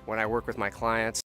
when I work with my clients.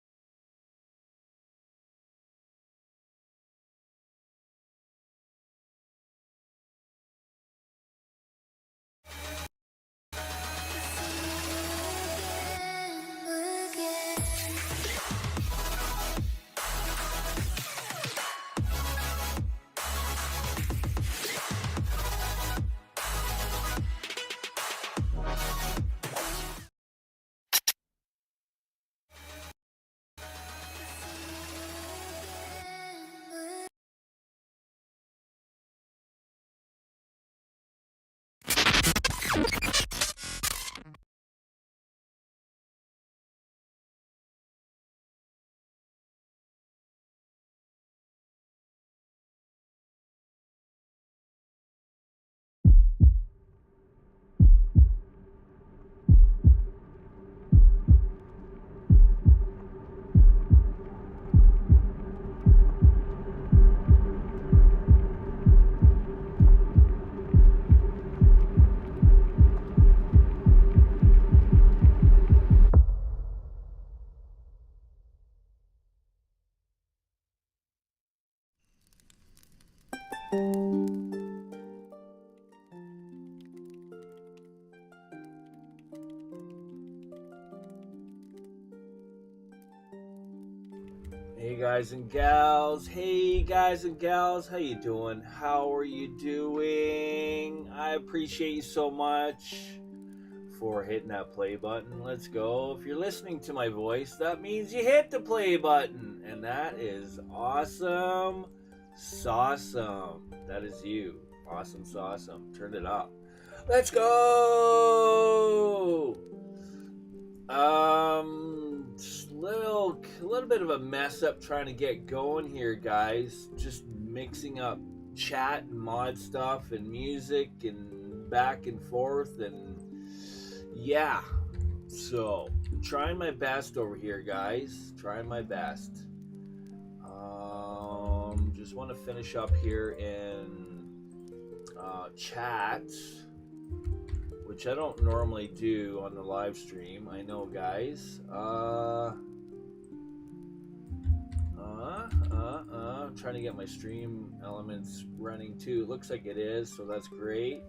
Hey guys and gals, how you doing? How are you doing? I appreciate you so much for hitting that play button. Let's go. If you're listening to my voice, that means you hit the play button, and that is awesome. Sawsome. That is you. Awesome, sawsome. Turn it up. Let's go. Little bit of a mess up trying to get going here, guys. Just mixing up chat and mod stuff and music and back and forth, and yeah. So trying my best over here, guys. Trying my best. Just want to finish up here in chat, which I don't normally do on the live stream. I know, guys. I'm trying to get my stream elements running too. It looks like it is, so that's great.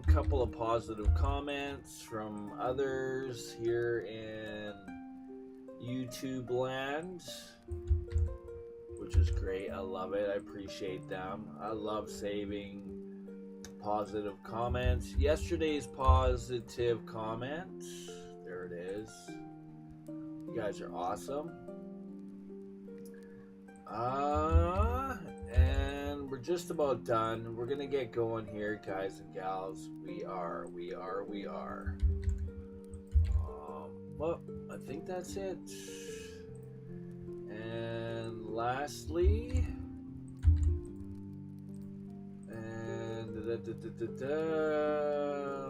Couple of positive comments from others here in YouTube land, which is great. I love it. I appreciate them. I love saving positive comments. Yesterday's positive comment, there it is. You guys are awesome. And we're just about done. We're gonna get going here, guys and gals. We are. Well, I think that's it. And lastly,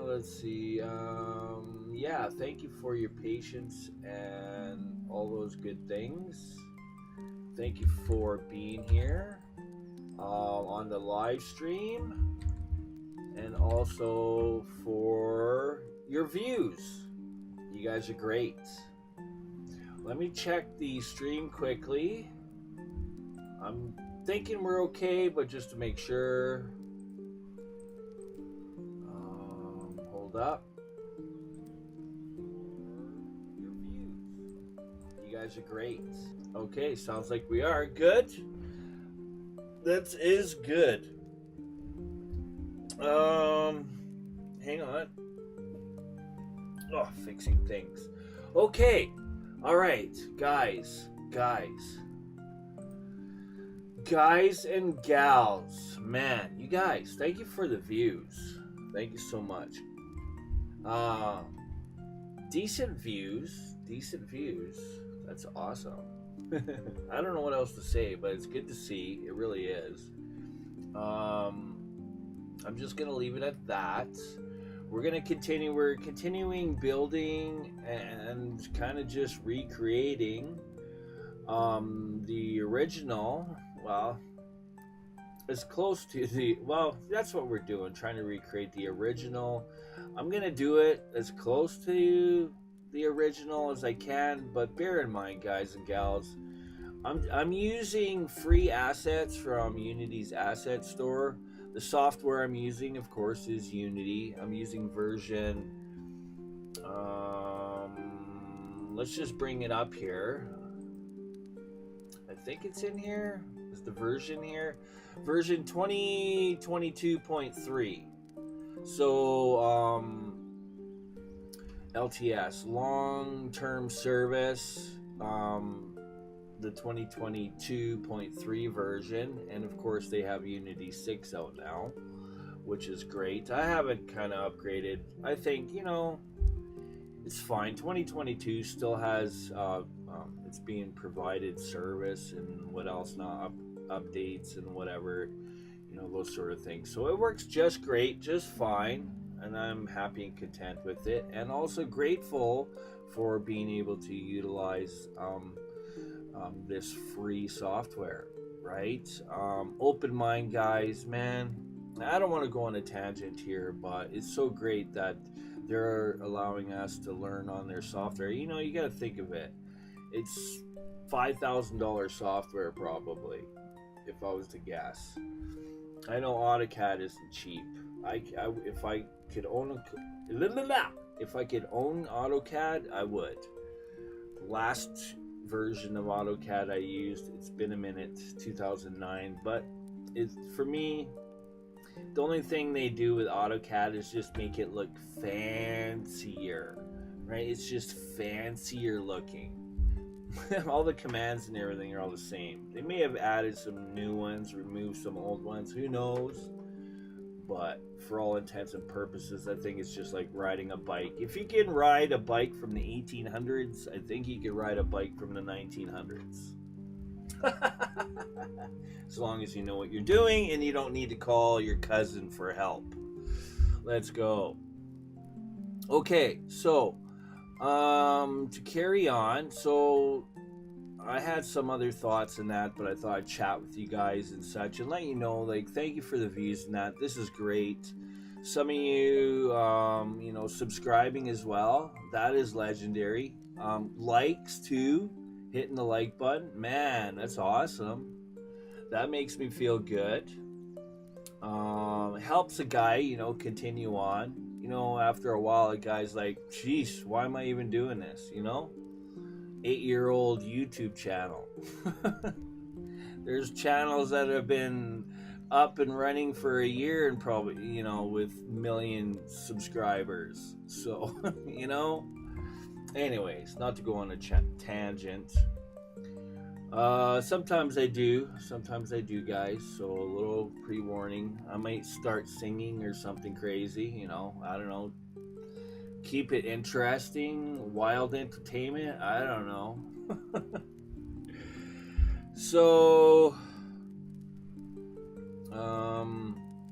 let's see. Yeah, thank you for your patience and all those good things. Thank you for being here on the live stream, and also for your views. You guys are great. Let me check the stream quickly. I'm thinking we're okay, but just to make sure. Hold up. Your views. You guys are great. Okay, sounds like we are good. That is good. Hang on. Oh, fixing things. Okay. All right, guys and gals. Man, you guys, thank you for the views. Thank you so much. Decent views. That's awesome. I don't know what else to say, but it's good to see. It really is. I'm just gonna leave it at that. We're gonna continue. We're continuing building and kind of just recreating the original. Well, as close to the, well, that's what we're doing, trying to recreate the original. I'm gonna do it as close to the original as I can, but bear in mind, guys and gals, I'm using free assets from Unity's asset store. The software I'm using, of course, is Unity. I'm using version, let's just bring it up here. I think it's in here. Is the version here? Version 2022.3. So, LTS, long-term service, the 2022.3 version, and of course they have Unity 6 out now, which is great. I haven't kind of upgraded. I think, you know, it's fine. 2022 still has it's being provided service and what else now, updates and whatever, you know, those sort of things. So it works just great, just fine, and I'm happy and content with it, and also grateful for being able to utilize this free software, right? Open mind, guys, man. I don't want to go on a tangent here, but it's so great that they're allowing us to learn on their software. You know, you got to think of it. It's $5,000 software probably, if I was to guess. I know AutoCAD isn't cheap. If I could own AutoCAD, I would. The last version of AutoCAD I used, it's been a minute, 2009, but it's, for me, the only thing they do with AutoCAD is just make it look fancier, right? It's just fancier looking. All the commands and everything are all the same. They may have added some new ones, removed some old ones, who knows? But for all intents and purposes, I think it's just like riding a bike. If you can ride a bike from the 1800s, I think you can ride a bike from the 1900s. As long as you know what you're doing and you don't need to call your cousin for help. Let's go. Okay, so to carry on, so I had some other thoughts in that, but I thought I'd chat with you guys and such and let you know, like, thank you for the views and that. This is great. Some of you, you know, subscribing as well. That is legendary. Likes too. Hitting the like button. Man, that's awesome. That makes me feel good. Helps a guy, you know, continue on. You know, after a while, a guy's like, geez, why am I even doing this? You know? 8-year-old YouTube channel. There's channels that have been up and running for a year and probably, you know, with million subscribers. So, you know? Anyways, not to go on a tangent. Sometimes I do, guys. So a little pre-warning. I might start singing or something crazy, you know. I don't know. Keep it interesting, wild entertainment. I don't know. So,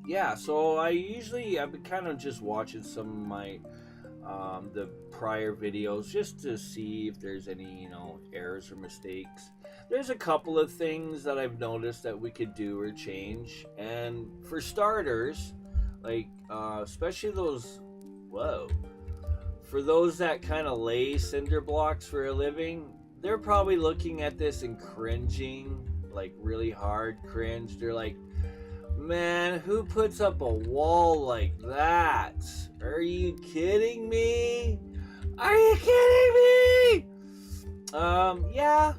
yeah. So I've been kind of just watching some of my the prior videos just to see if there's any, you know, errors or mistakes. There's a couple of things that I've noticed that we could do or change, and for starters, like especially those, for those that kind of lay cinder blocks for a living, they're probably looking at this and cringing, like really hard cringe. They're like, man, who puts up a wall like that? Are you kidding me? Are you kidding me? Yeah.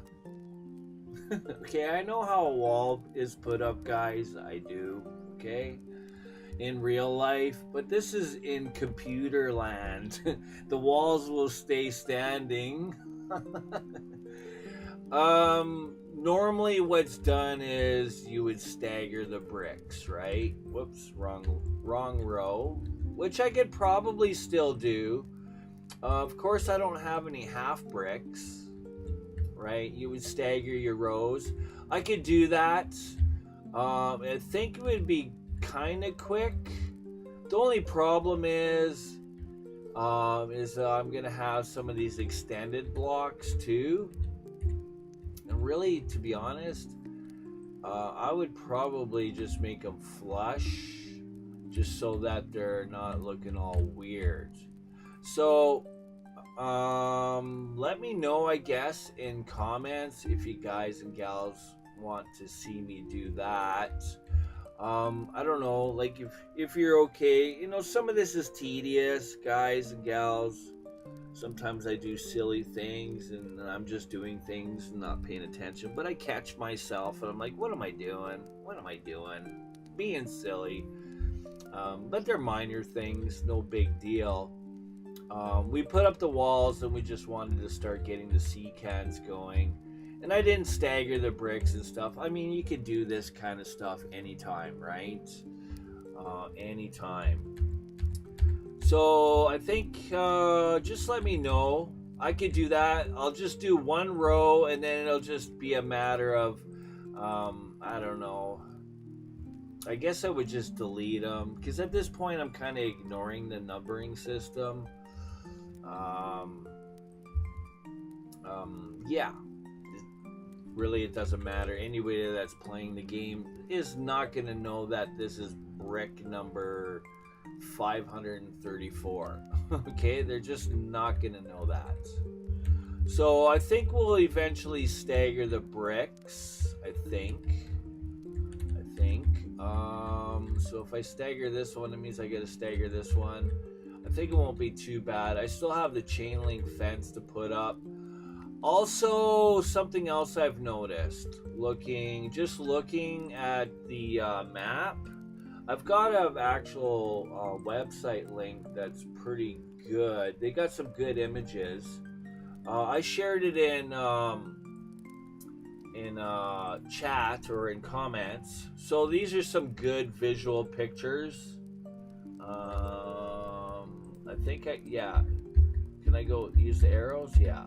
Okay, I know how a wall is put up, guys. I do. Okay, in real life, but this is in computer land. The walls will stay standing. Normally what's done is you would stagger the bricks, right? Whoops, wrong row, which I could probably still do. Of course, I don't have any half bricks, right? You would stagger your rows. I could do that. I think it would be kind of quick. The only problem is I'm gonna have some of these extended blocks too. And really, to be honest, I would probably just make them flush, just so that they're not looking all weird. So let me know, I guess, in comments if you guys and gals want to see me do that. I don't know, like if you're okay. Some of this is tedious, guys and gals. Sometimes I do silly things and I'm just doing things and not paying attention, but I catch myself and I'm like, what am I doing? What am I doing? Being silly. But they're minor things, no big deal. We put up the walls and we just wanted to start getting the sea cans going. And I didn't stagger the bricks and stuff. I mean, you could do this kind of stuff anytime, right? Anytime. So I think just let me know. I could do that. I'll just do one row and then it'll just be a matter of, I don't know. I guess I would just delete them because at this point I'm kind of ignoring the numbering system. Yeah. Really, it doesn't matter. Anybody that's playing the game is not going to know that this is brick number 534. Okay, they're just not gonna know that. So I think we'll eventually stagger the bricks. I think. So if I stagger this one, it means I gotta stagger this one. I think it won't be too bad. I still have the chain link fence to put up. Also, something else I've noticed, looking at the map, I've got an actual website link that's pretty good. They got some good images. I shared it in chat or in comments. So these are some good visual pictures. I think Can I go use the arrows? Yeah.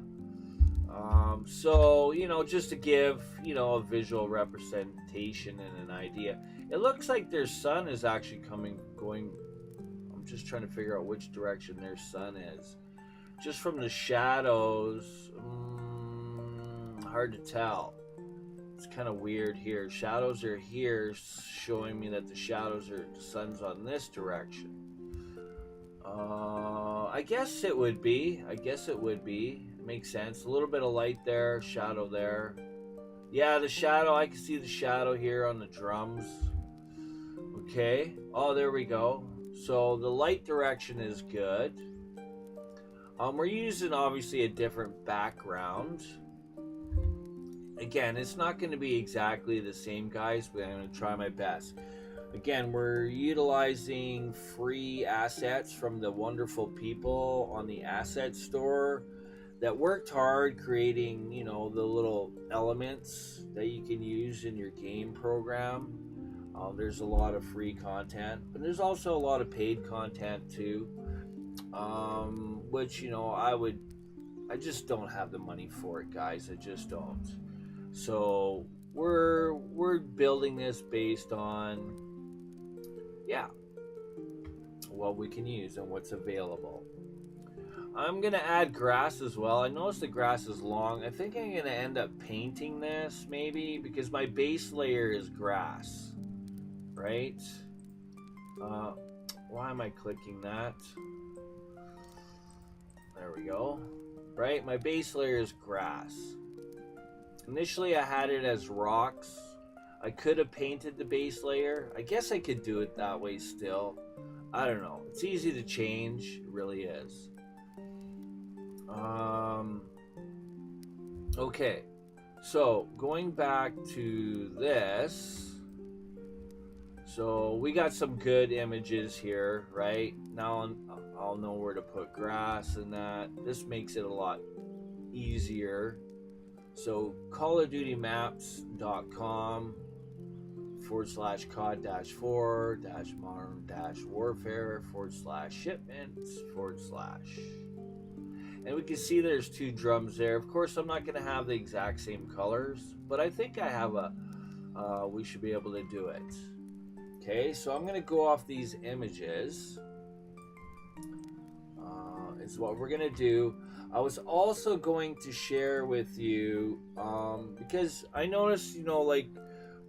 So, just to give, a visual representation and an idea. It looks like their sun is actually going. I'm just trying to figure out which direction their sun is. Just from the shadows, hard to tell. It's kind of weird here. Shadows are here, showing me that the sun's on this direction. I guess it would be. It makes sense. A little bit of light there, shadow there. Yeah, the shadow. I can see the shadow here on the drums. Okay. Oh, there we go. So the light direction is good. We're using obviously a different background. Again, it's not going to be exactly the same, guys, but I'm going to try my best. Again, we're utilizing free assets from the wonderful people on the asset store that worked hard creating, the little elements that you can use in your game program. There's a lot of free content, but there's also a lot of paid content too, which, I just don't have the money for it, guys. I just don't. So we're building this based on, what we can use and what's available. I'm gonna add grass as well. I noticed the grass is long. I think I'm gonna end up painting this maybe because my base layer is grass, right? Why am I clicking that? There we go. Right, my base layer is grass. Initially I had it as rocks. I could have painted the base layer. I guess I could do it that way still. I don't know. It's easy to change. It really is. Okay. So, going back to this. So, we got some good images here, right? Now I'll know where to put grass and that. This makes it a lot easier. So, callofdutymaps.com /cod-4-modern-warfare/shipments/ and we can see there's two drums there. Of course, I'm not going to have the exact same colors, but I think I have we should be able to do it. Okay, so I'm going to go off these images. Is what we're going to do. I was also going to share with you, because I noticed,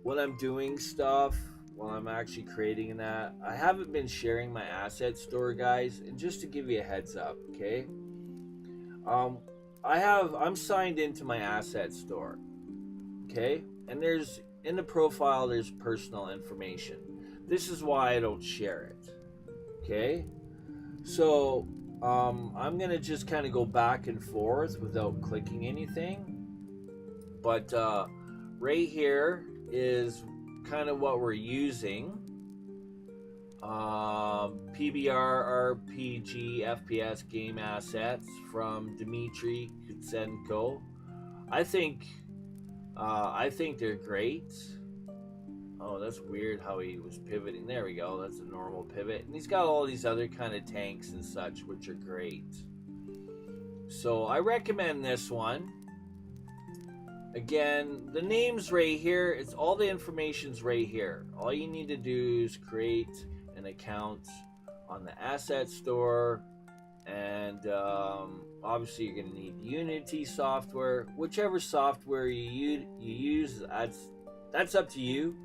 when I'm doing stuff, while I'm actually creating that, I haven't been sharing my asset store, guys. And just to give you a heads up, okay? Um, I'm signed into my asset store, okay? And there's in the profile there's personal information. This is why I don't share it, okay? So I'm gonna just kind of go back and forth without clicking anything. But right here is kind of what we're using. PBR, RPG, FPS game assets from Dmitry Kutsenko. I think they're great. Oh, that's weird how he was pivoting. There we go. That's a normal pivot. And he's got all these other kind of tanks and such, which are great. So I recommend this one. Again, the name's right here. It's all the information's right here. All you need to do is create an account on the asset store. And obviously you're going to need Unity software. Whichever software you use, that's up to you.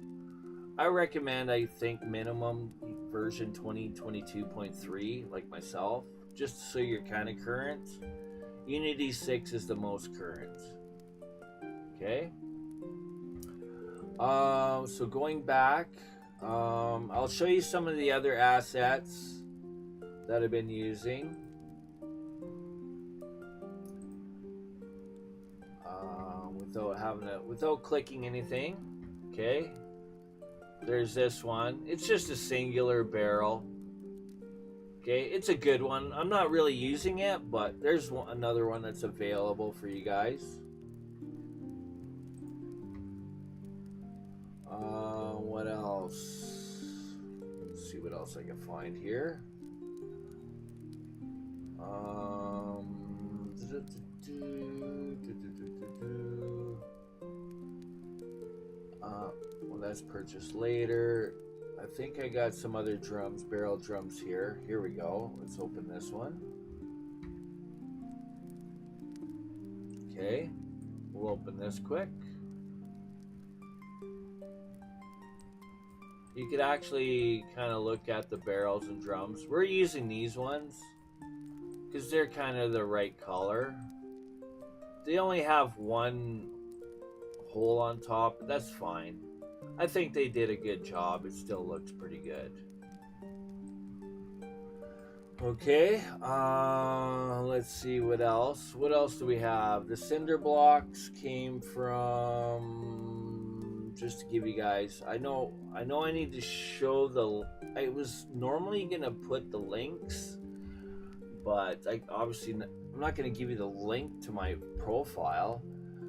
I recommend, I think, minimum version 2022.3, like myself, just so you're kind of current. Unity 6 is the most current. Okay. So going back, I'll show you some of the other assets that I've been using. Without clicking anything. Okay. There's this one. It's just a singular barrel. Okay, it's a good one. I'm not really using it, but there's another one that's available for you guys. What else? Let's see what else I can find here. Well, that's purchased later. I think I got some other drums, barrel drums here. Here we go. Let's open this one. Okay, we'll open this quick. You could actually kind of look at the barrels and drums. We're using these ones because they're kind of the right color. They only have one hole on top, but that's fine. I think they did a good job. It still looks pretty good. Okay, let's see what else. What else do we have? The cinder blocks came from, just to give you guys, I know I need to show I was normally gonna put the links, but I'm not gonna give you the link to my profile.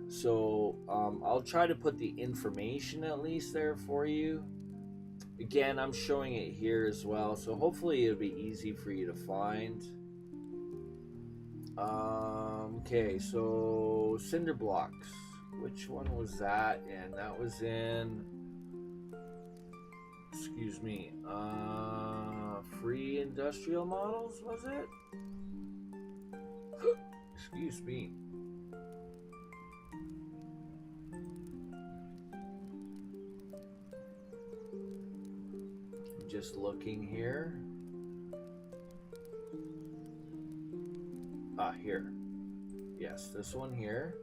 So I'll try to put the information at least there for you. Again, I'm showing it here as well, so hopefully it'll be easy for you to find. Okay, so cinder blocks. Which one was that in? That was in, excuse me, free industrial models, was it? Excuse me. Just looking here. Here. Yes, this one here.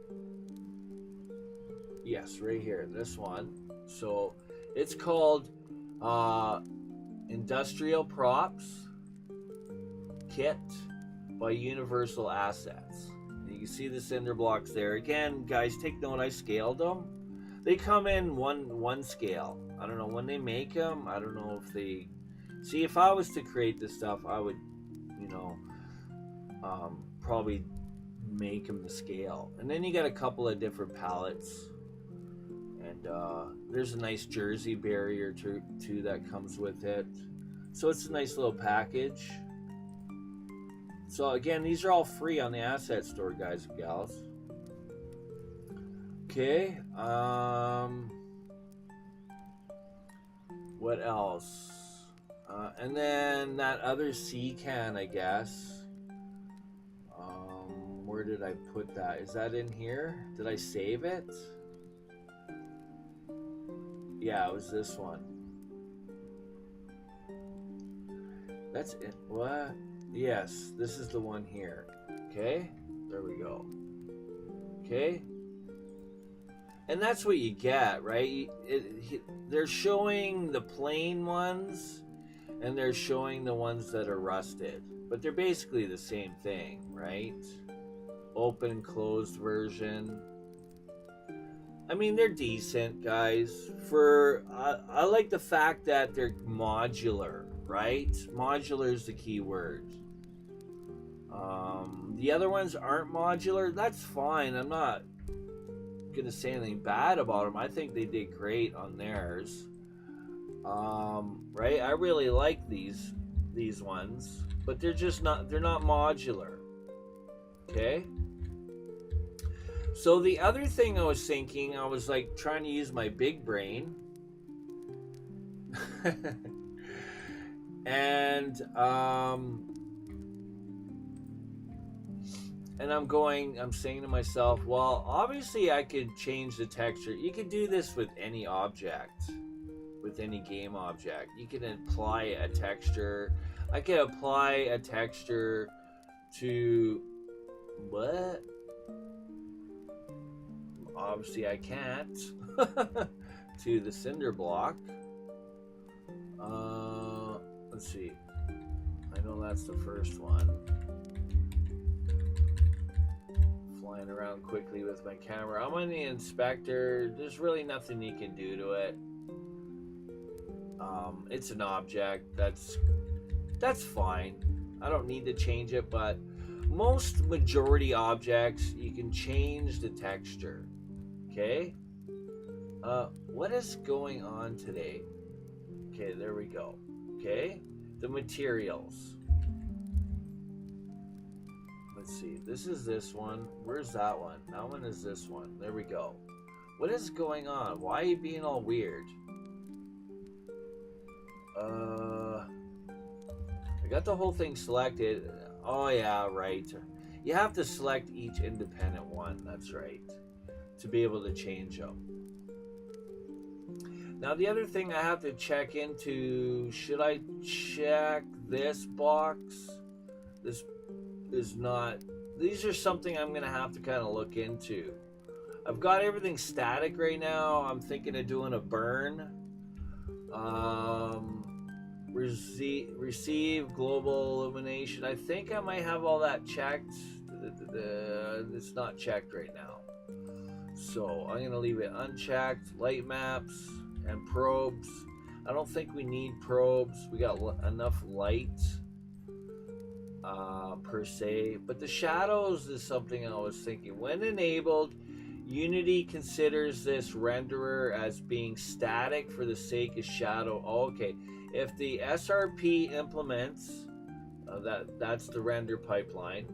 Yes, right here. This one. So it's called Industrial Props Kit by Universal Assets. You can see the cinder blocks there. Again, guys, take note, I scaled them. They come in one scale. I don't know when they make them. I don't know if they... See, if I was to create this stuff, I would, probably make them the scale. And then you got a couple of different pallets. And there's a nice jersey barrier too that comes with it. So it's a nice little package. So again, these are all free on the asset store, guys and gals. Okay, what else? And then that other C can, I guess. Where did I put that? Is that in here? Did I save it? Yeah, it was this one. That's it. What? Yes, this is the one here. Okay, there we go. Okay, and that's what you get, right? They're showing the plain ones, and they're showing the ones that are rusted, but they're basically the same thing, right? Open, closed version. I mean, they're decent, guys. I like the fact that they're modular, right? Modular is the key word. The other ones aren't modular. That's fine. I'm not gonna say anything bad about them. I think they did great on theirs. Right? I really like these ones, but they're not modular. Okay? So the other thing I was thinking, I was like trying to use my big brain. and I'm saying to myself, well, obviously I could change the texture. You could do this with any object, with any game object. You can apply a texture. I could apply a texture to what? Obviously I can't. To the cinder block. Let's see. I know that's the first one. Flying around quickly with my camera. I'm on the inspector. There's really nothing you can do to it. It's an object. That's fine. I don't need to change it, but most majority objects you can change the texture. Okay? What is going on today? Okay, there we go. Okay? The materials. Let's see. This is this one. Where's that one? That one is this one. There we go. What is going on? Why are you being all weird? I got the whole thing selected. Oh yeah, right. You have to select each independent one. That's right. To be able to change them. Now the other thing I have to check into, should I check this box? This is not, these are something I'm going to have to kind of look into. I've got everything static right now. I'm thinking of doing a burn. Receive global illumination. I think I might have all that checked. It's not checked right now. So I'm going to leave it unchecked. Light maps and probes. I don't think we need probes. We got enough light per se. But the shadows is something I was thinking. When enabled, Unity considers this renderer as being static for the sake of shadow. Oh, okay. If the SRP implements, that's the render pipeline,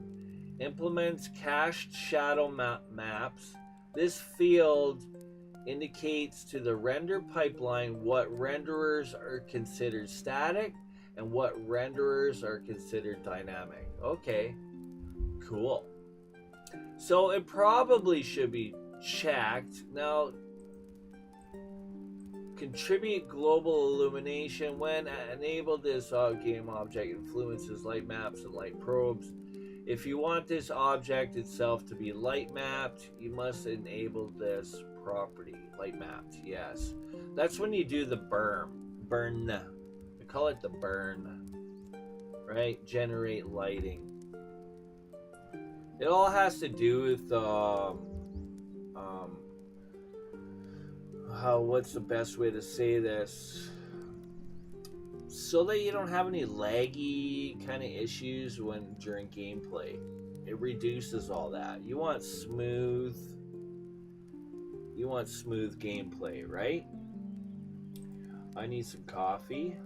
implements cached shadow maps, this field indicates to the render pipeline what renderers are considered static and what renderers are considered dynamic. Okay, cool. So it probably should be checked. Now, contribute global illumination. When enabled, this game object influences light maps and light probes. If you want this object itself to be light mapped, you must enable this property. Light mapped, yes. That's when you do the burn. I call it the burn, right? Generate lighting. It all has to do with what's the best way to say this, so that you don't have any laggy kind of issues during gameplay. It reduces all that. You want smooth gameplay, right? I need some coffee.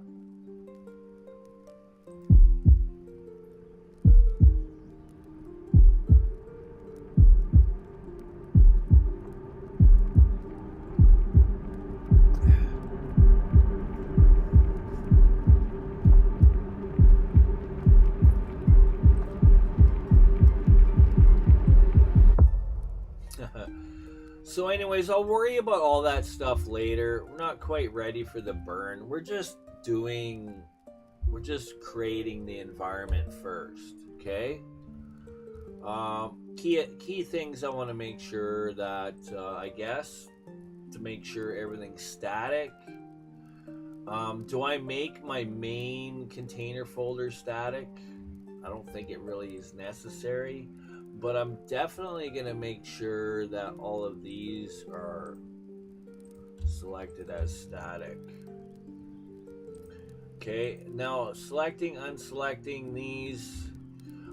So anyways, I'll worry about all that stuff later. We're not quite ready for the burn. We're just creating the environment first, okay? Key things I want to make sure that, I guess, to make sure everything's static. Do I make my main container folder static? I don't think it really is necessary, but I'm definitely going to make sure that all of these are selected as static. Okay, now selecting, unselecting these.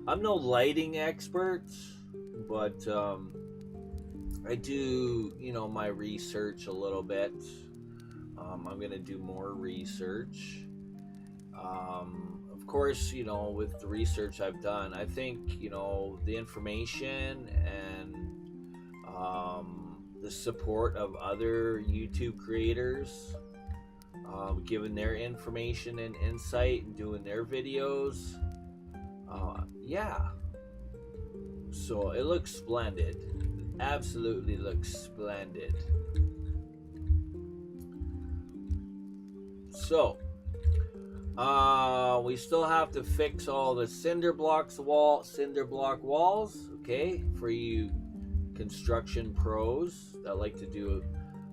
I'm no lighting expert, but I do, my research a little bit. I'm going to do more research. Of course, with the research I've done, I think, the information and the support of other YouTube creators, giving their information and insight and doing their videos, yeah. So it looks splendid. It absolutely looks splendid. So, we still have to fix all the cinder block walls, okay, for you construction pros that like to do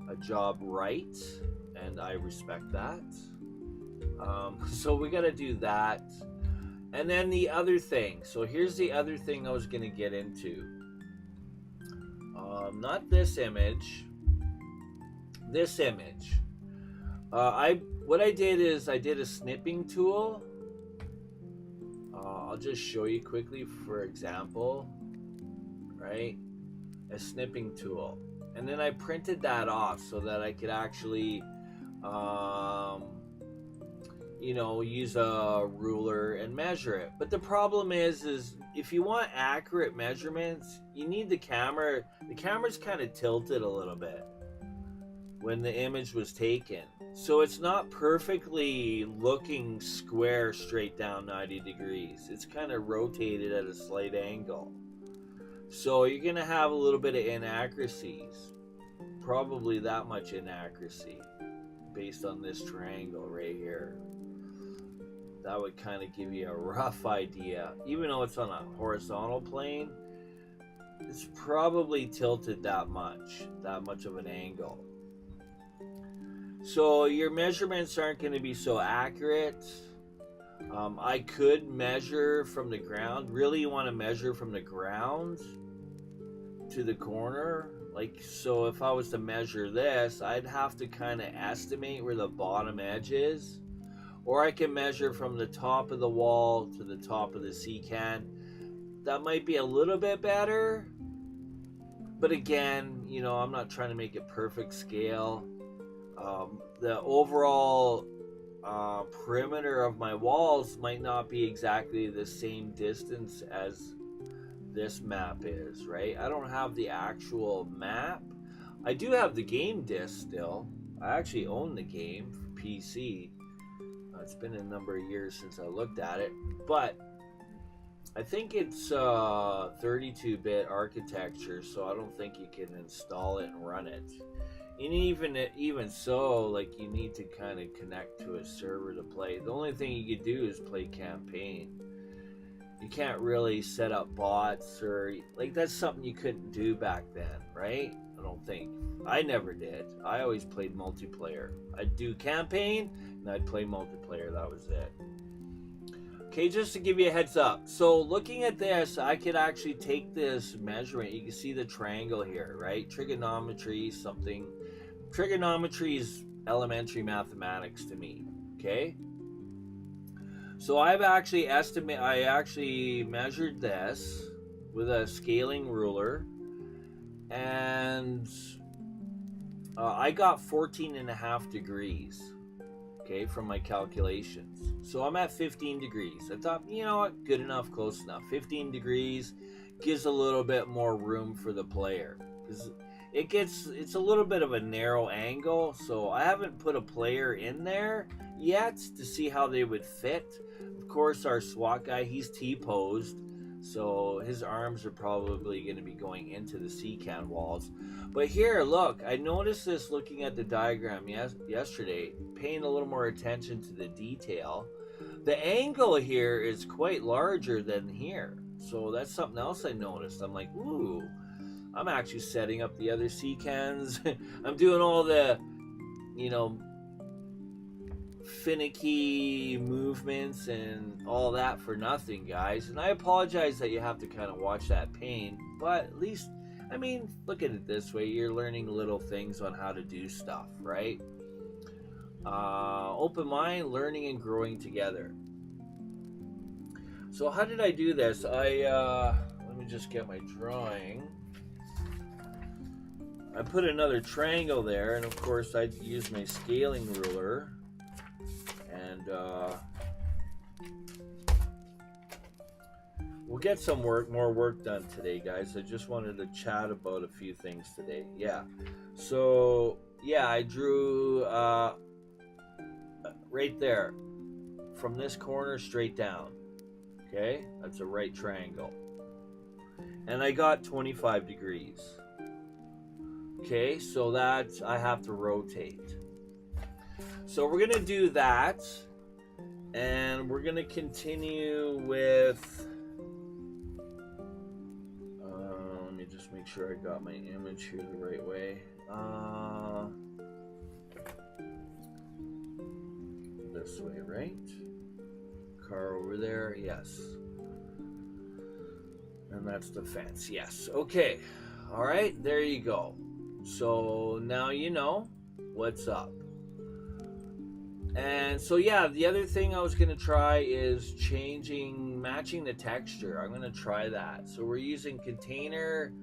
a job right, and I respect that. So we got to do that. And then the other thing. So here's the other thing I was going to get into. Not this image. This image. What I did is I did a snipping tool. I'll just show you quickly, for example, right? A snipping tool. And then I printed that off so that I could actually, use a ruler and measure it. But the problem is if you want accurate measurements, you need the camera. The camera's kind of tilted a little bit when the image was taken. So it's not perfectly looking square straight down 90 degrees. It's kind of rotated at a slight angle. So you're going to have a little bit of inaccuracies. Probably that much inaccuracy based on this triangle right here. That would kind of give you a rough idea. Even though it's on a horizontal plane, it's probably tilted that much of an angle. So your measurements aren't going to be so accurate. I could measure from the ground. Really, you want to measure from the ground to the corner. Like, so if I was to measure this, I'd have to kind of estimate where the bottom edge is. Or I can measure from the top of the wall to the top of the sea can. That might be a little bit better. But again, I'm not trying to make it perfect scale. The overall perimeter of my walls might not be exactly the same distance as this map is, right? I don't have the actual map. I do have the game disc still. I actually own the game for PC. It's been a number of years since I looked at it, but I think it's 32-bit architecture, so I don't think you can install it and run it. And even so, like, you need to kind of connect to a server to play. The only thing you could do is play campaign. You can't really set up bots, or like, that's something you couldn't do back then, right? I don't think. I never did. I always played multiplayer. I'd do campaign and I'd play multiplayer. That was it. Okay, just to give you a heads up. So looking at this, I could actually take this measurement. You can see the triangle here, right? Trigonometry, something. Trigonometry is elementary mathematics to me, okay? So I actually measured this with a scaling ruler, and I got 14.5 degrees, okay, from my calculations. So I'm at 15 degrees. I thought, what, good enough, close enough. 15 degrees gives a little bit more room for the player, because it's a little bit of a narrow angle. So I haven't put a player in there yet to see how they would fit. Of course, our SWAT guy, he's T-posed, So his arms are probably going to be going into the sea can walls. But here, look, I noticed this looking at the diagram yesterday, paying a little more attention to the detail. The angle here is quite larger than here. So that's something else I noticed. I'm like, ooh, I'm actually setting up the other sea cans. I'm doing all the, you know, finicky movements and all that for nothing, guys. And I apologize that you have to kind of watch that pain, but at least, I mean, look at it this way, you're learning little things on how to do stuff, right? Open mind, learning and growing together. So how did I do this? Let me just get my drawing. I put another triangle there, and of course I used my scaling ruler, and we'll get some more work done today, guys. I just wanted to chat about a few things today. Yeah, so yeah, I drew right there from this corner straight down. Okay, that's a right triangle, and I got 25 degrees. Okay, so that I have to rotate. So we're gonna do that, and we're gonna continue with let me just make sure I got my image here the right way. This way, right? Car over there, yes. And that's the fence, yes. Okay, all right, there you go. So now you know what's up. And so yeah, the other thing I was gonna try is matching the texture. I'm gonna try that. So we're using container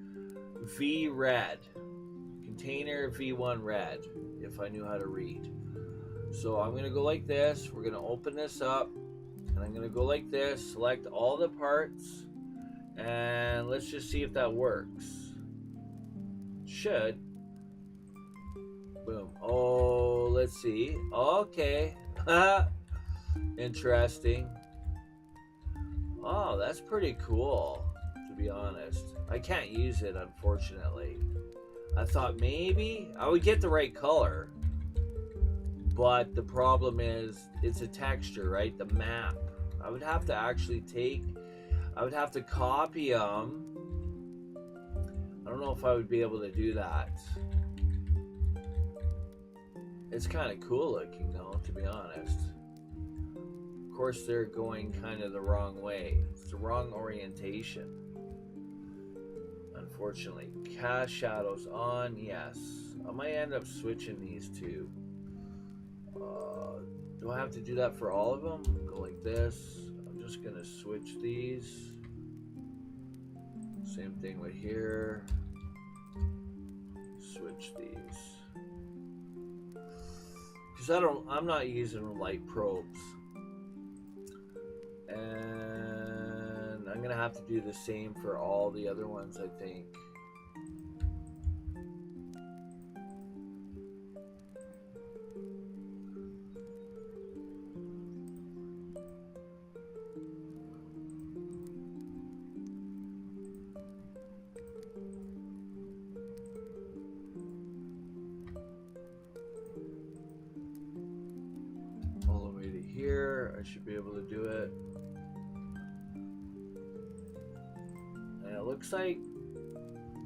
V red, container V1 red, if I knew how to read. So I'm gonna go like this. We're gonna open this up, and I'm gonna go like this, select all the parts, and let's just see if that works. Should. Boom. Oh, let's see. Okay. Interesting. Oh, that's pretty cool, to be honest. I can't use it, unfortunately. I thought maybe I would get the right color, but the problem is it's a texture, right? The map. I would have to actually copy them. I don't know if I would be able to do that. It's kind of cool looking though, to be honest. Of course, they're going kind of the wrong way. It's the wrong orientation, unfortunately. Cast shadows on, yes. I might end up switching these two. Do I have to do that for all of them? Go like this. I'm just gonna switch these. Same thing with here. Switch these. Because I'm not using light probes. And I'm gonna have to do the same for all the other ones, I think. I should be able to do it. And it looks like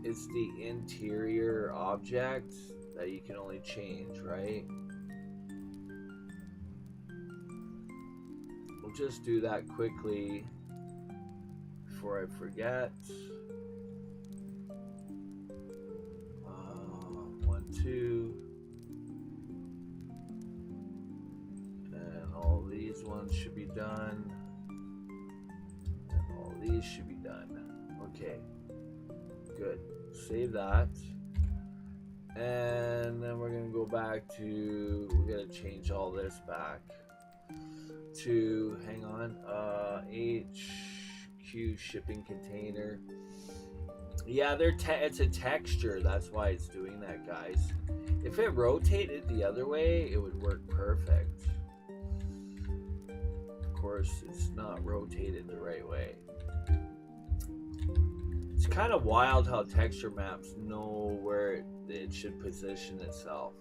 it's the interior object that you can only change, right? We'll just do that quickly before I forget. 1, 2. These ones should be done, and all these should be done. Okay, good. Save that, and then we're gonna go back to, we're gonna change all this back to, hang on, HQ shipping container. Yeah, it's a texture, that's why it's doing that, guys. If it rotated the other way, it would work perfect. Of course, it's not rotated the right way. It's kind of wild how texture maps know where it should position itself.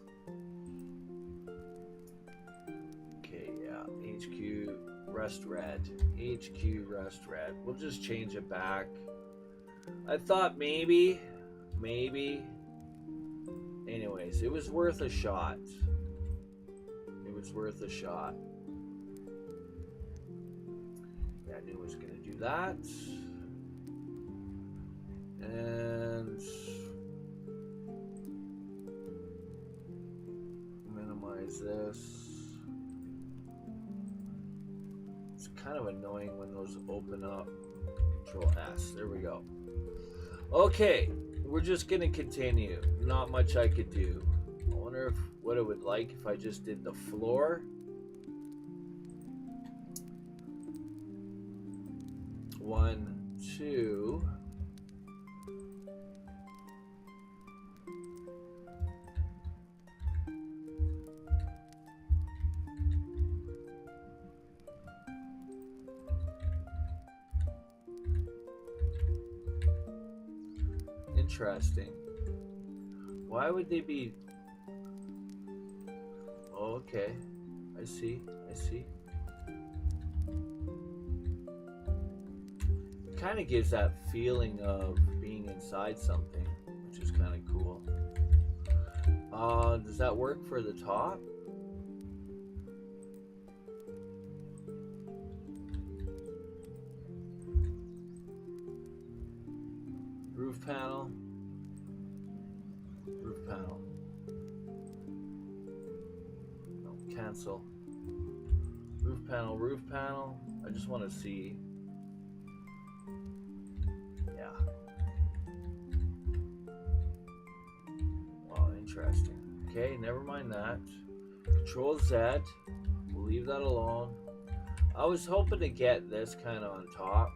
Okay, yeah, HQ rust red, HQ rust red. We'll just change it back. I thought maybe. Anyways, it was worth a shot. It was worth a shot. Yeah, I knew I was gonna do that. And minimize this. It's kind of annoying when those open up. Control S. There we go. Okay, we're just gonna continue. Not much I could do. I wonder what it would like if I just did the floor. One, two. Interesting. Why would they be? Oh, okay. I see. It kind of gives that feeling of being inside something, which is kind of cool. Does that work for the top? Roof panel. No, cancel. Roof panel. I just want to see. Yeah. Wow, interesting. Okay, never mind that. Control Z. We'll leave that alone. I was hoping to get this kind of on top.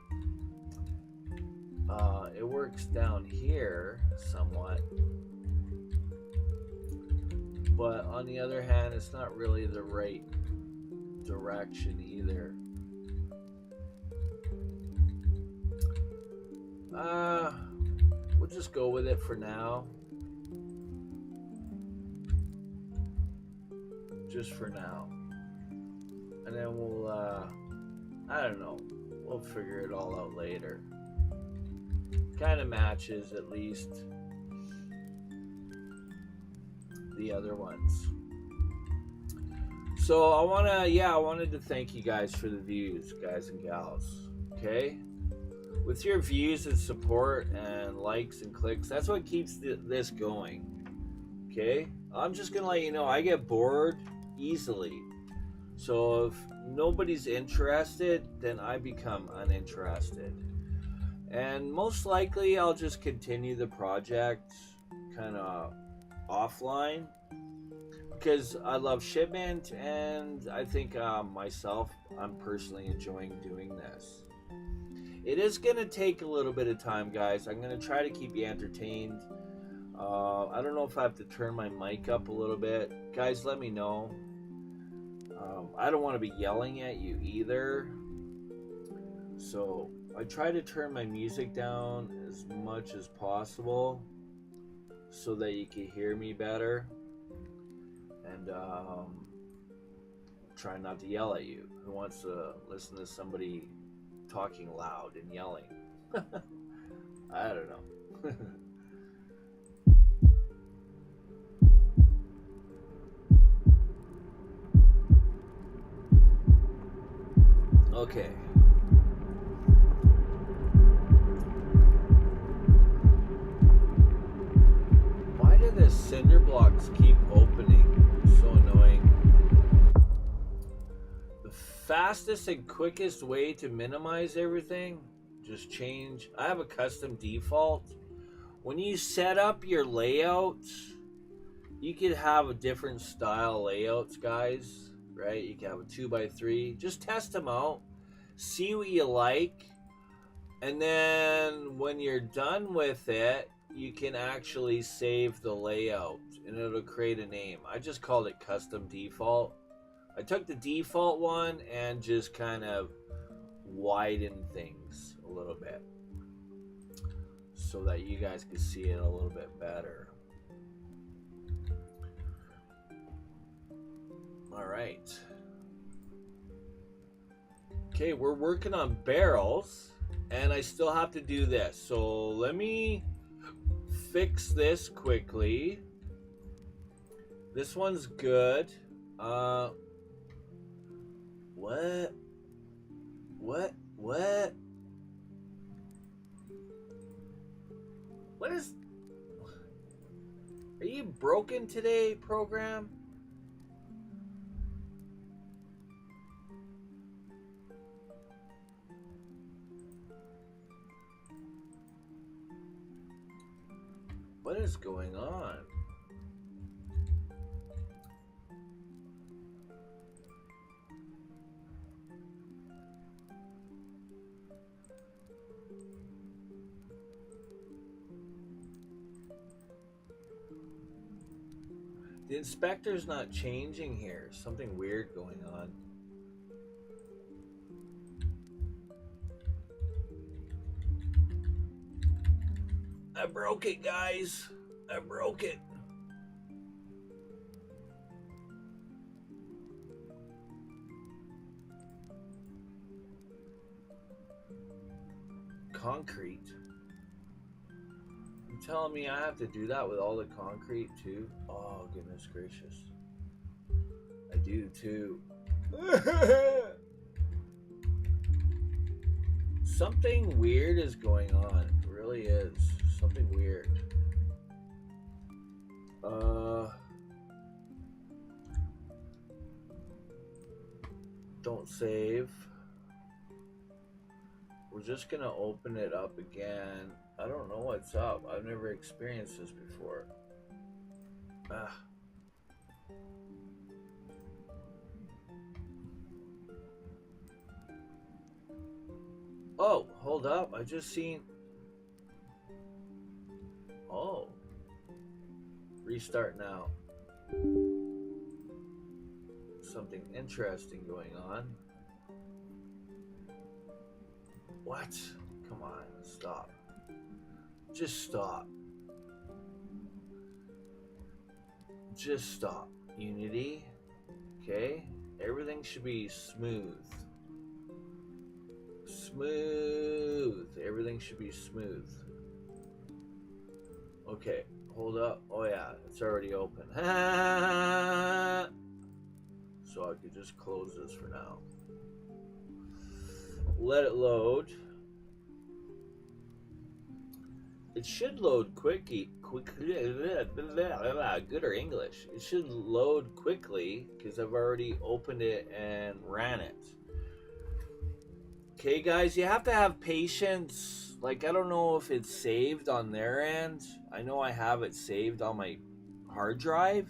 It works down here somewhat, but on the other hand, it's not really the right direction either. We'll just go with it for now. Just for now. And then we'll, I don't know, we'll figure it all out later. Kind of matches at least the other ones. So I wanted to thank you guys for the views, guys and gals. Okay, with your views and support and likes and clicks, that's what keeps this going. Okay, I'm just gonna let you know I get bored easily. So if nobody's interested, then I become uninterested. And most likely I'll just continue the project kind of offline because I love Shipment, and I think myself, I'm personally enjoying doing this. It is going to take a little bit of time, guys. I'm going to try to keep you entertained. I don't know if I have to turn my mic up a little bit. Guys, let me know. I don't want to be yelling at you either. So I try to turn my music down as much as possible so that you can hear me better, and try not to yell at you. Who wants to listen to somebody talking loud and yelling? I don't know. Okay. The cinder blocks keep opening. So annoying. The fastest and quickest way to minimize everything, just change. I have a custom default. When you set up your layouts, you could have a different style layouts, guys, right? You can have a 2x3. Just test them out, see what you like, and then when you're done with it, you can actually save the layout and it'll create a name. I just called it custom default. I took the default one and just kind of widened things a little bit. so that you guys can see it a little bit better. All right. Okay, we're working on barrels, and I still have to do this. So let me fix this quickly. This one's good. What? What is... Are you broken today, program? What is going on? The inspector's not changing here. Something weird going on. I broke it, guys. I broke it. Concrete. You telling me I have to do that with all the concrete too? Oh, goodness gracious. I do too. Something weird is going on. It really is. Something weird. Don't save. We're just gonna open it up again. I don't know what's up. I've never experienced this before. Oh, hold up. I just seen... Oh. Restart now. Something interesting going on. What? Come on, stop. Just stop. Just stop. Unity. Okay. Everything should be smooth. Smooth. Everything should be smooth. Okay. Hold up. Oh yeah, it's already open. So I could just close this for now. Let it load. It should load quickly. Gooder English. It should load quickly because I've already opened it and ran it. Okay, guys, you have to have patience. Like, I don't know if it's saved on their end. I know I have it saved on my hard drive.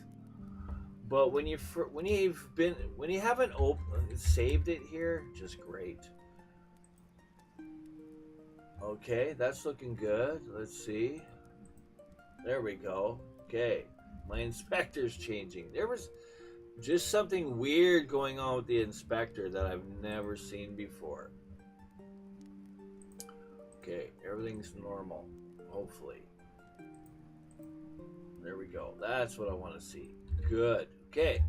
But when you haven't saved it here, just great. Okay, that's looking good. Let's see. There we go. Okay, my inspector's changing. There was just something weird going on with the inspector that I've never seen before. Okay, everything's normal, hopefully. There we go. That's what I want to see. Good. Okay,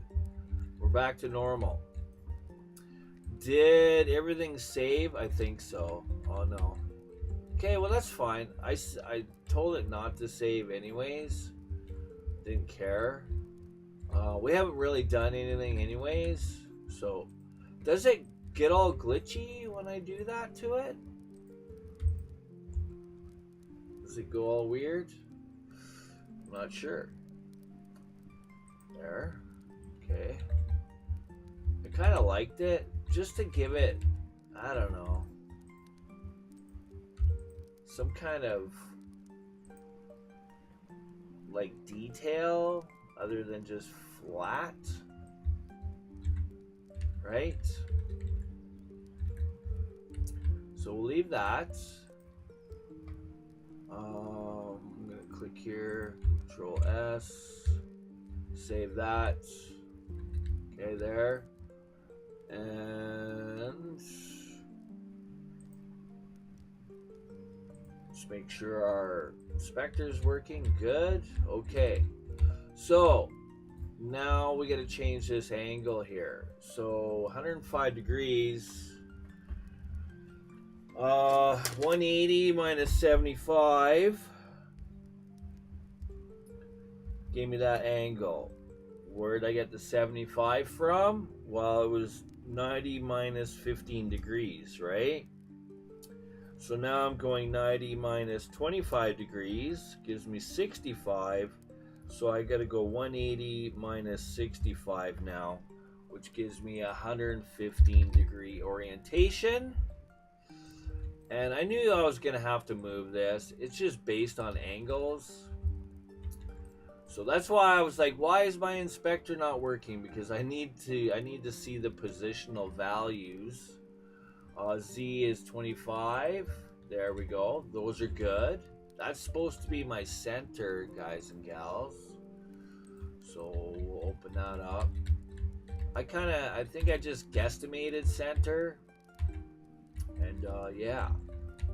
we're back to normal. Did everything save? I think so. Oh no. Okay, well that's fine. I told it not to save anyways. Didn't care. We haven't really done anything anyways. So, does it get all glitchy when I do that to it? Does it go all weird? I'm not sure. There. Okay. I kind of liked it just to give it, I don't know, some kind of like detail other than just flat, right? So we'll leave that. I'm gonna click here, Control S, save that. Okay, there. And Let's make sure our inspector's working. Good. Okay. So now we got to change this angle here. So 105 degrees. 180 minus 75 gave me that angle. Where did I get the 75 from? Well, it was 90 minus 15 degrees, right? So now I'm going 90 minus 25 degrees, gives me 65. So I got to go 180 minus 65 now, which gives me a 115 degree orientation. And I knew I was going to have to move this. It's just based on angles. So that's why I was like, why is my inspector not working? Because I need to see the positional values. Z is 25. There we go. Those are good. That's supposed to be my center, guys and gals. So we'll open that up. I think I just guesstimated center. And yeah,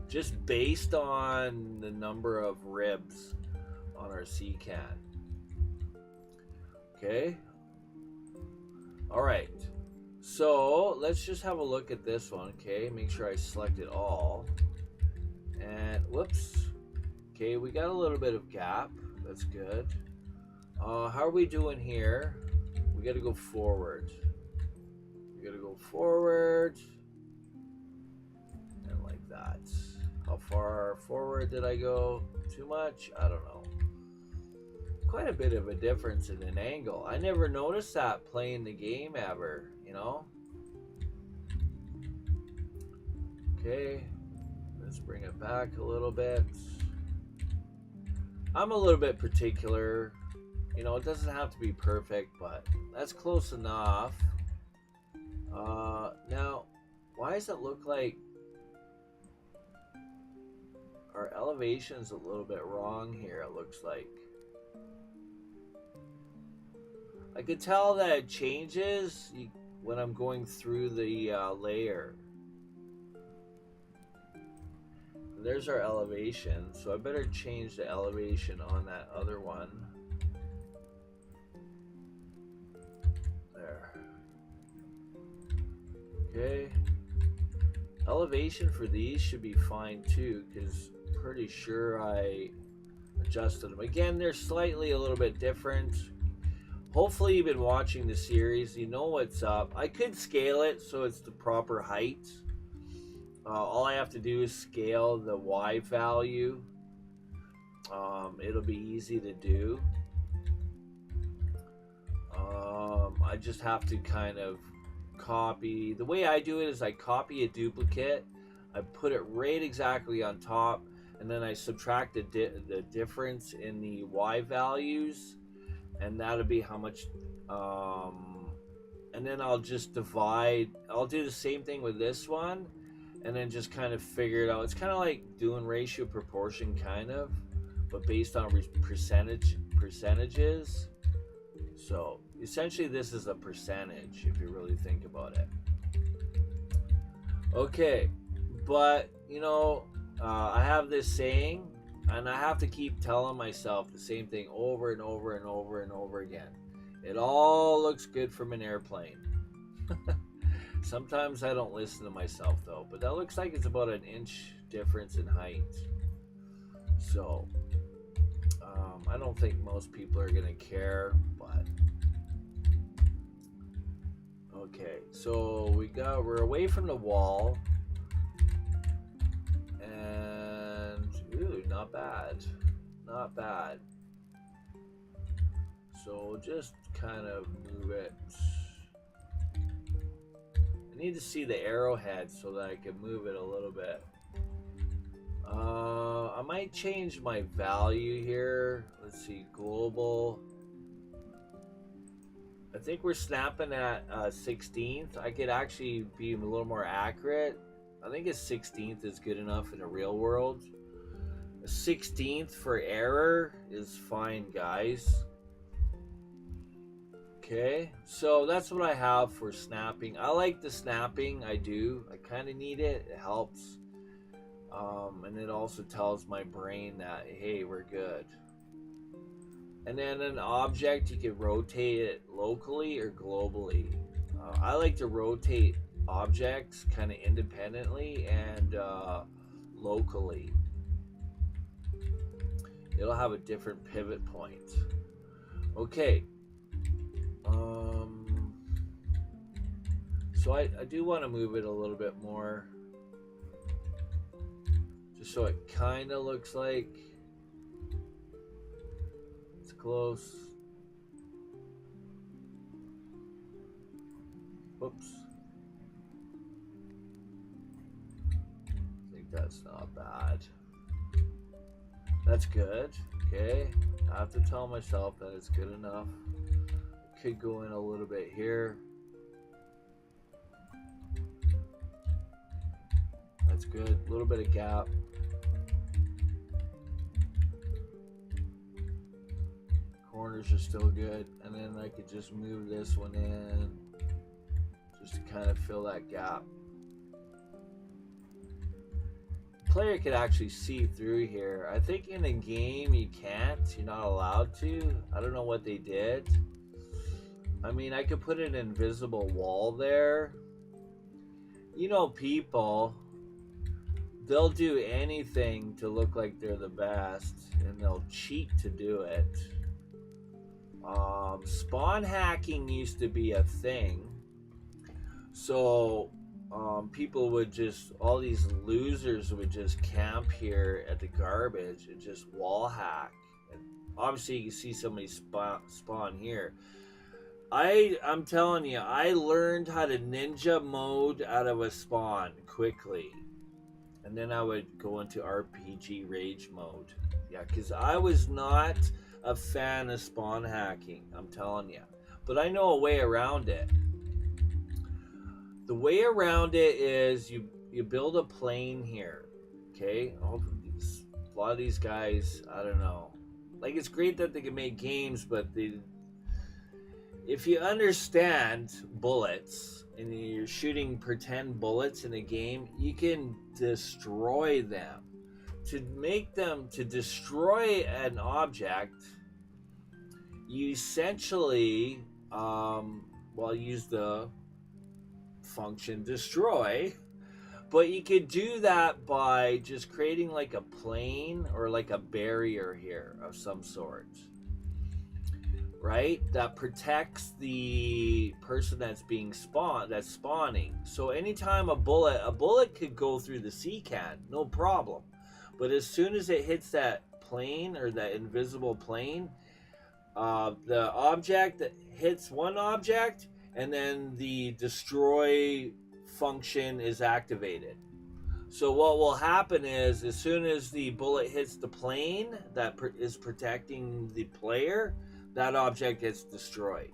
just based on the number of ribs on our sea can. Okay. All right. So let's just have a look at this one. Okay. Make sure I select it all. And whoops. Okay. We got a little bit of gap. That's good. How are we doing here? We got to go forward. We got to go forward. And like that. How far forward did I go? Too much? I don't know. Quite a bit of a difference in an angle. I never noticed that playing the game ever, you know? Okay, let's bring it back a little bit. I'm a little bit particular. You know, it doesn't have to be perfect, but that's close enough. Now, why does it look like our elevation's a little bit wrong here, it looks like. I could tell that it changes when I'm going through the layer. There's our elevation, so I better change the elevation on that other one. There. Okay. Elevation for these should be fine too, because I'm pretty sure I adjusted them. Again, they're slightly a little bit different. Hopefully you've been watching the series, you know what's up. I could scale it so it's the proper height. All I have to do is scale the Y value. It'll be easy to do. I just have to kind of copy. The way I do it is I copy a duplicate. I put it right exactly on top, and then I subtract the difference in the Y values. And that'll be how much, and then I'll just divide. I'll do the same thing with this one, and then just kind of figure it out. It's kind of like doing ratio proportion, kind of, but based on percentages. So essentially this is a percentage if you really think about it. Okay, but you know, I have this saying, and I have to keep telling myself the same thing over and over and over and over again. It all looks good from an airplane. Sometimes I don't listen to myself though, but that looks like it's about an inch difference in height. So, I don't think most people are gonna care, but okay. So we're away from the wall. Ooh, not bad. Not bad. So just kind of move it. I need to see the arrowhead so that I can move it a little bit. I might change my value here. Let's see, global. I think we're snapping at 16th. I could actually be a little more accurate. I think a 16th is good enough in the real world. 16th for error is fine, guys. Okay, so that's what I have for snapping. I like the snapping. I do. I kind of need it. It helps. And it also tells my brain that, hey, we're good. And then an object, you can rotate it locally or globally. I like to rotate objects kind of independently and locally. It'll have a different pivot point. Okay. So I do want to move it a little bit more, just so it kind of looks like it's close. Whoops. I think that's not bad. That's good. Okay. I have to tell myself that it's good enough. Could go in a little bit here. That's good. A little bit of gap. Corners are still good. And then I could just move this one in just to kind of fill that gap. Player could actually see through here. I think in a game you can't. You're not allowed to. I don't know what they did. I mean, I could put an invisible wall there. You know, people, they'll do anything to look like they're the best, and they'll cheat to do it. Spawn hacking used to be a thing. So people would just, all these losers would just camp here at the garbage and just wall hack. And obviously you can see somebody spawn here. I'm telling you, I learned how to ninja mode out of a spawn quickly. And then I would go into RPG rage mode. Yeah, because I was not a fan of spawn hacking, I'm telling you. But I know a way around it. The way around it is you build a plane here, okay? A lot of these guys, I don't know. Like, it's great that they can make games, but if you understand bullets and you're shooting pretend bullets in a game, you can destroy them. To destroy an object, you essentially, use the function destroy, but you could do that by just creating like a plane or like a barrier here of some sort, right? That protects the person that's spawning. So anytime a bullet could go through the sea can, no problem. But as soon as it hits that plane or that invisible plane, the object that hits one object, and then the destroy function is activated. So what will happen is, as soon as the bullet hits the plane that is protecting the player, that object gets destroyed.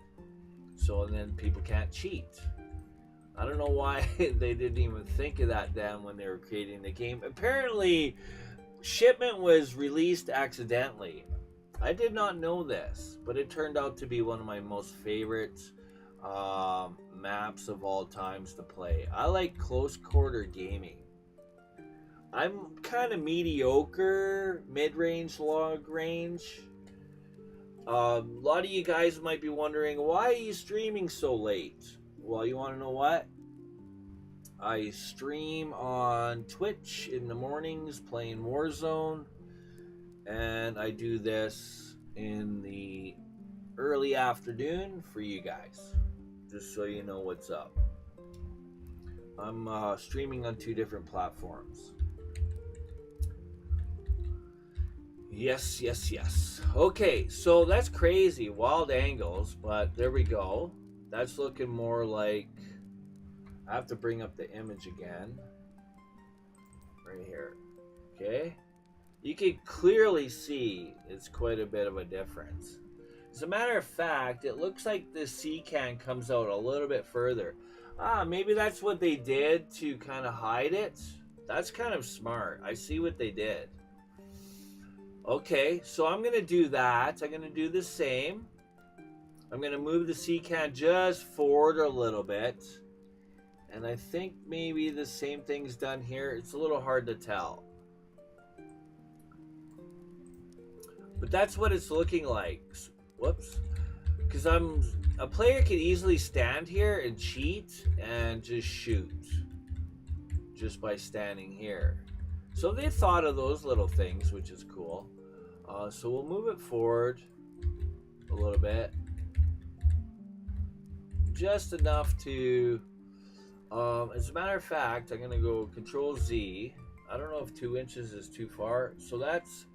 So then people can't cheat. I don't know why they didn't even think of that then when they were creating the game. Apparently, Shipment was released accidentally. I did not know this, but it turned out to be one of my most favorite maps of all times to play. I like close quarter gaming. I'm kind of mediocre, mid-range, long range. A lot of you guys might be wondering, why are you streaming so late? Well, you want to know what? I stream on Twitch in the mornings playing Warzone, and I do this in the early afternoon for you guys, just so you know what's up. I'm streaming on 2 different platforms. Yes. Okay, so that's crazy, wild angles, but there we go. That's looking more like, I have to bring up the image again, right here. Okay, you can clearly see it's quite a bit of a difference. As a matter of fact, it looks like the sea can comes out a little bit further. Maybe that's what they did to kind of hide it. That's kind of smart. I see what they did. Okay, so I'm going to do that. I'm going to do the same. I'm going to move the sea can just forward a little bit. And I think maybe the same thing's done here. It's a little hard to tell. But that's what it's looking like. Whoops. Because a player can easily stand here and cheat and just shoot just by standing here. So they thought of those little things, which is cool. So we'll move it forward a little bit. Just enough to, as a matter of fact, I'm going to go Control Z. I don't know if 2 inches is too far. So that's,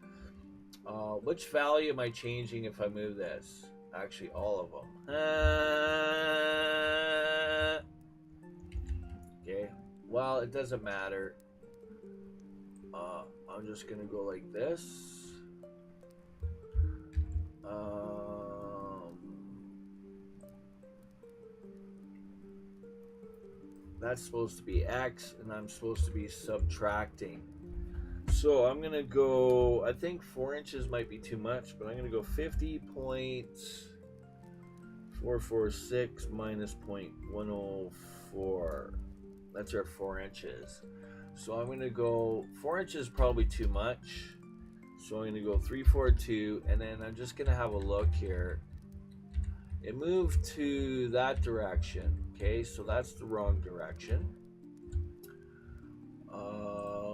which value am I changing if I move this? Actually, all of them. Okay. Well, it doesn't matter. I'm just gonna go like this. That's supposed to be X, and I'm supposed to be subtracting. So I'm gonna go, I think 4 inches might be too much, but I'm gonna go 50.446 minus 0.104. That's our 4 inches. So I'm gonna go, 4 inches probably too much. So I'm gonna go 342, and then I'm just gonna have a look here. It moved to that direction. Okay, so that's the wrong direction.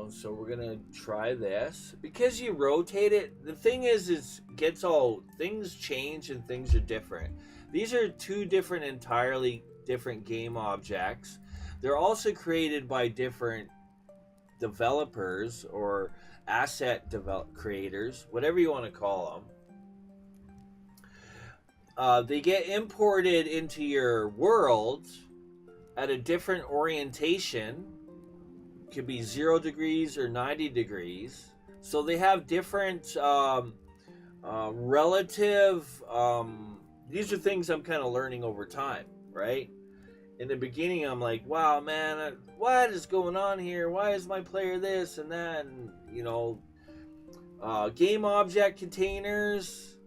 So we're gonna try this. Because you rotate it, the thing is things change and things are different. These are two entirely different game objects. They're also created by different developers or asset creators, whatever you want to call them. They get imported into your world at a different orientation. Could be 0 degrees or 90 degrees. So they have different relative. These are things I'm kind of learning over time, right? In the beginning, I'm like, wow, man, what is going on here? Why is my player this and that? And, game object containers.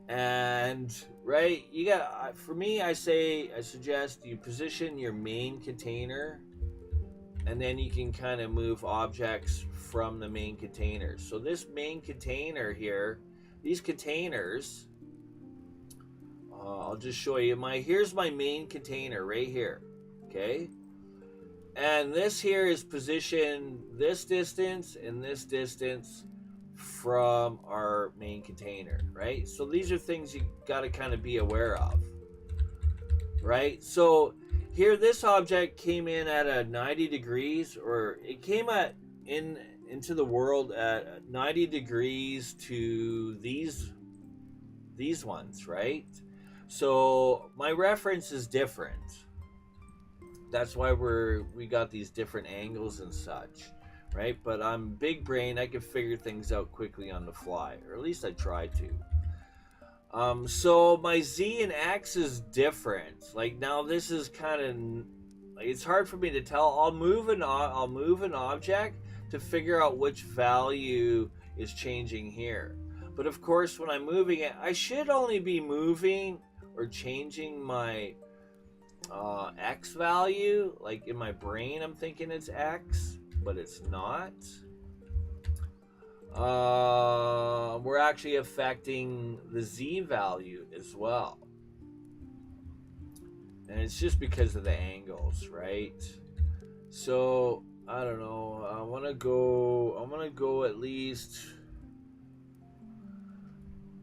And, right, you got, for me, I suggest you position your main container, and then you can kind of move objects from the main container. So this main container here, these containers, I'll just show you here's my main container right here, okay? And this here is positioned this distance and this distance from our main container, right? So these are things you got to kind of be aware of, right? So here, this object came in at a 90 degrees, or it came into the world at 90 degrees to these ones, right? So my reference is different. That's why we got these different angles and such, right? But I'm big brain. I can figure things out quickly on the fly, or at least I try to. So my Z and X is different. Like now, this is kind of like, it's hard for me to tell. I'll move an object to figure out which value is changing here. But of course, when I'm moving it, I should only be moving or changing my X value. Like in my brain, I'm thinking it's X, but it's not. We're actually affecting the Z value as well. And it's just because of the angles, right? So, I don't know. I'm gonna go at least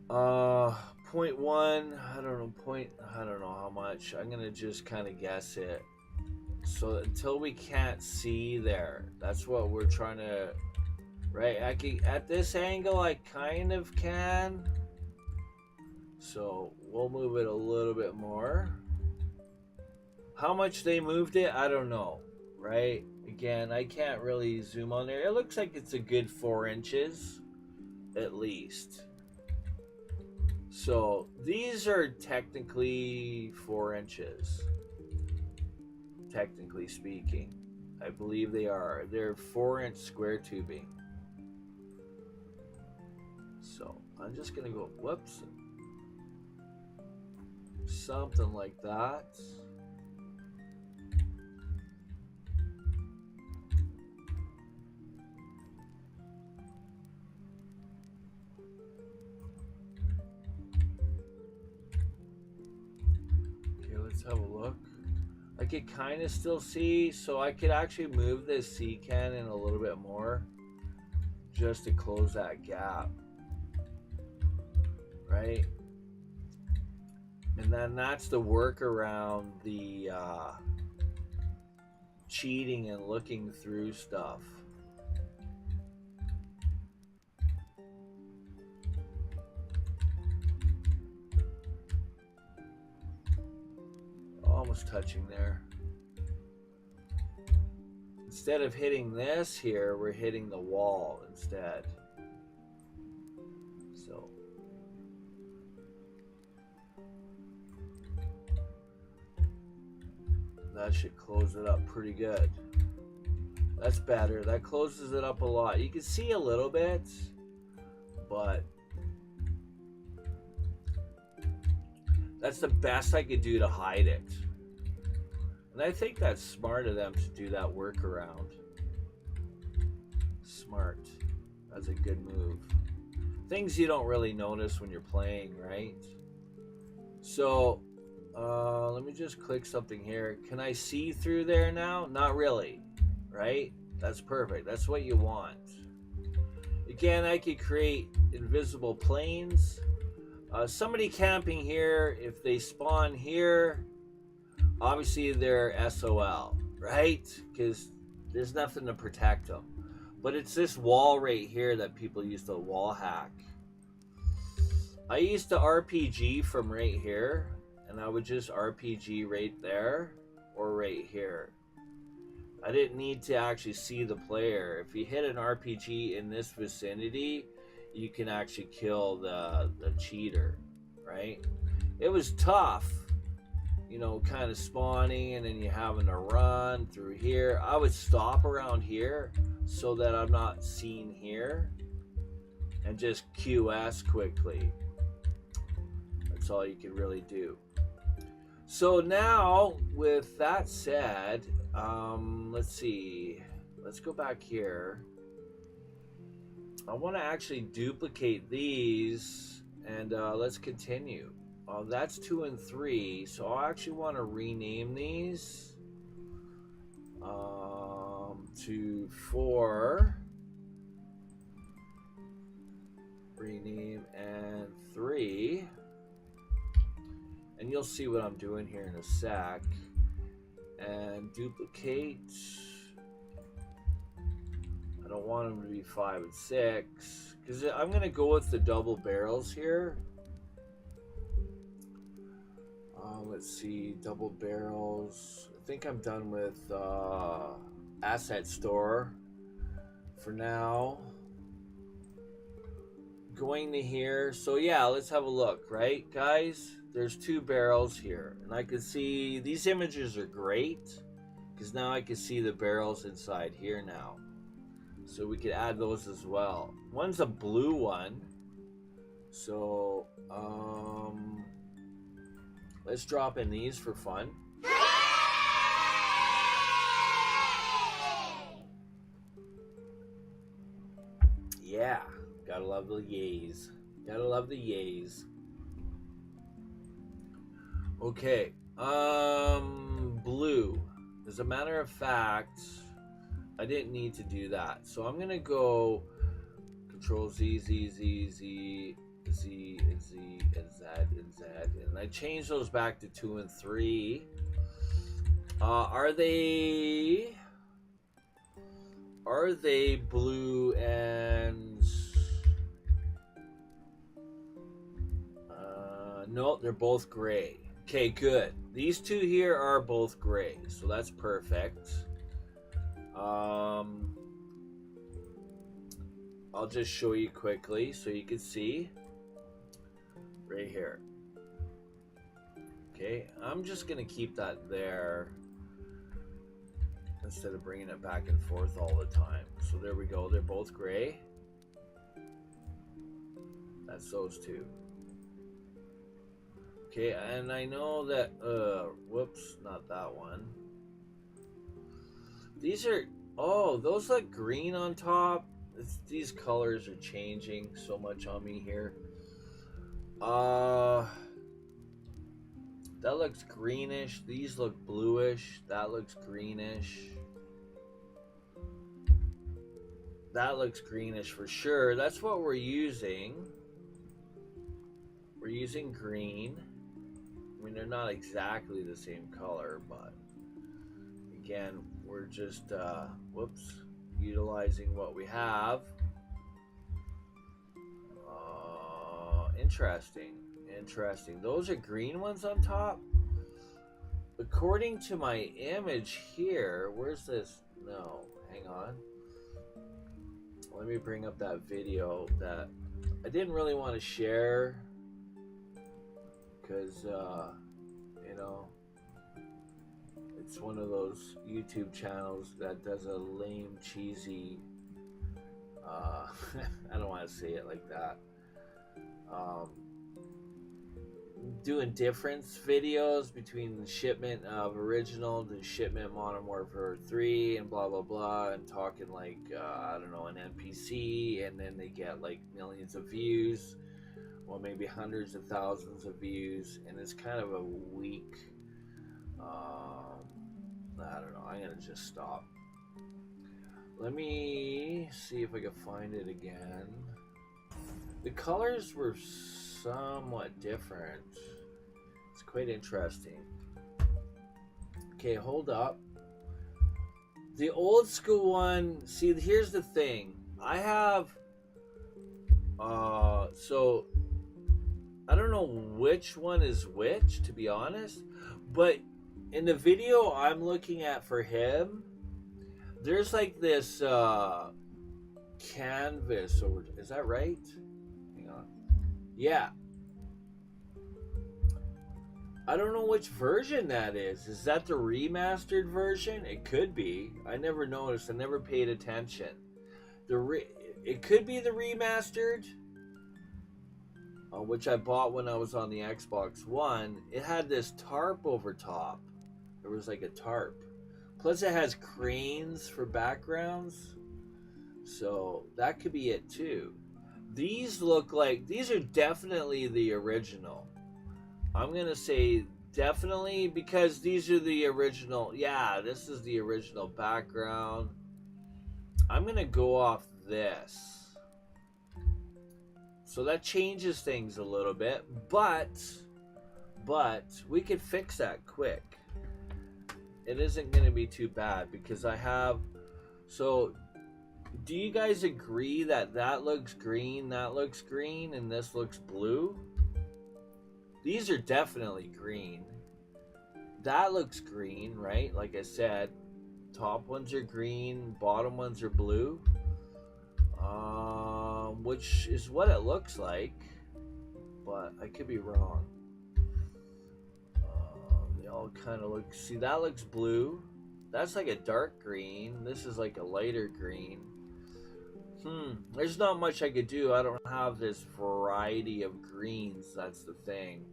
0.1. I don't know how much. I'm gonna just kind of guess it. So until we can't see there, that's what we're trying to. Right, at this angle, I kind of can. So we'll move it a little bit more. How much they moved it, I don't know. Right? Again, I can't really zoom on there. It looks like it's a good 4 inches, at least. So these are technically 4 inches. Technically speaking, I believe they are. They're 4-inch square tubing. So I'm just gonna go, whoops, something like that. I could kind of still see, so I could actually move this sea cannon a little bit more just to close that gap, right? And then that's the work around the cheating and looking through stuff. Almost touching there. Instead of hitting this here, we're hitting the wall instead. So that should close it up pretty good. That's better. That closes it up a lot. You can see a little bit, but that's the best I could do to hide it. And I think that's smart of them to do that workaround. Smart. That's a good move. Things you don't really notice when you're playing, right? So, let me just click something here. Can I see through there now? Not really, right? That's perfect. That's what you want. Again, I could create invisible planes. Somebody camping here, if they spawn here, obviously they're SOL, right? Because there's nothing to protect them. But it's this wall right here that people used to wall hack. I used to RPG from right here, and I would just RPG right there or right here. I didn't need to actually see the player. If you hit an RPG in this vicinity, you can actually kill the cheater, right? It was tough, you know, kind of spawning and then you having to run through here. I would stop around here so that I'm not seen here and just QS quickly. That's all you can really do. So now, with that said, let's see. Let's go back here. I want to actually duplicate these, and let's continue. That's 2 and 3, so I actually want to rename these to 4. Rename and 3. And you'll see what I'm doing here in a sec. And duplicate. I don't want them to be 5 and 6 because I'm going to go with the double barrels here. Let's see, double barrels. I think I'm done with asset store for now. Going to here. So yeah, let's have a look, right, guys? There's 2 barrels here, and I can see these images are great because now I can see the barrels inside here now. So we could add those as well. One's a blue one. So let's drop in these for fun. Yeah, gotta love the yays. Gotta love the yays. Okay, blue. As a matter of fact, I didn't need to do that. So I'm gonna go Control Z, Z, Z, Z, Z, and Z, and Z, and Z. And I changed those back to 2 and 3. Are they blue and no, they're both gray. Okay, good. These 2 here are both gray, so that's perfect. I'll just show you quickly so you can see right here. Okay, I'm just gonna keep that there instead of bringing it back and forth all the time. So there we go, they're both gray. That's those 2. Okay, and I know that, whoops, not that one. These are, oh, those look green on top. These colors are changing so much on me here. That looks greenish. These look bluish. That looks greenish. That looks greenish for sure. That's what we're using. We're using green. I mean, they're not exactly the same color, but again, we're just, utilizing what we have. Interesting. Interesting. Those are green ones on top. According to my image here, where's this? No, hang on. Let me bring up that video that I didn't really want to share because, you know, it's one of those YouTube channels that does a lame, cheesy, I don't want to say it like that. Doing difference videos between the shipment of original to shipment Modern Warfare 3 and blah blah blah, and talking like I don't know, an NPC, and then they get like millions of views, or maybe hundreds of thousands of views, and it's kind of a weak I don't know, I'm gonna just stop. Let me see if I can find it again. The colors were somewhat different. It's quite interesting. Okay, hold up. The old school one, see, here's the thing. I have, so I don't know which one is which, to be honest, but in the video I'm looking at for him, there's like this canvas, or is that right? Hang on. Yeah. I don't know which version that is. Is that the remastered version? It could be. I never noticed. I never paid attention. It could be the remastered, which I bought when I was on the Xbox One. It had this tarp over top. There was like a tarp. Plus it has cranes for backgrounds. So that could be it too. These look like, these are definitely the original. I'm going to say definitely because these are the original. Yeah, this is the original background. I'm going to go off this. So that changes things a little bit, but we could fix that quick. It isn't going to be too bad because I have, so do you guys agree that that looks green, and this looks blue? These are definitely green. That looks green, right? Like I said, top ones are green, bottom ones are blue. Which is what it looks like, but I could be wrong. They all kind of look, see, that looks blue. That's like a dark green. This is like a lighter green. There's not much I could do. I don't have this variety of greens. That's the thing.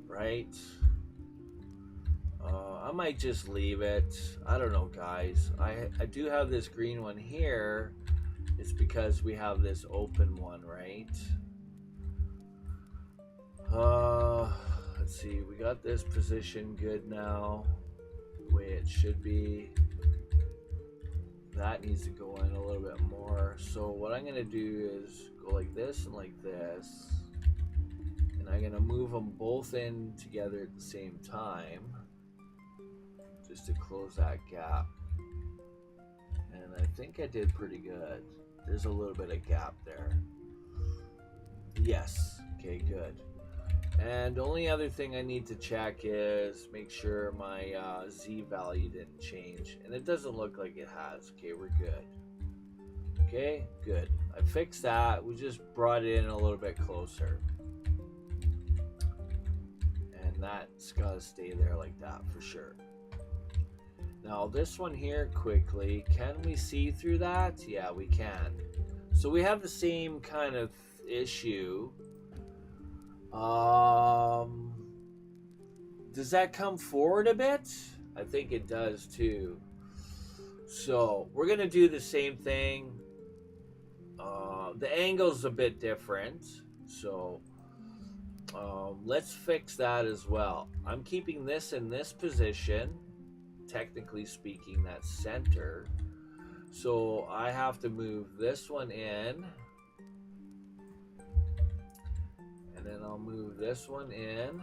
Right? I might just leave it. I don't know, guys. I do have this green one here. It's because we have this open one, right? Let's see. We got this position good now. The way it should be. That needs to go in a little bit more. So what I'm going to do is go like this and like this. And I'm going to move them both in together at the same time. Just to close that gap. And I think I did pretty good. There's a little bit of gap there. Yes. Okay, good. And the only other thing I need to check is make sure my Z value didn't change. And it doesn't look like it has. Okay, we're good. Okay, good. I fixed that. We just brought it in a little bit closer. And that's got to stay there like that for sure. Now this one here, quickly, can we see through that? Yeah, we can. So we have the same kind of issue. Does that come forward a bit? I think it does too. So we're gonna do the same thing. The angle's a bit different. So Let's fix that as well. I'm keeping this in this position. Technically speaking, that's center. So I have to move this one in. And then I'll move this one in.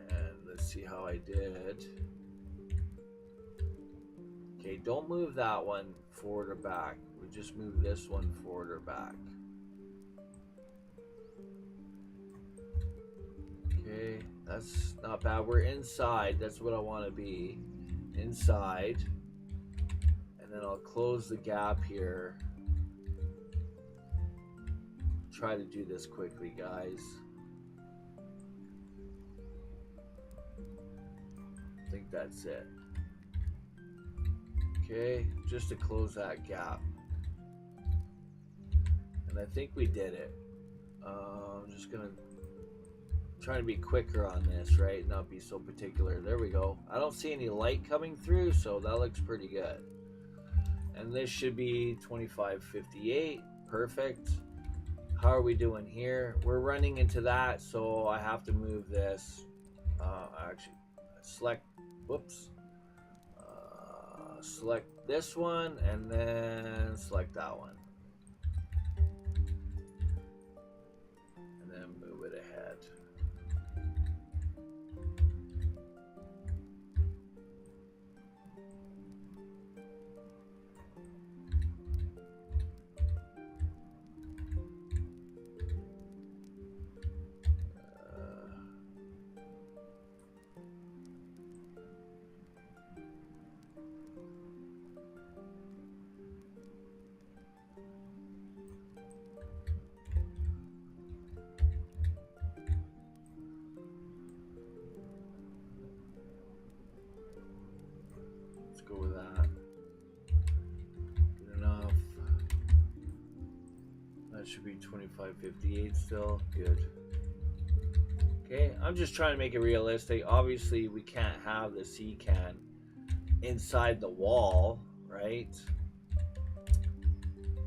And let's see how I did. Okay, don't move that one forward or back. We just move this one forward or back. Okay, that's not bad. We're inside. That's what I want to be. Inside. And then I'll close the gap here. Try to do this quickly, guys. I think that's it. Okay, just to close that gap. And I think we did it. I'm just gonna try to be quicker on this, right? Not be so particular. There we go. I don't see any light coming through, so that looks pretty good. And this should be 2558. Perfect. How are we doing here? We're running into that, so I have to move this. Actually, select, whoops. Select this one, and then select that one. And then move it ahead. Go with that. Good enough. That should be 2558 still. Good. Okay, I'm just trying to make it realistic. Obviously, we can't have the sea can inside the wall, right?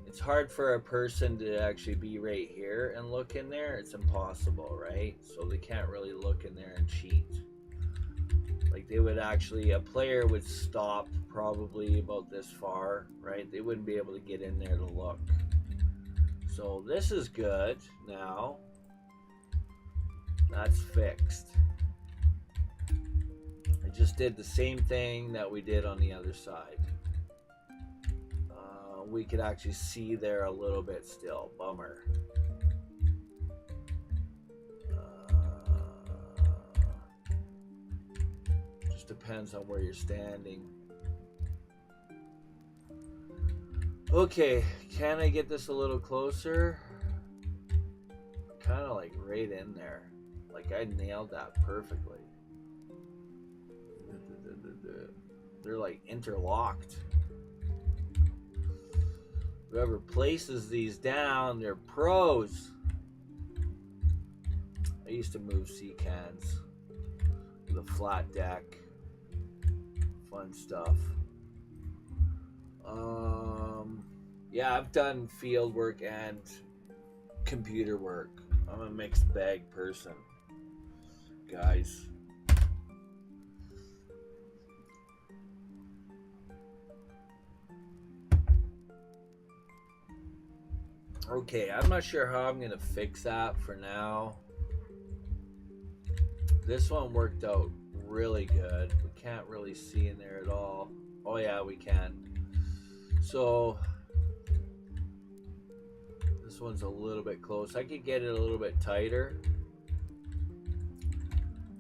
It's hard for a person to actually be right here and look in there. It's impossible, right? So they can't really look in there and cheat. Like they would actually, a player would stop probably about this far, right? They wouldn't be able to get in there to look. So this is good now. That's fixed. I just did the same thing that we did on the other side. We could actually see there a little bit still. Bummer. Depends on where you're standing. Okay, can I get this a little closer? Kind of like right in there. Like I nailed that perfectly. They're like interlocked. Whoever places these down, they're pros. I used to move sea cans with a flat deck. Fun stuff. Yeah, I've done field work and computer work. I'm a mixed bag person, guys. Okay, I'm not sure how I'm gonna fix that for now. This one worked out really good. We can't really see in there at all. Oh yeah, we can. So this one's a little bit close. I could get it a little bit tighter.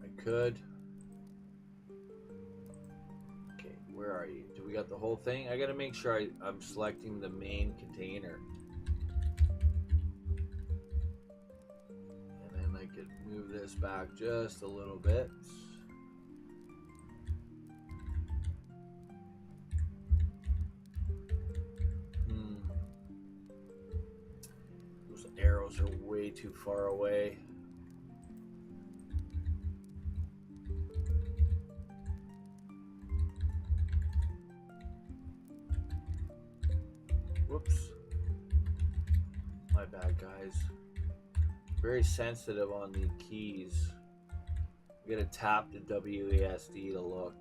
I could. Okay, where are you? Do we got the whole thing? I gotta make sure I'm selecting the main container. And then I could move this back just a little bit. Arrows are way too far away. Whoops. My bad, guys. Very sensitive on the keys. I'm gonna tap the WASD to look.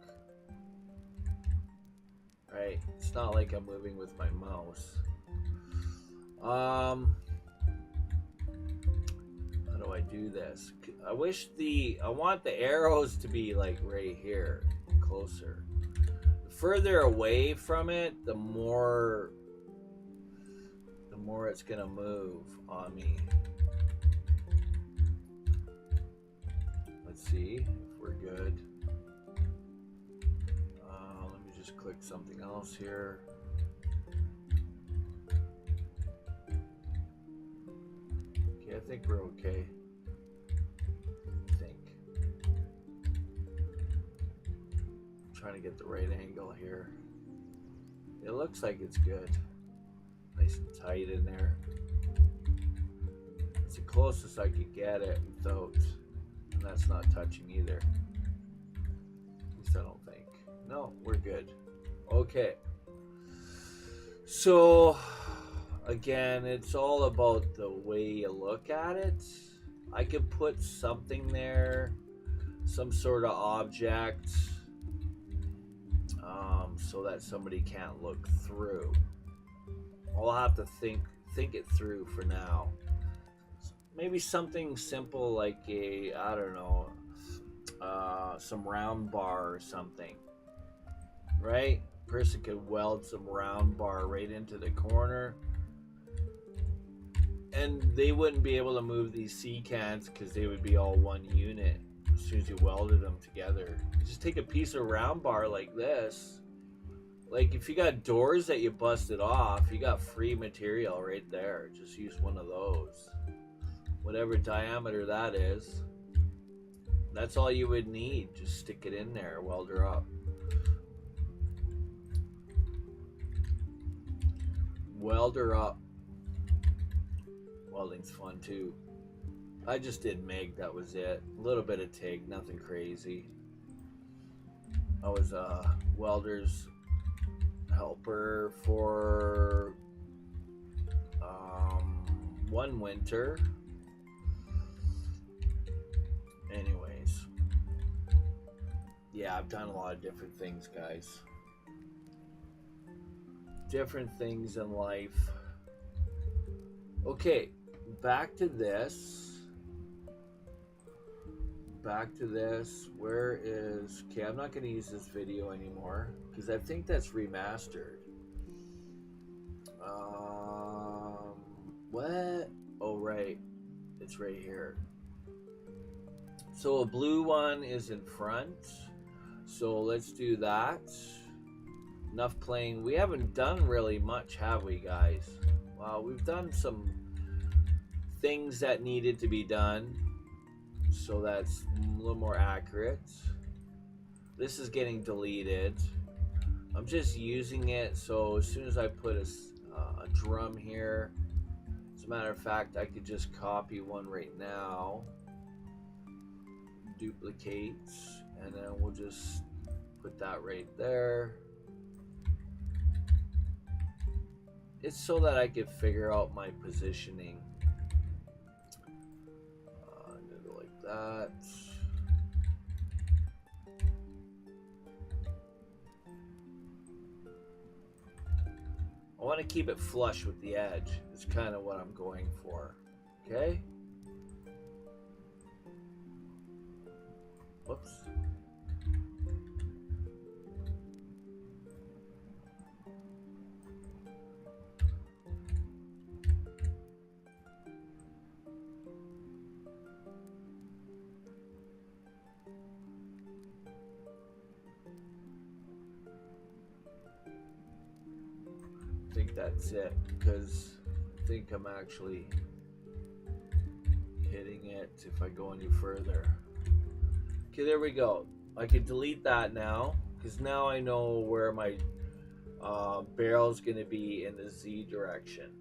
Right, it's not like I'm moving with my mouse. How do I do this? I want the arrows to be like right here, closer. The further away from it, the more it's gonna move on me. Let's see if we're good. Let me just click something else here. Okay, I think we're okay. I'm trying to get the right angle here. It looks like it's good. Nice and tight in there. It's the closest I could get it without, and that's not touching either. At least I don't think. No, we're good. Okay. So, again, it's all about the way you look at it. I could put something there, some sort of object, so that somebody can't look through. I'll have to think it through for now. Maybe something simple like a, I don't know, some round bar or something, right? Person could weld some round bar right into the corner, and they wouldn't be able to move these C cans because they would be all one unit as soon as you welded them together. You just take a piece of round bar like this. Like if you got doors that you busted off, you got free material right there. Just use one of those. Whatever diameter that is. That's all you would need. Just stick it in there, weld her up. Weld her up. Welding's fun too. I just did MIG, that was it. A little bit of TIG, nothing crazy. I was a welder's helper for one winter. Anyways, yeah, I've done a lot of different things, guys. Different things in life. Okay, back to this. Where is, okay, I'm not going to use this video anymore because I think that's remastered. What? Oh, right. It's right here. So a blue one is in front. So let's do that. Enough playing. We haven't done really much, have we, guys? Well, we've done some things that needed to be done. So that's a little more accurate. This is getting deleted. I'm just using it so as soon as I put a drum here, as a matter of fact, I could just copy one right now, duplicate, and then we'll just put that right there. It's so that I could figure out my positioning. I'm gonna go like that. I want to keep it flush with the edge. It's kind of what I'm going for. Okay? Whoops. I think that's it, because I think I'm actually hitting it if I go any further. Okay, there we go. I can delete that now, because now I know where my barrel's going to be in the Z direction.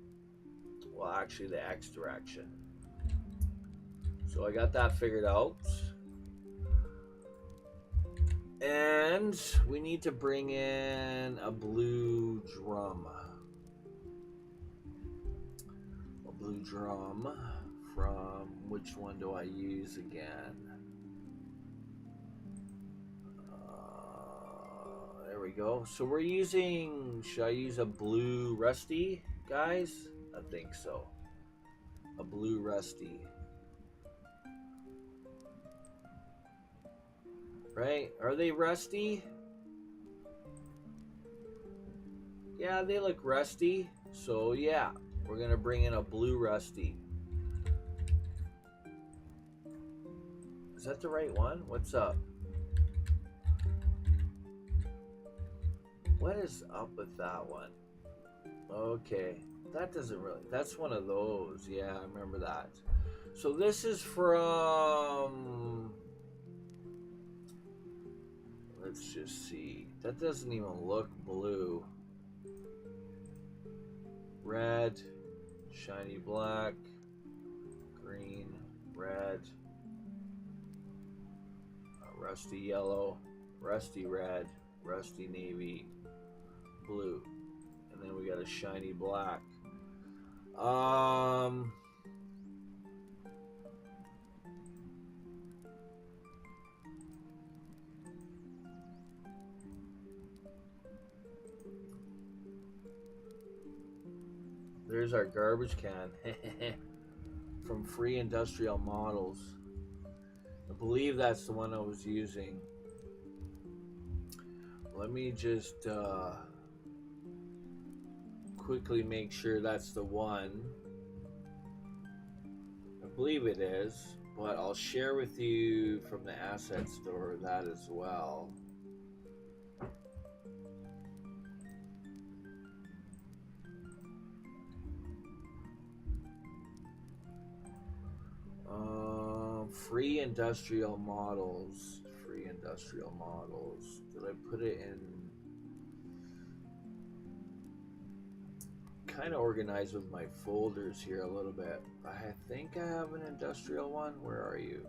Well, actually the X direction. So I got that figured out. And we need to bring in a blue drum. A blue drum from, which one do I use again? There we go. So we're using, should I use a blue rusty, guys? I think so. A blue rusty. Right? Are they rusty? Yeah, they look rusty. So yeah, we're going to bring in a blue rusty. Is that the right one? What's up? What is up with that one? Okay, that doesn't really, that's one of those. Yeah, I remember that. So this is from, let's just see. That doesn't even look blue. Red, shiny black, green, red, rusty yellow, rusty red, rusty navy, blue, and then we got a shiny black. There's our garbage can from Free Industrial Models. I believe that's the one I was using. Let me just quickly make sure that's the one. I believe it is, but I'll share with you from the asset store that as well. Free Industrial Models. Free Industrial Models. Did I put it in? Kind of organized with my folders here a little bit. I think I have an industrial one. Where are you?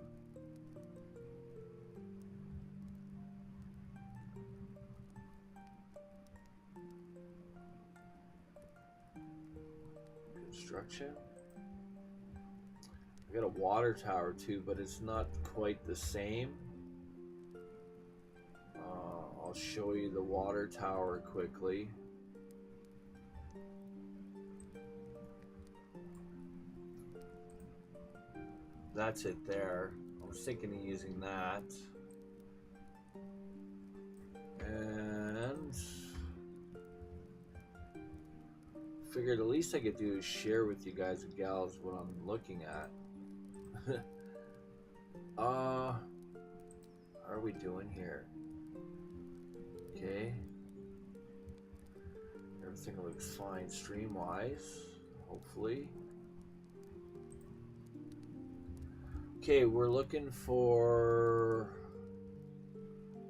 Construction. I got a water tower too, but it's not quite the same. I'll show you the water tower quickly. That's it there. I was thinking of using that. And figured the least I could do is share with you guys and gals what I'm looking at. How are we doing here? Okay. Everything looks fine stream-wise, hopefully. Okay, we're looking for,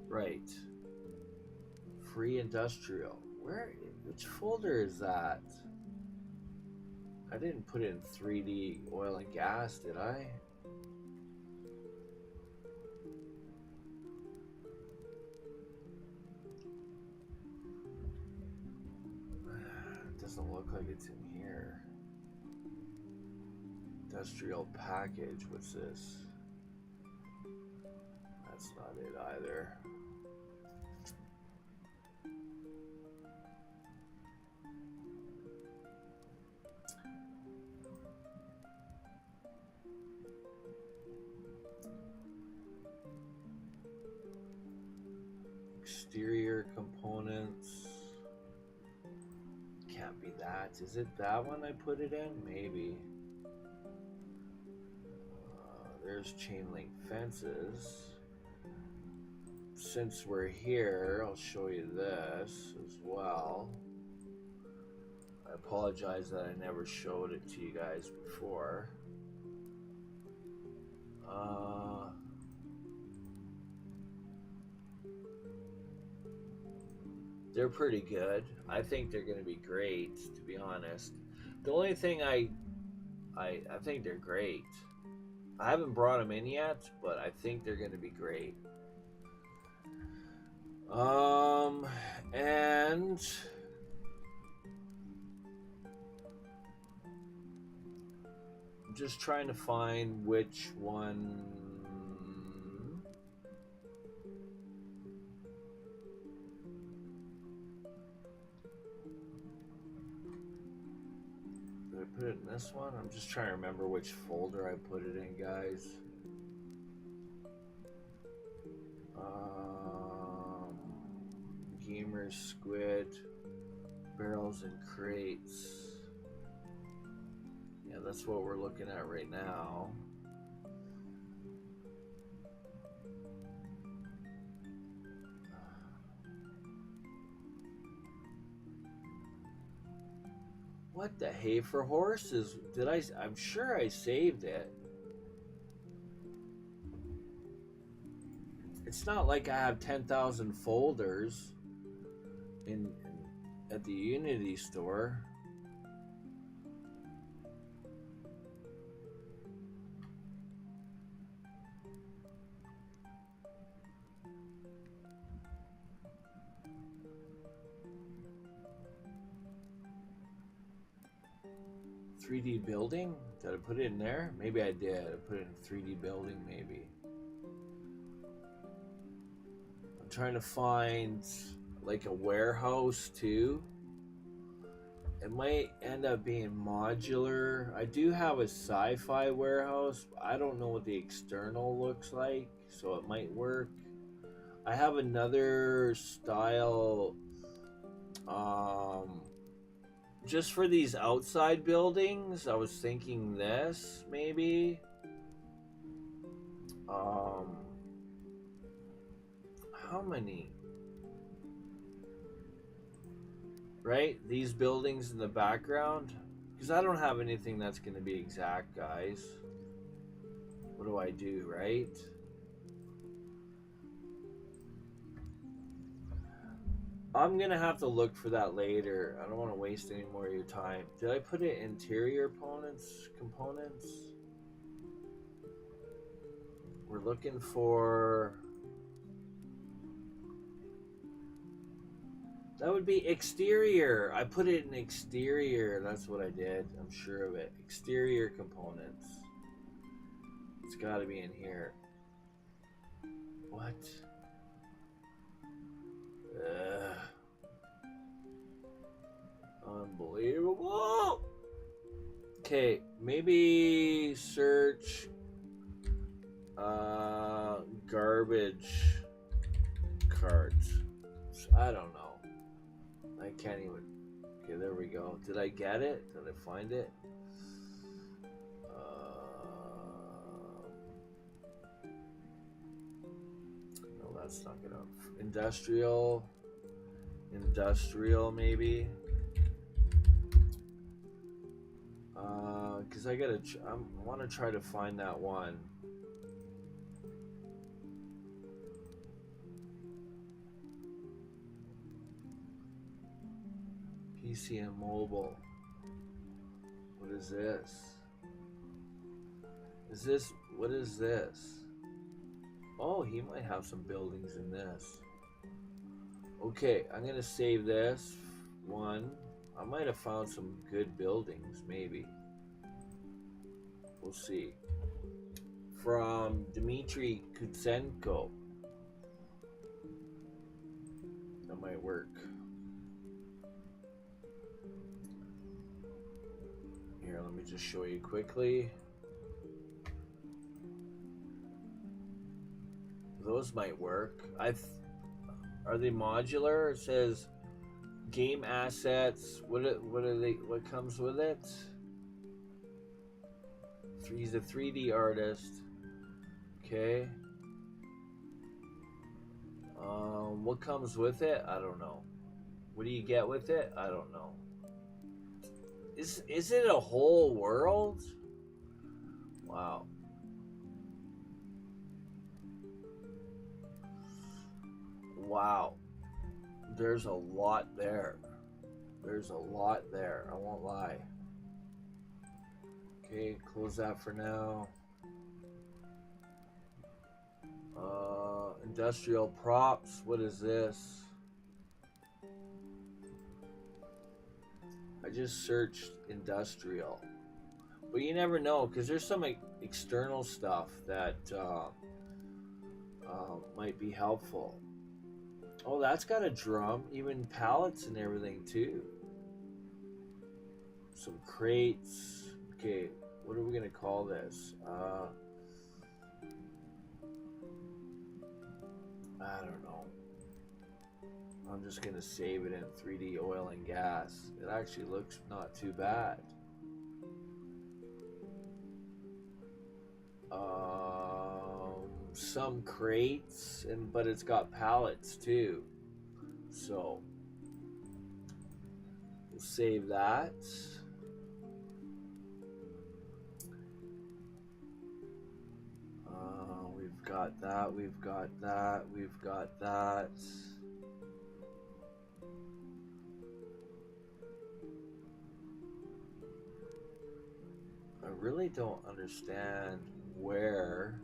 right, Free Industrial. Which folder is that? I didn't put in 3D oil and gas, did I? It doesn't look like it's in here. Industrial package, what's this? That's not it either. Exterior components. Can't be that. Is it that one I put it in? Maybe. There's chain link fences. Since we're here, I'll show you this as well. I apologize that I never showed it to you guys before. They're pretty good. I think they're going to be great, to be honest. The only thing I think they're great. I haven't brought them in yet, but I think they're going to be great. And I'm just trying to find which one. Did I put it in this one? I'm just trying to remember which folder I put it in, guys. Gamers, squid, barrels, and crates. Yeah, that's what we're looking at right now. What the hay for horses? I'm sure I saved it. It's not like I have 10,000 folders at the Unity store. $3D building? Did I put it in there? Maybe I did. I put it in 3D building, maybe. I'm trying to find like a warehouse too. It might end up being modular. I do have a sci-fi warehouse. I don't know what the external looks like, so it might work. I have another style just for these outside buildings. I was thinking this maybe. How many? Right? These buildings in the background? Because I don't have anything that's going to be exact, guys. What do I do, right? I'm going to have to look for that later. I don't want to waste any more of your time. Did I put it interior components? We're looking for... That would be exterior. I put it in exterior. That's what I did. I'm sure of it. Exterior components. It's got to be in here. What? Unbelievable. Okay, maybe search garbage cart. I don't know. I can't even. Okay, there we go. Did I get it? Did I find it? No, that's not gonna. Industrial maybe. Because I want to try to find that one. PC and mobile. What is this? What is this? Oh, he might have some buildings in this. Okay, I'm gonna save this one. I might have found some good buildings, maybe. We'll see. From Dmitry Kutsenko. That might work. Here, let me just show you quickly. Those might work. Are they modular? It says game assets. What are they? What comes with it? He's a 3D artist. Okay. What comes with it? I don't know. What do you get with it? I don't know. Is it a whole world? Wow. Wow. There's a lot there. There's a lot there. I won't lie. Okay, close that for now. Industrial props. What is this? I just searched industrial. But you never know, because there's some external stuff that might be helpful. Oh, that's got a drum, even pallets and everything too. Some crates. Okay, what are we gonna call this? I don't know. I'm just gonna save it in 3D oil and gas. It actually looks not too bad. Some crates, but it's got pallets too. So we'll save that. We've got that. We've got that. We've got that. I really don't understand where.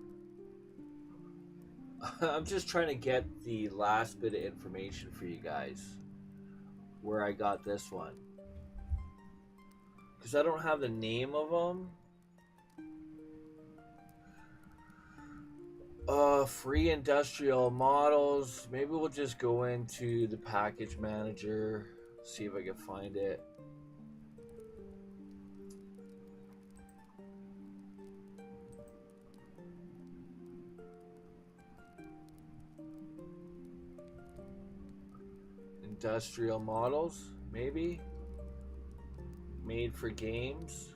I'm just trying to get the last bit of information for you guys. Where I got this one. Because I don't have the name of them. Free industrial models. Maybe we'll just go into the package manager. See if I can find it. Industrial models, maybe. Made for games.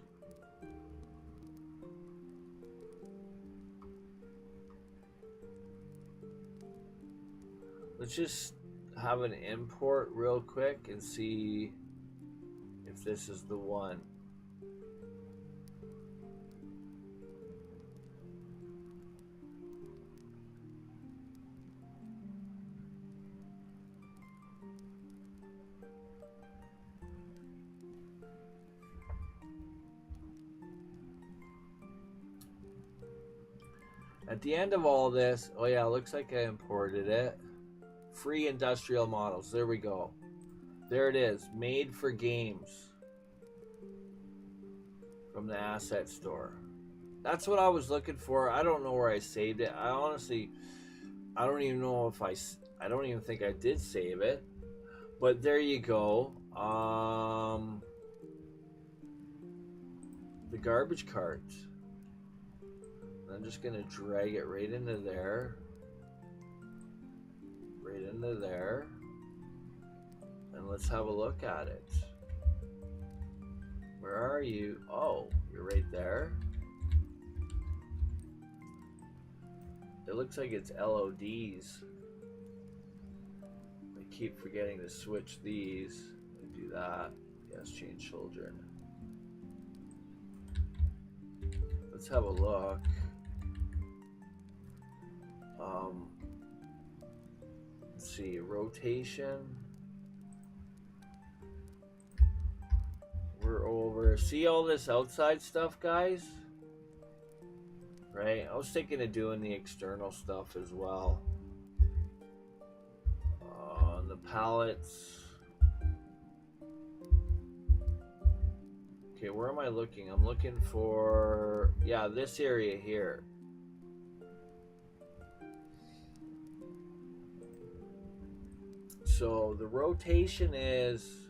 Let's just have an import real quick and see if this is the one. At the end of all this, oh yeah, looks like I imported it. Free industrial models. There we go. There it is. Made for games. From the asset store. That's what I was looking for. I don't know where I saved it. I honestly, I don't even know if I don't even think I did save it. But there you go. The garbage cart. I'm just going to drag it right into there. Right into there. And let's have a look at it. Where are you? Oh, you're right there. It looks like it's LODs. I keep forgetting to switch these. Do that. Yes, change children. Let's have a look. Let's see, rotation. We're over. See all this outside stuff, guys? Right? I was thinking of doing the external stuff as well. The pallets. Okay, where am I looking? I'm looking for, yeah, this area here. So the rotation is,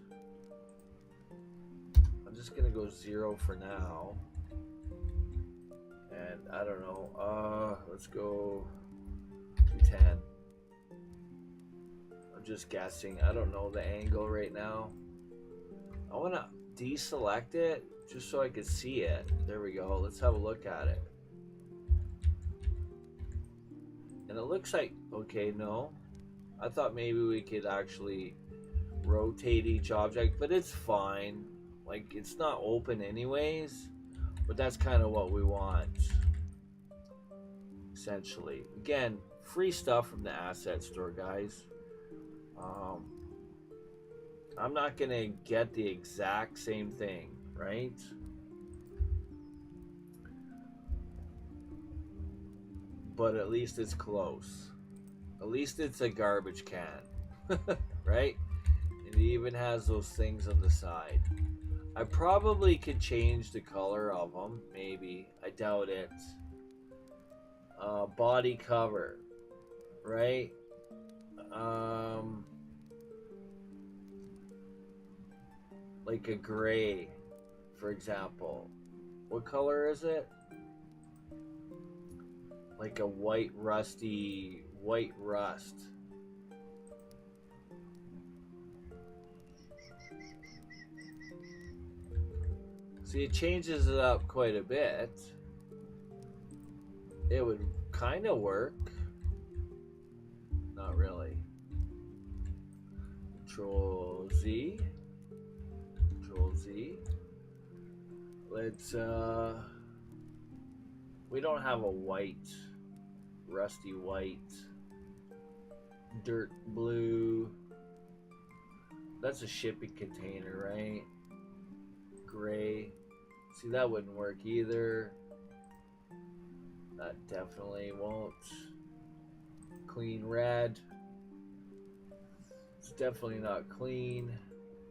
I'm just gonna go 0 for now. And I don't know, let's go 210. I'm just guessing. I don't know the angle right now. I wanna deselect it just so I could see it. There we go. Let's have a look at it. And it looks like, okay, no. I thought maybe we could actually rotate each object, but it's fine. Like, it's not open anyways, but that's kind of what we want, essentially. Again, free stuff from the asset store, guys. I'm not going to get the exact same thing, right? But at least it's close. At least it's a garbage can, right? And it even has those things on the side. I probably could change the color of them. Maybe. I doubt it. Body cover. Right? Like a gray, for example. What color is it? Like a white rust. See, it changes it up quite a bit. It would kind of work. Not really. Control Z. Control Z. Let's, we don't have a white, rusty white, dirt blue. That's a shipping container, right? Gray. See, that wouldn't work either. That definitely won't. Clean red. It's definitely not clean.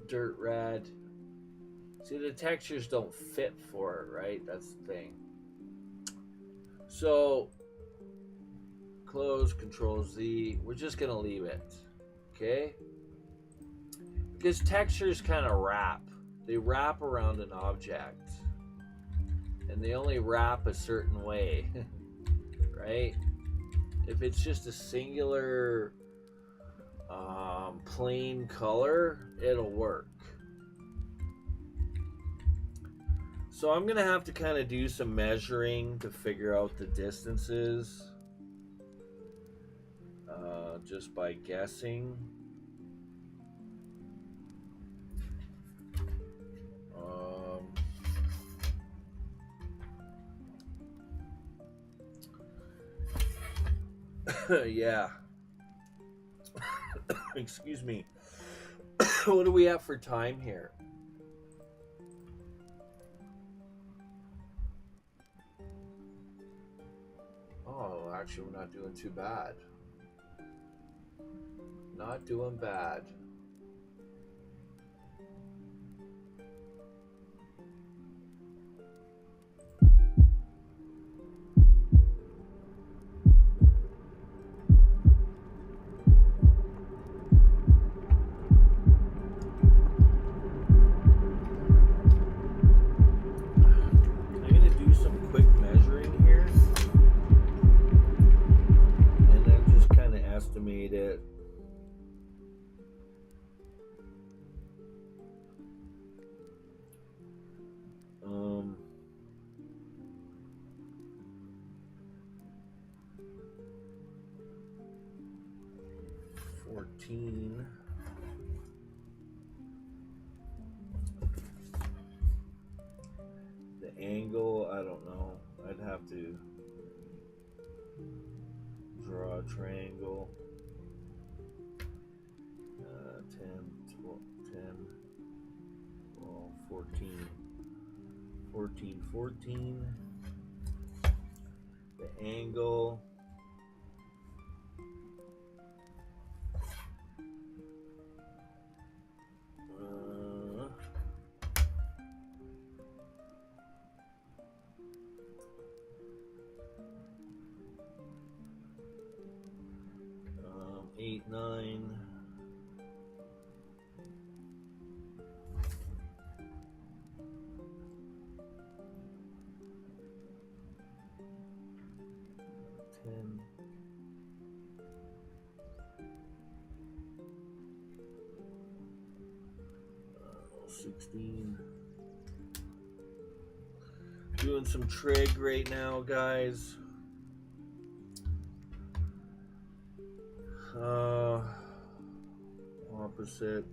Dirt red. See, the textures don't fit for it, right? That's the thing. So, close, Control Z. We're just going to leave it. Okay? Because textures kind of wrap. They wrap around an object. And they only wrap a certain way. Right? If it's just a singular plain color, it'll work. So I'm gonna have to kind of do some measuring to figure out the distances, just by guessing. Yeah. Excuse me. What do we have for time here? Oh, actually, we're not doing too bad. Not doing bad. Estimate it. $14. The angle, I don't know. I'd have to draw a triangle. 10, 12, 10, 12, 14. 14, 14. The angle. Eight, 9. $10. 16. Doing some trig right now, guys. Opposite.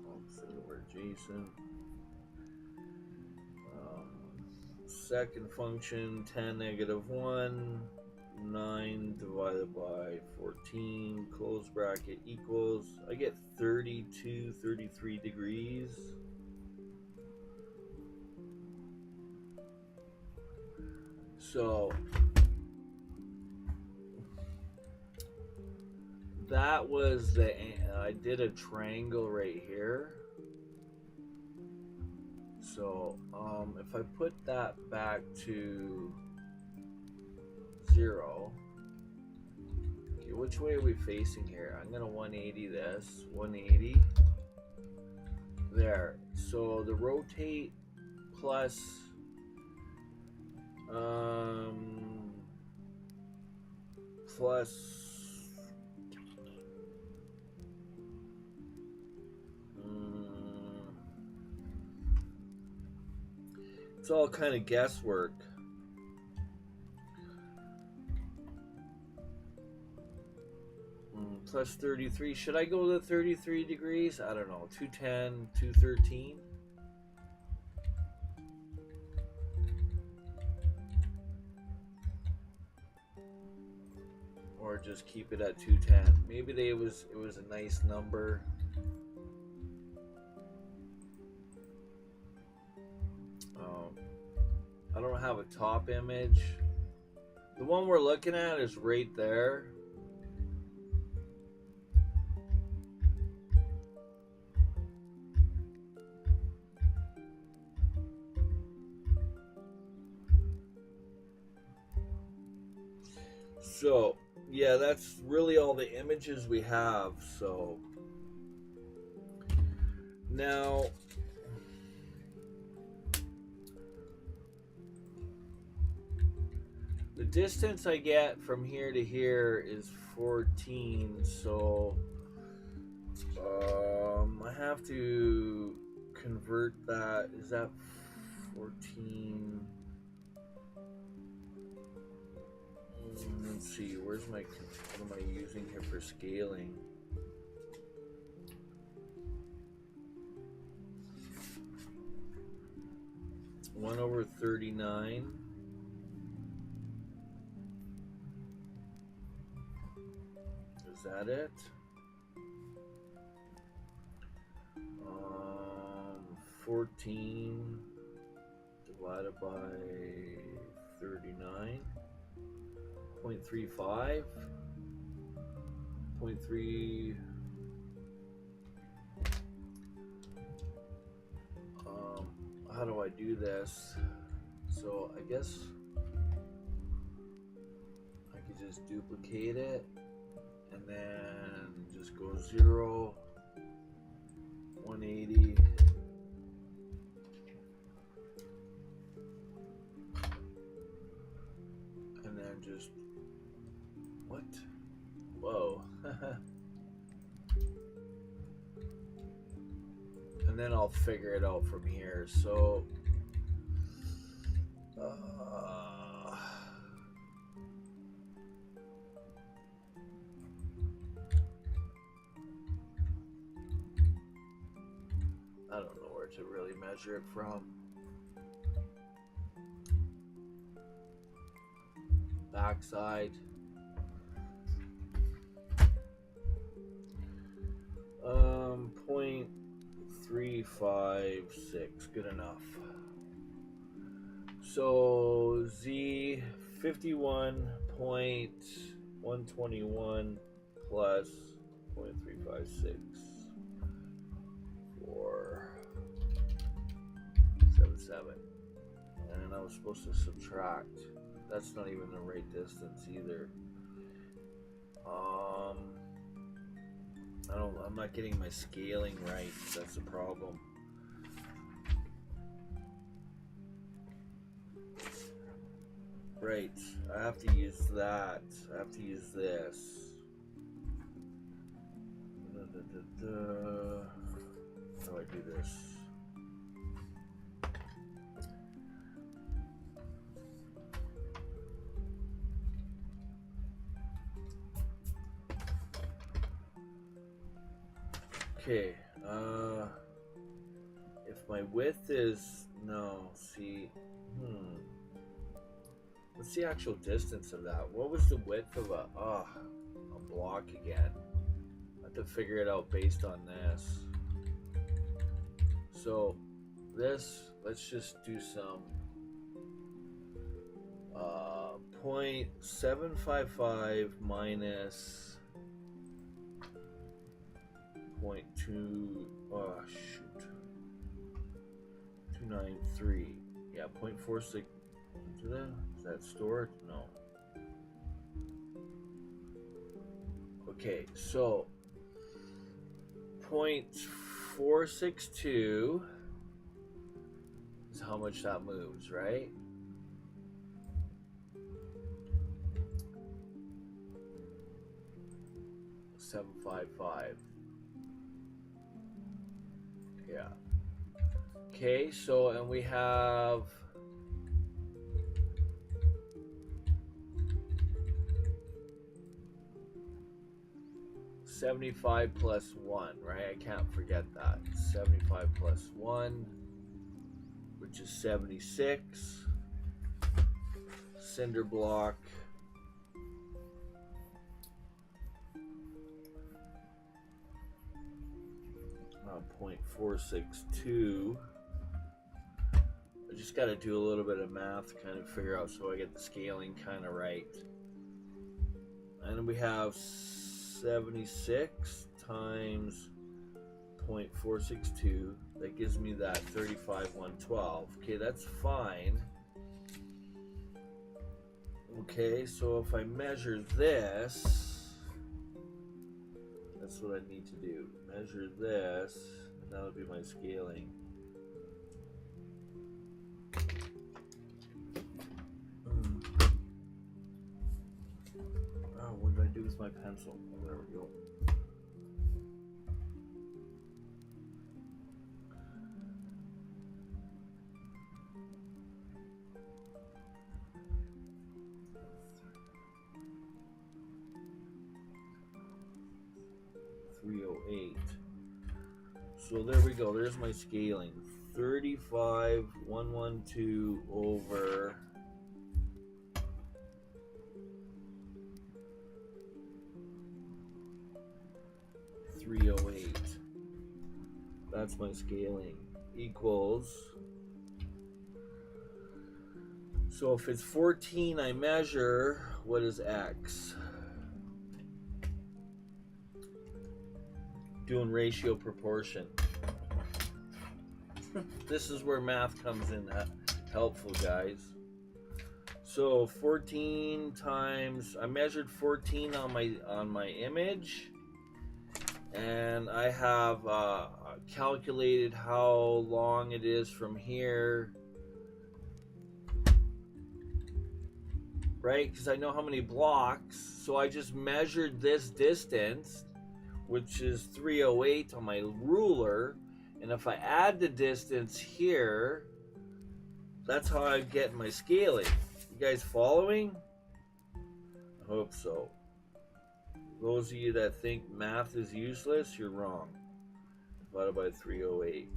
Opposite over adjacent. Second function, 10 negative 1. 9 divided by 14, close bracket equals, I get 32, 33 degrees. So that was the, I did a triangle right here. So if I put that back to 0, okay, which way are we facing here? I'm gonna 180 this, 180 there. So the rotate plus plus it's all kind of guesswork. Plus 33. Should I go to 33 degrees? I don't know. 210, 213. Or just keep it at 210. Maybe it was a nice number. I don't have a top image. The one we're looking at is right there. So, yeah, that's really all the images we have. So, now, the distance I get from here to here is 14. So, I have to convert that. Is that 14? Let's see, what am I using here for scaling? One over 39. Is that it? 14 divided by 39. 0.35, 0.3, how do I do this? So I guess I could just duplicate it and then just go 0, 180, and then just, what? Whoa. And then I'll figure it out from here. So, I don't know where to really measure it from. Backside. 0.356, good enough. So Z 51.121 plus 0.356 477, and I was supposed to subtract. That's not even the right distance either. I'm not getting my scaling right. That's the problem. Right, I have to use that. I have to use this. How do I do this? Okay, if my width is, no, see, what's the actual distance of that? What was the width of a block again? I have to figure it out based on this. So this, let's just do some 0.755 minus 0.2, oh shoot, 293. Yeah, 0.46. Is that stored? No. Okay, so 0.462 is how much that moves, right? $755. Yeah. Okay, so and we have 75 plus 1, right? I can't forget that. 75 plus 1, which is 76. Cinder block. Uh, 0.462. I just got to do a little bit of math to kind of figure out so I get the scaling kind of right. And we have 76 times 0.462. That gives me that 35,112. Okay, that's fine. Okay, so if I measure this, that's what I need to do. Measure this, and that'll be my scaling. Oh, what did I do with my pencil? Oh, there we go. So there we go. There's my scaling. 35,112 over 308. That's my scaling. Equals. So if it's 14 I measure, what is X? Doing ratio proportion. This is where math comes in helpful, guys. So 14 times, I measured 14 on my image, and I have calculated how long it is from here, right? Because I know how many blocks, so I just measured this distance, which is 308 on my ruler, and if I add the distance here, that's how I get my scaling. You guys following? I hope so. Those of you that think math is useless, you're wrong. Divided by 308.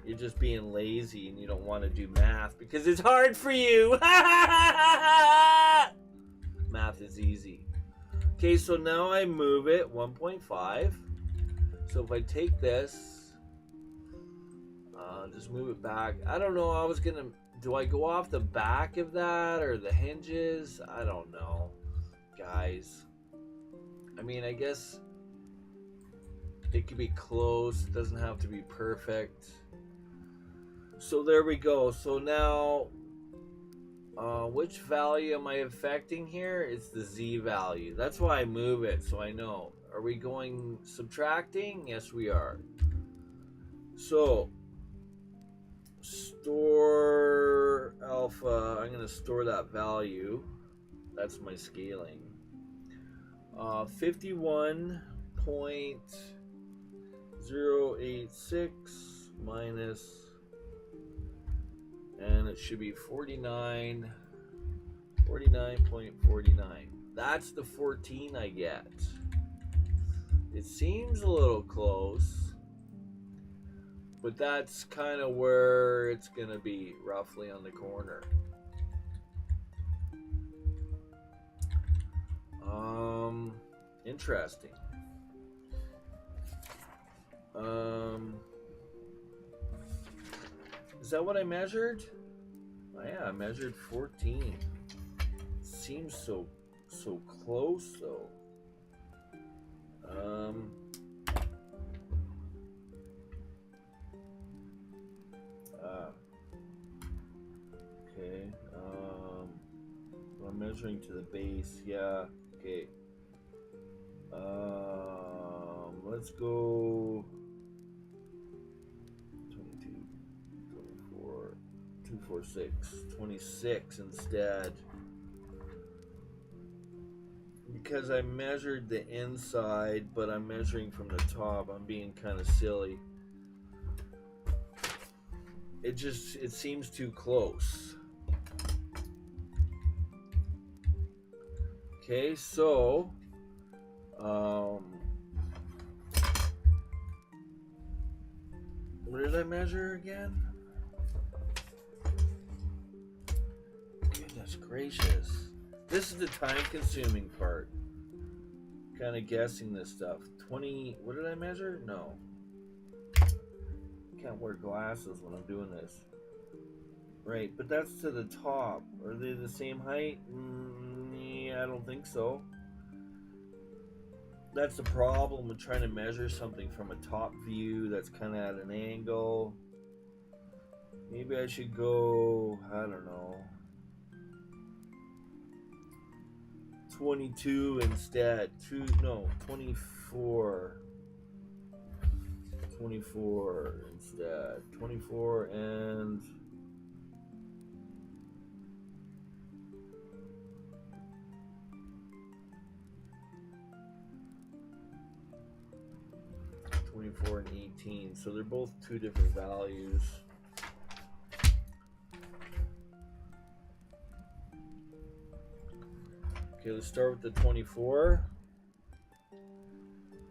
You're just being lazy and you don't want to do math because it's hard for you. Math is easy. Okay, so now I move it 1.5. So if I take this, just move it back. I don't know. Do I go off the back of that or the hinges? I don't know, guys. I mean, I guess it could be close. It doesn't have to be perfect. So there we go. So now, which value am I affecting here? It's the Z value. That's why I move it, so I know. Are we going subtracting? Yes, we are. So, store alpha. I'm going to store that value. That's my scaling. 51.086 minus, and it should be 49.49. That's the 14 I get. It seems a little close, but that's kind of where it's going to be, roughly on the corner. Interesting. Is that what I measured? Oh, yeah, I measured 14. Seems so close though. Okay. I'm measuring to the base. Yeah. Okay. Let's go 22, 24, 246, 26 instead. Because I measured the inside, but I'm measuring from the top. I'm being kind of silly. It seems too close. Okay, so what did I measure again? Goodness gracious. This is the time-consuming part. Kind of guessing this stuff. 20, what did I measure? No. Can't wear glasses when I'm doing this. Right, but that's to the top. Are they the same height? Yeah, I don't think so. That's the problem with trying to measure something from a top view that's kind of at an angle. Maybe I should go, I don't know, 22 instead. 24. 24 instead. 24 and 24 and 18. So they're both two different values. Okay, let's start with the 24.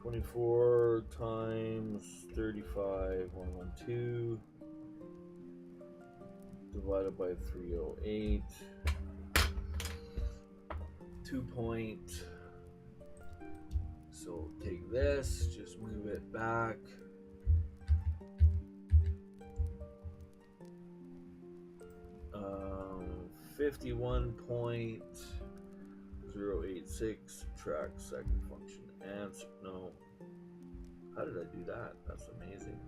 24 times 35, 112, divided by 308, 2 point. So take this, just move it back. Um, 51.086, subtract second function answer. No. How did I do that? That's amazing.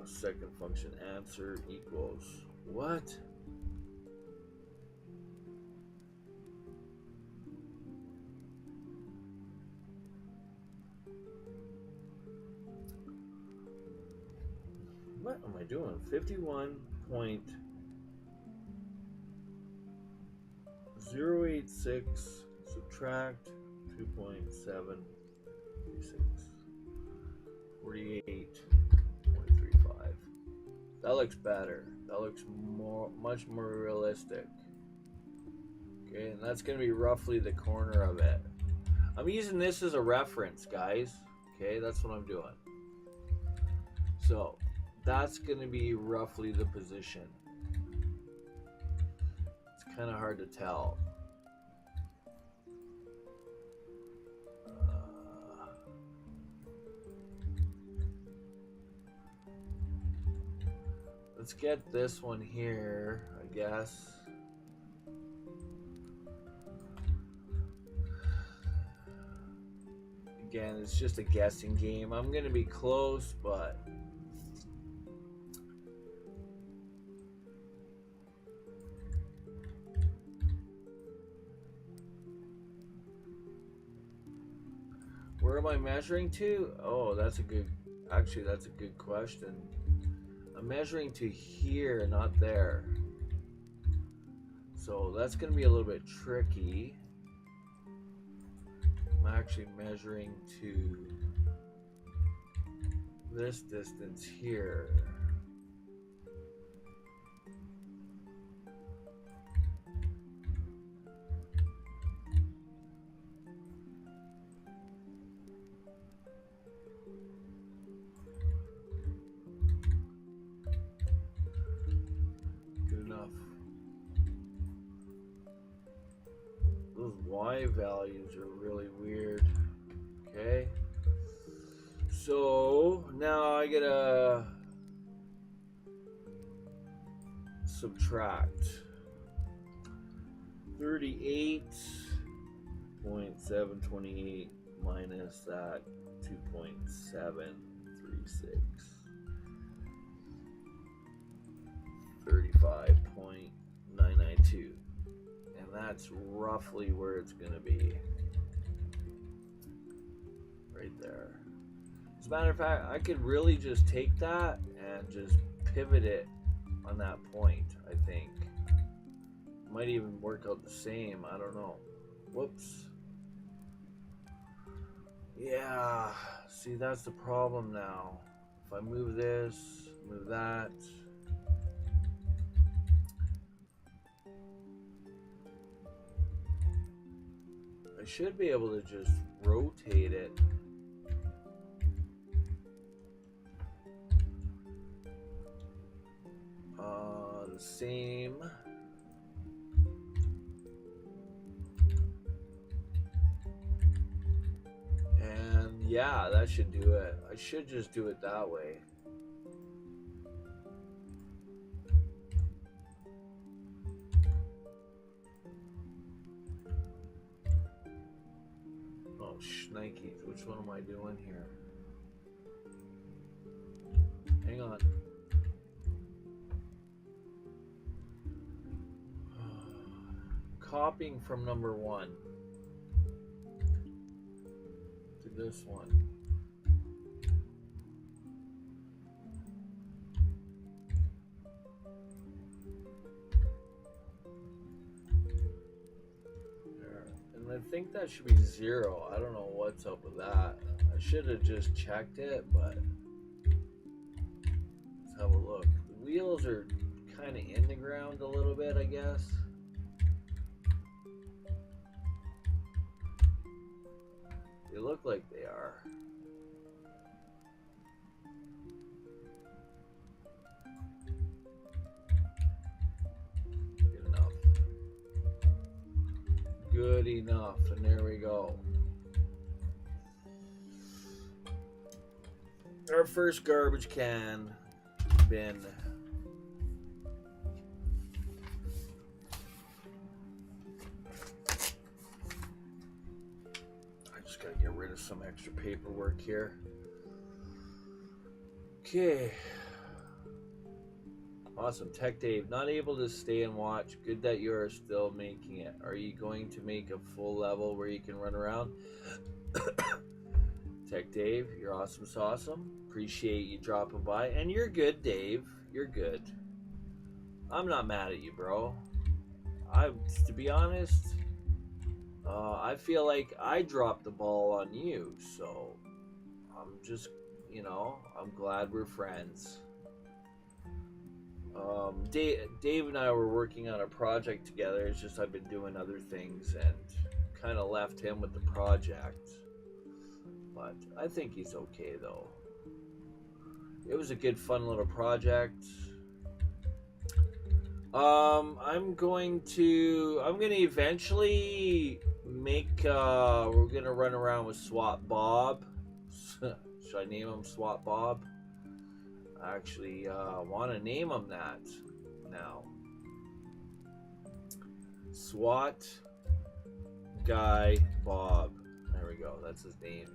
Second function answer equals what? What am I doing? 51.086 subtract 2.736 48.35. That looks better. That looks much more realistic. Okay, and that's going to be roughly the corner of it. I'm using this as a reference, guys. Okay, that's what I'm doing. So that's going to be roughly the position. It's kind of hard to tell. Let's get this one here, I guess. Again, it's just a guessing game. I'm going to be close, but where am I measuring to? Oh, that's a good question. I'm measuring to here, not there. So that's going to be a little bit tricky. I'm actually measuring to this distance here. Good enough. Those Y values are really weird. Okay. So now I gotta subtract 38.728 minus that 2.736. 5.992. And that's roughly where it's going to be. Right there. As a matter of fact, I could really just take that and just pivot it on that point, I think. Might even work out the same, I don't know. Whoops. Yeah, see, that's the problem now. If I move this, move that. I should be able to just rotate it. The same. And yeah, that should do it. I should just do it that way. Oh, shnikes. Which one am I doing here? Hang on. Copying from number 1 to this one. There. And I think that should be 0. I don't know what's up with that. I should have just checked it, but let's have a look. The wheels are kind of in the ground a little bit, I guess. They look like they are. Good enough. Good enough. And there we go. Our first garbage can bin. Gotta get rid of some extra paperwork here. Okay. Awesome. Tech Dave, not able to stay and watch. Good that you are still making it. Are you going to make a full level where you can run around? Tech Dave, you're awesome sauceum. Appreciate you dropping by. And you're good, Dave. You're good. I'm not mad at you, bro. To be honest, I feel like I dropped the ball on you, so I'm just, I'm glad we're friends. Dave and I were working on a project together. It's just I've been doing other things and kind of left him with the project. But I think he's okay, though. It was a good, fun little project. I'm going to eventually make, we're going to run around with SWAT Bob. Should I name him SWAT Bob? I actually want to name him that now. SWAT Guy Bob. There we go. That's his name.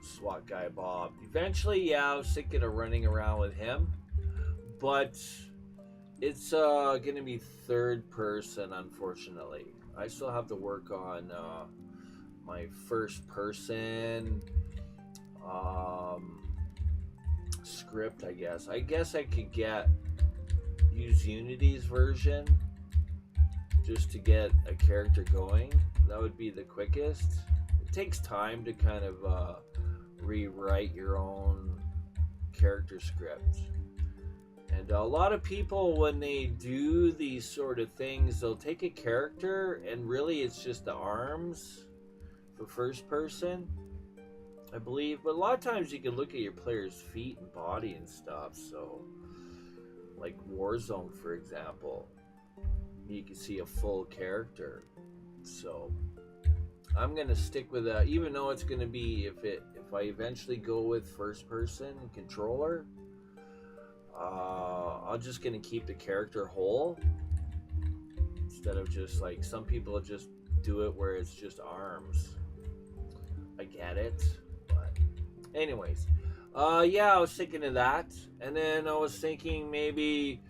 SWAT Guy Bob. Eventually, yeah, I was thinking of running around with him. But it's going to be third person, unfortunately. I still have to work on my first person script, I guess. I guess I could use Unity's version just to get a character going. That would be the quickest. It takes time to kind of rewrite your own character script. And a lot of people, when they do these sort of things, they'll take a character and really it's just the arms for first person, I believe. But a lot of times you can look at your player's feet and body and stuff. So, like Warzone, for example, you can see a full character. So, I'm going to stick with that, even though it's going to be, if I eventually go with first person controller, I'm just going to keep the character whole instead of just like some people just do it where it's just arms. I get it, but anyways, yeah, I was thinking of that, and then I was thinking maybe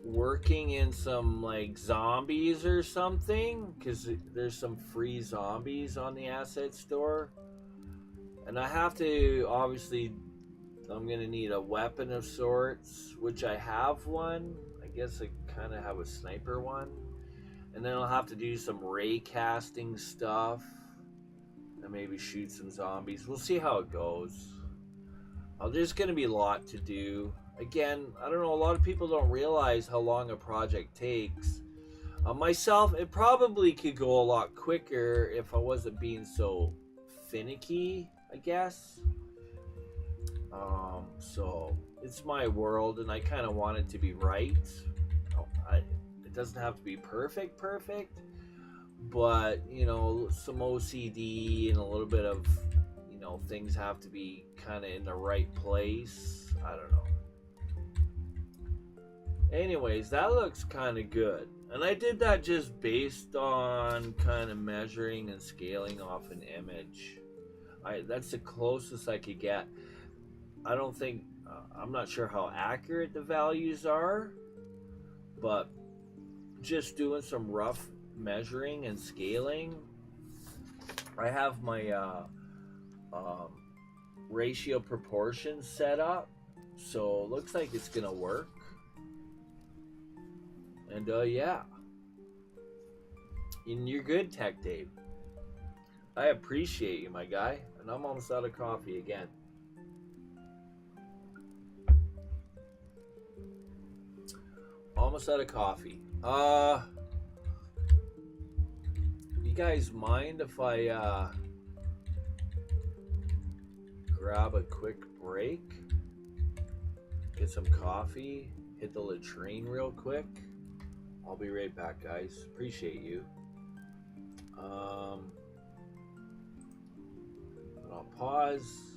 Working in some like zombies or something, because there's some free zombies on the asset store, and I have to obviously, I'm gonna need a weapon of sorts, which I have one. I guess I kind of have a sniper one, and then I'll have to do some ray casting stuff and maybe shoot some zombies. We'll see how it goes. There's gonna be a lot to do. Again, I don't know, a lot of people don't realize how long a project takes. Myself, it probably could go a lot quicker if I wasn't being so finicky, I guess. So it's my world, and I kind of want it to be right. It doesn't have to be perfect, but you know, some OCD and a little bit of, you know, things have to be kind of in the right place. I don't know. Anyways, that looks kind of good. And I did that just based on kind of measuring and scaling off an image. That's the closest I could get. I don't think, I'm not sure how accurate the values are, but just doing some rough measuring and scaling. I have my ratio proportions set up, so it looks like it's gonna work. And yeah, and you're good, Tech Dave. I appreciate you, my guy. And I'm almost out of coffee again. Almost out of coffee. You guys mind if I grab a quick break, get some coffee, hit the latrine real quick? I'll be right back, guys. Appreciate you. I'll pause.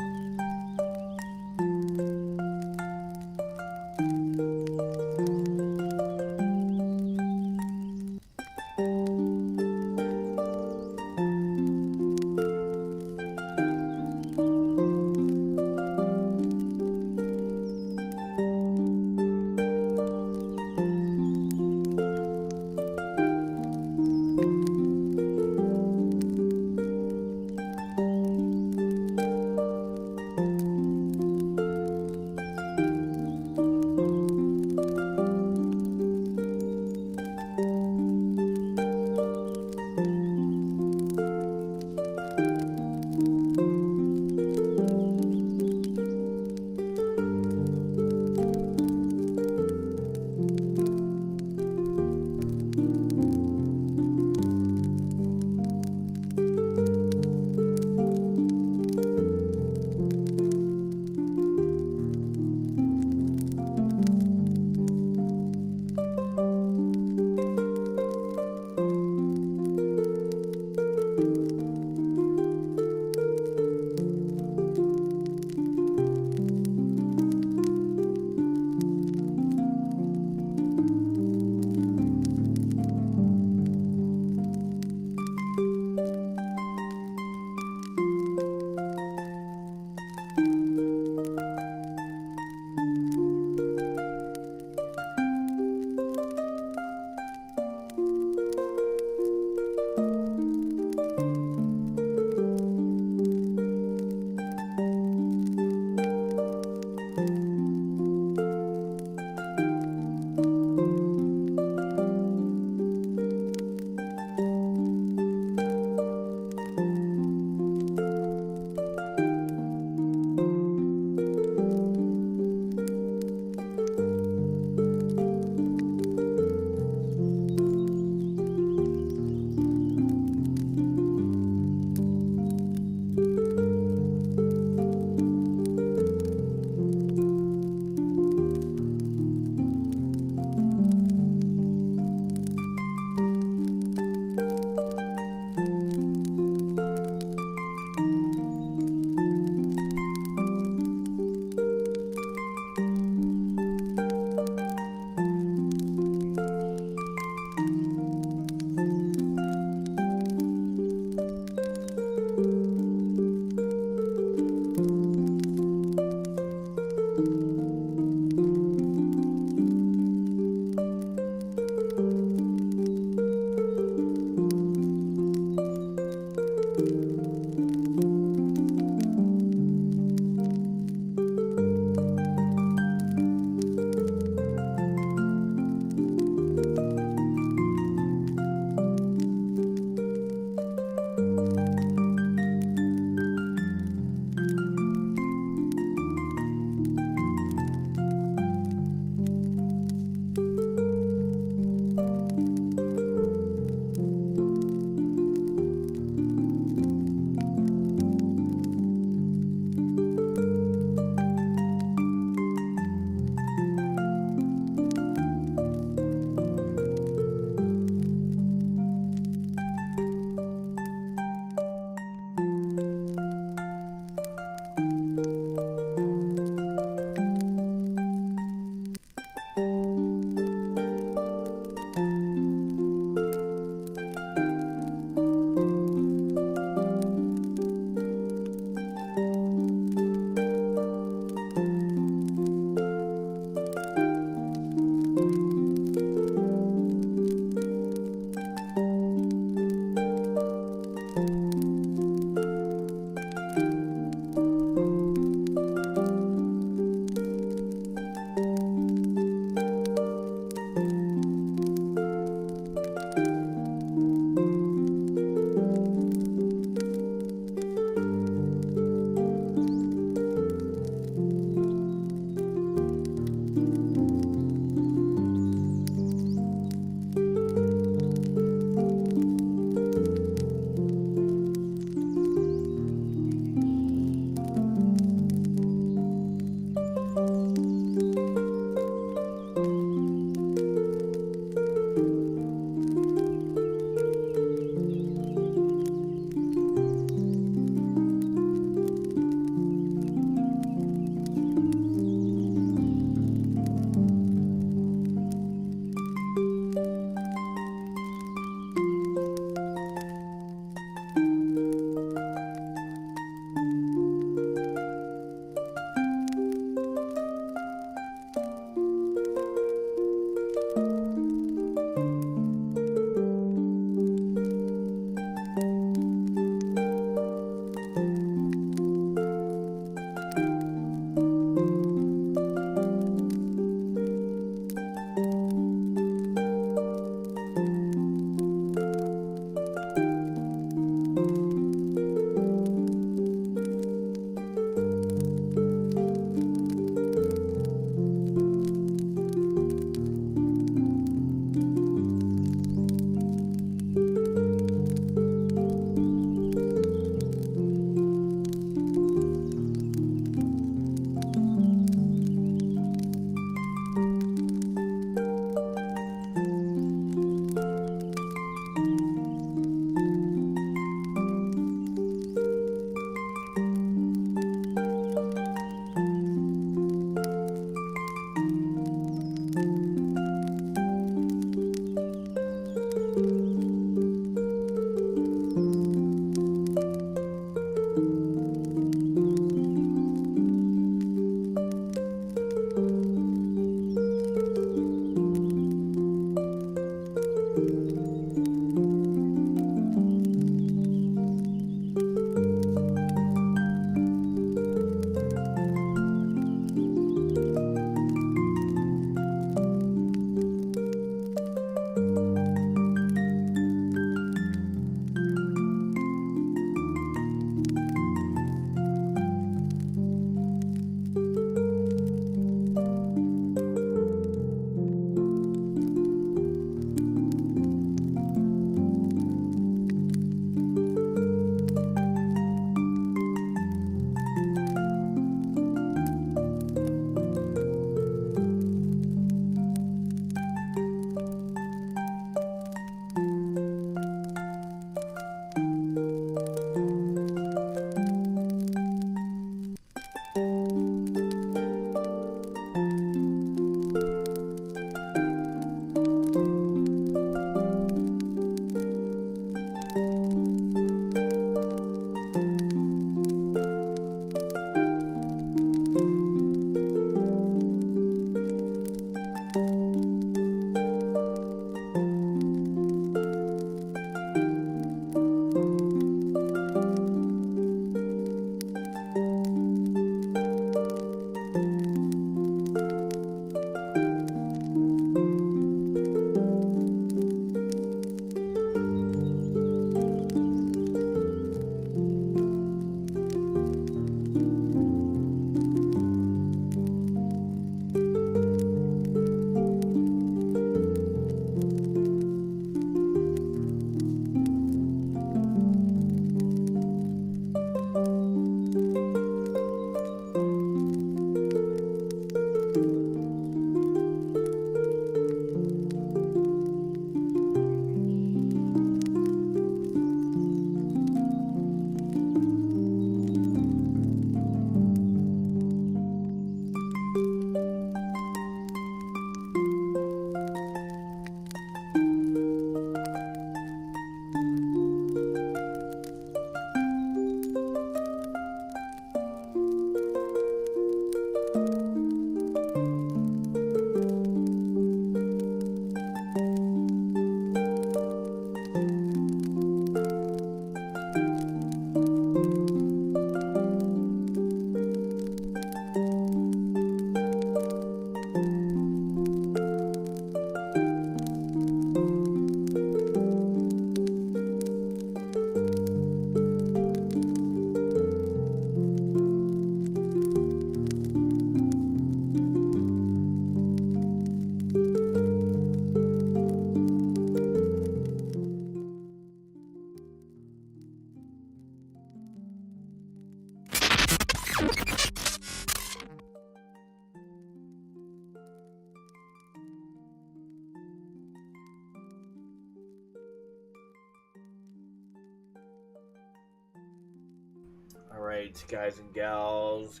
All right, guys and gals,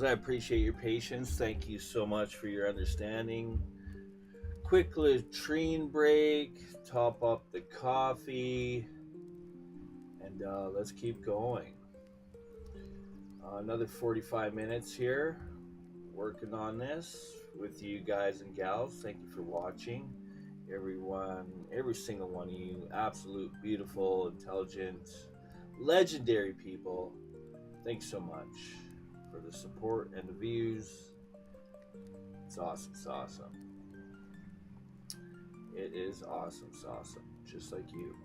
I appreciate your patience. Thank you so much for your understanding. Quick latrine break, top up the coffee, and let's keep going. Another 45 minutes here working on this with you guys and gals. Thank you for watching. Everyone, every single one of you, absolute, beautiful, intelligent, legendary people. Thanks so much for the support and the views. It's awesome. It's awesome. It is awesome. It's awesome. Just like you.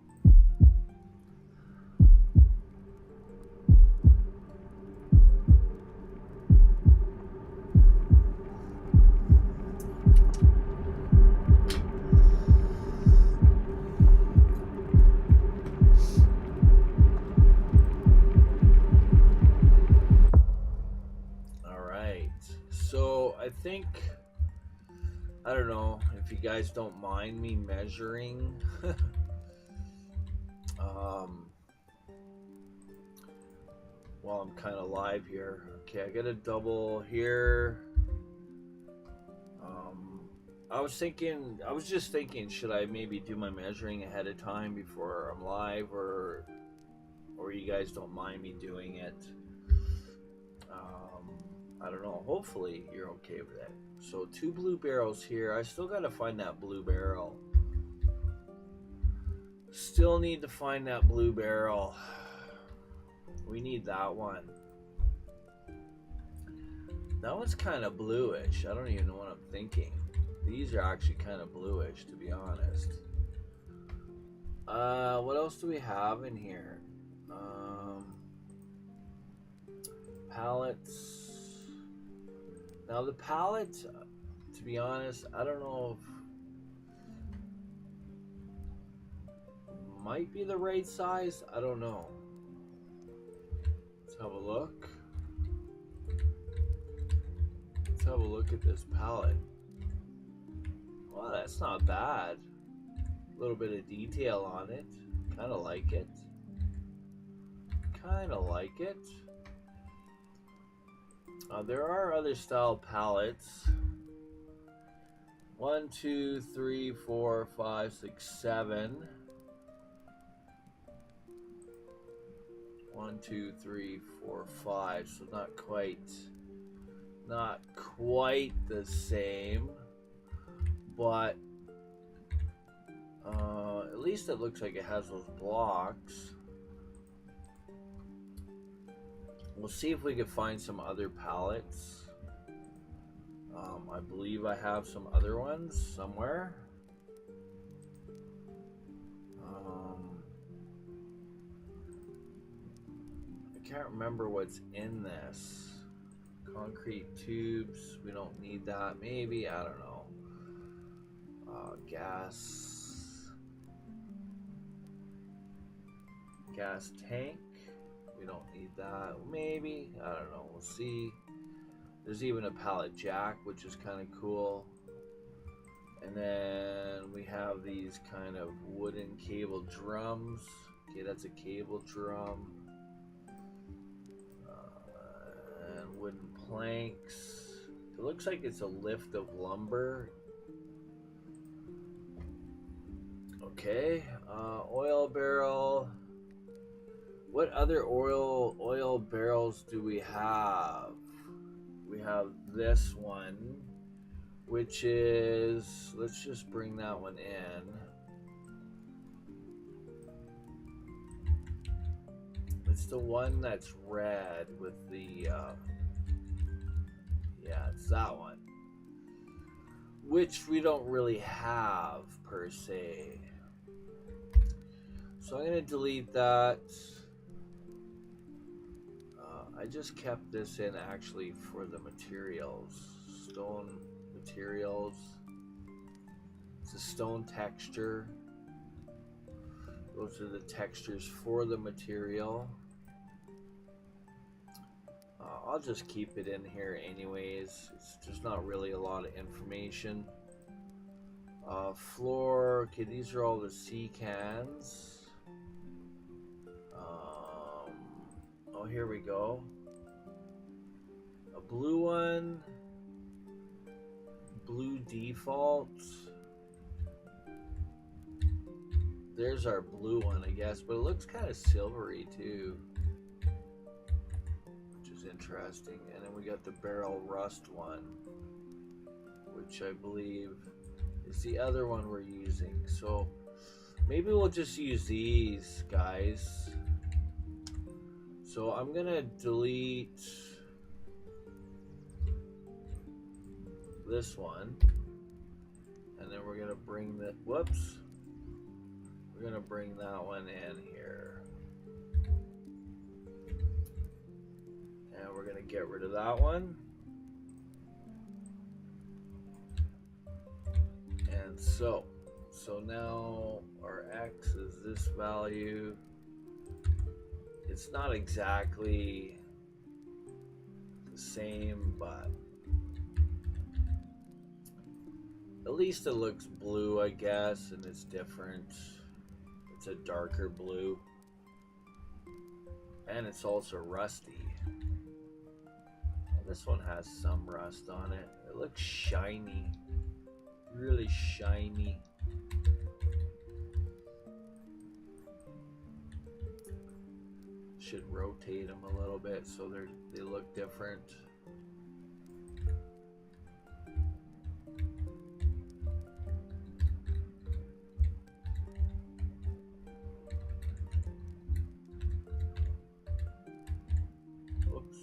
So I think, I don't know if you guys don't mind me measuring. While I'm kind of live here. Okay, I got a double here. I was just thinking, should I maybe do my measuring ahead of time before I'm live, or you guys don't mind me doing it? I don't know. Hopefully you're okay with that. So 2 blue barrels here. I still got to find that blue barrel. Still need to find that blue barrel. We need that one. That one's kind of bluish. I don't even know what I'm thinking. These are actually kind of bluish, to be honest. What else do we have in here? Palettes. Now the palette, to be honest, I don't know if might be the right size. I don't know. Let's have a look. Let's have a look at this palette. Well, that's not bad. A little bit of detail on it. Kind of like it. Kind of like it. There are other style palettes. 1, 2, 3, 4, 5, 6, 7. 1, 2, 3, 4, 5. So not quite the same, but at least it looks like it has those blocks. We'll see if we can find some other palettes. I believe I have some other ones somewhere. I can't remember what's in this. Concrete tubes, we don't need that. Maybe, I don't know. Gas tank. We don't need that. Maybe. I don't know. We'll see. There's even a pallet jack, which is kind of cool. And then we have these kind of wooden cable drums. Okay, that's a cable drum. And wooden planks. It looks like it's a lift of lumber. Okay. Oil barrel. What other oil barrels do we have? We have this one, which is, let's just bring that one in. It's the one that's red with the, yeah, it's that one. Which we don't really have, per se. So I'm going to delete that. I just kept this in actually for the materials. Stone materials. It's a stone texture. Those are the textures for the material. I'll just keep it in here anyways. There's not really a lot of information. Floor. Okay, these are all the sea cans. Oh, here we go. A blue one. Blue default. There's our blue one, I guess, but it looks kind of silvery too, which is interesting. And then we got the barrel rust one, which I believe is the other one we're using. So maybe we'll just use these guys. So I'm gonna delete this one, and then we're gonna bring the whoops. We're gonna bring that one in here, and we're gonna get rid of that one. And so now our X is this value. It's not exactly the same, but at least it looks blue, I guess, and it's different. It's a darker blue. And it's also rusty. Well, this one has some rust on it. It looks shiny. Really shiny. Should rotate them a little bit so they look different. Whoops.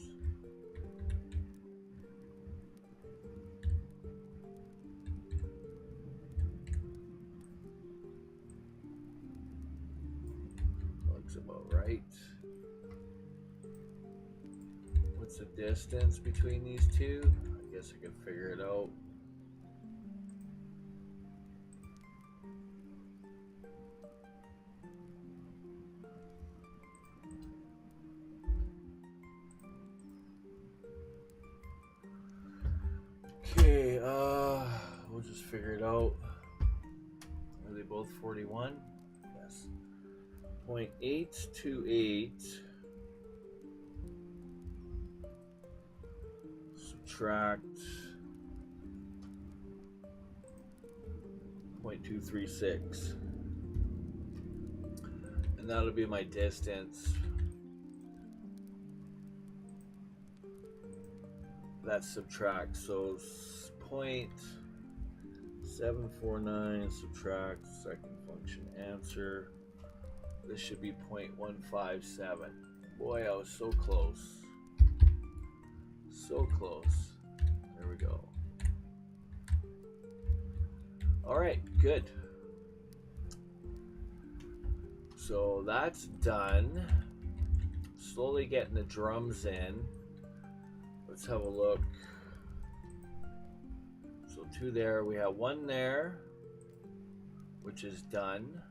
Looks about right. What's the distance between these two? I guess I can figure it out. Okay, we'll just figure it out. Are they both 41? Yes. 0.828 subtract 0.236, and that'll be my distance. That subtracts, so 0.749 subtract second function answer. This should be 0.157. Boy, I was so close. So close. There we go. All right, good. So that's done. Slowly getting the drums in. Let's have a look. So 2 there. We have 1 there, which is done.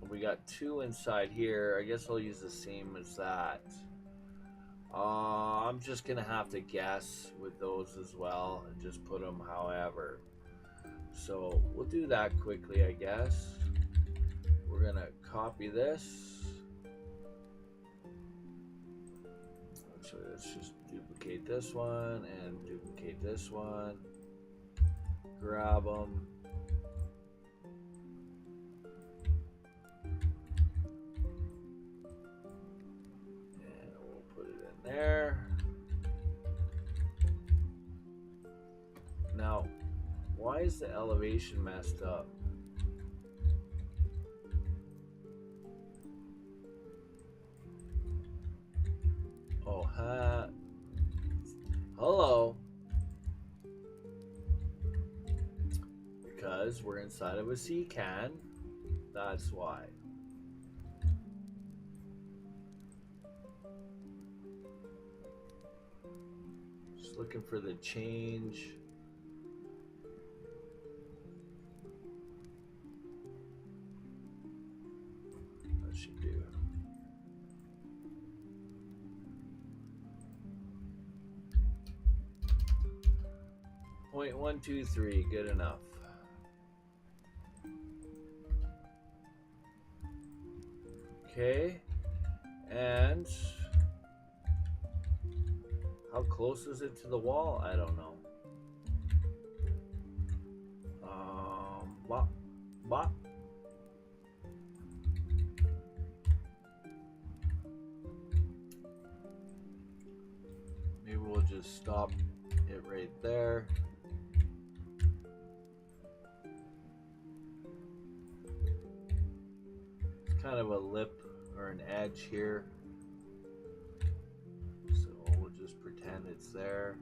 We got 2 inside here. I guess I'll use the same as that. I'm just gonna have to guess with those as well and just put them however. So we'll do that quickly, I guess. We're gonna copy this. Actually, let's just duplicate this one and duplicate this one. Grab them. There. Now, why is the elevation messed up? Oh, hello. Because we're inside of a sea can. That's why. Looking for the change. That should do. .123, good enough. Okay, and how close is it to the wall? I don't know. Bop, bop. Maybe we'll just stop it right there. It's kind of a lip or an edge here. So we'll just pretend it's there.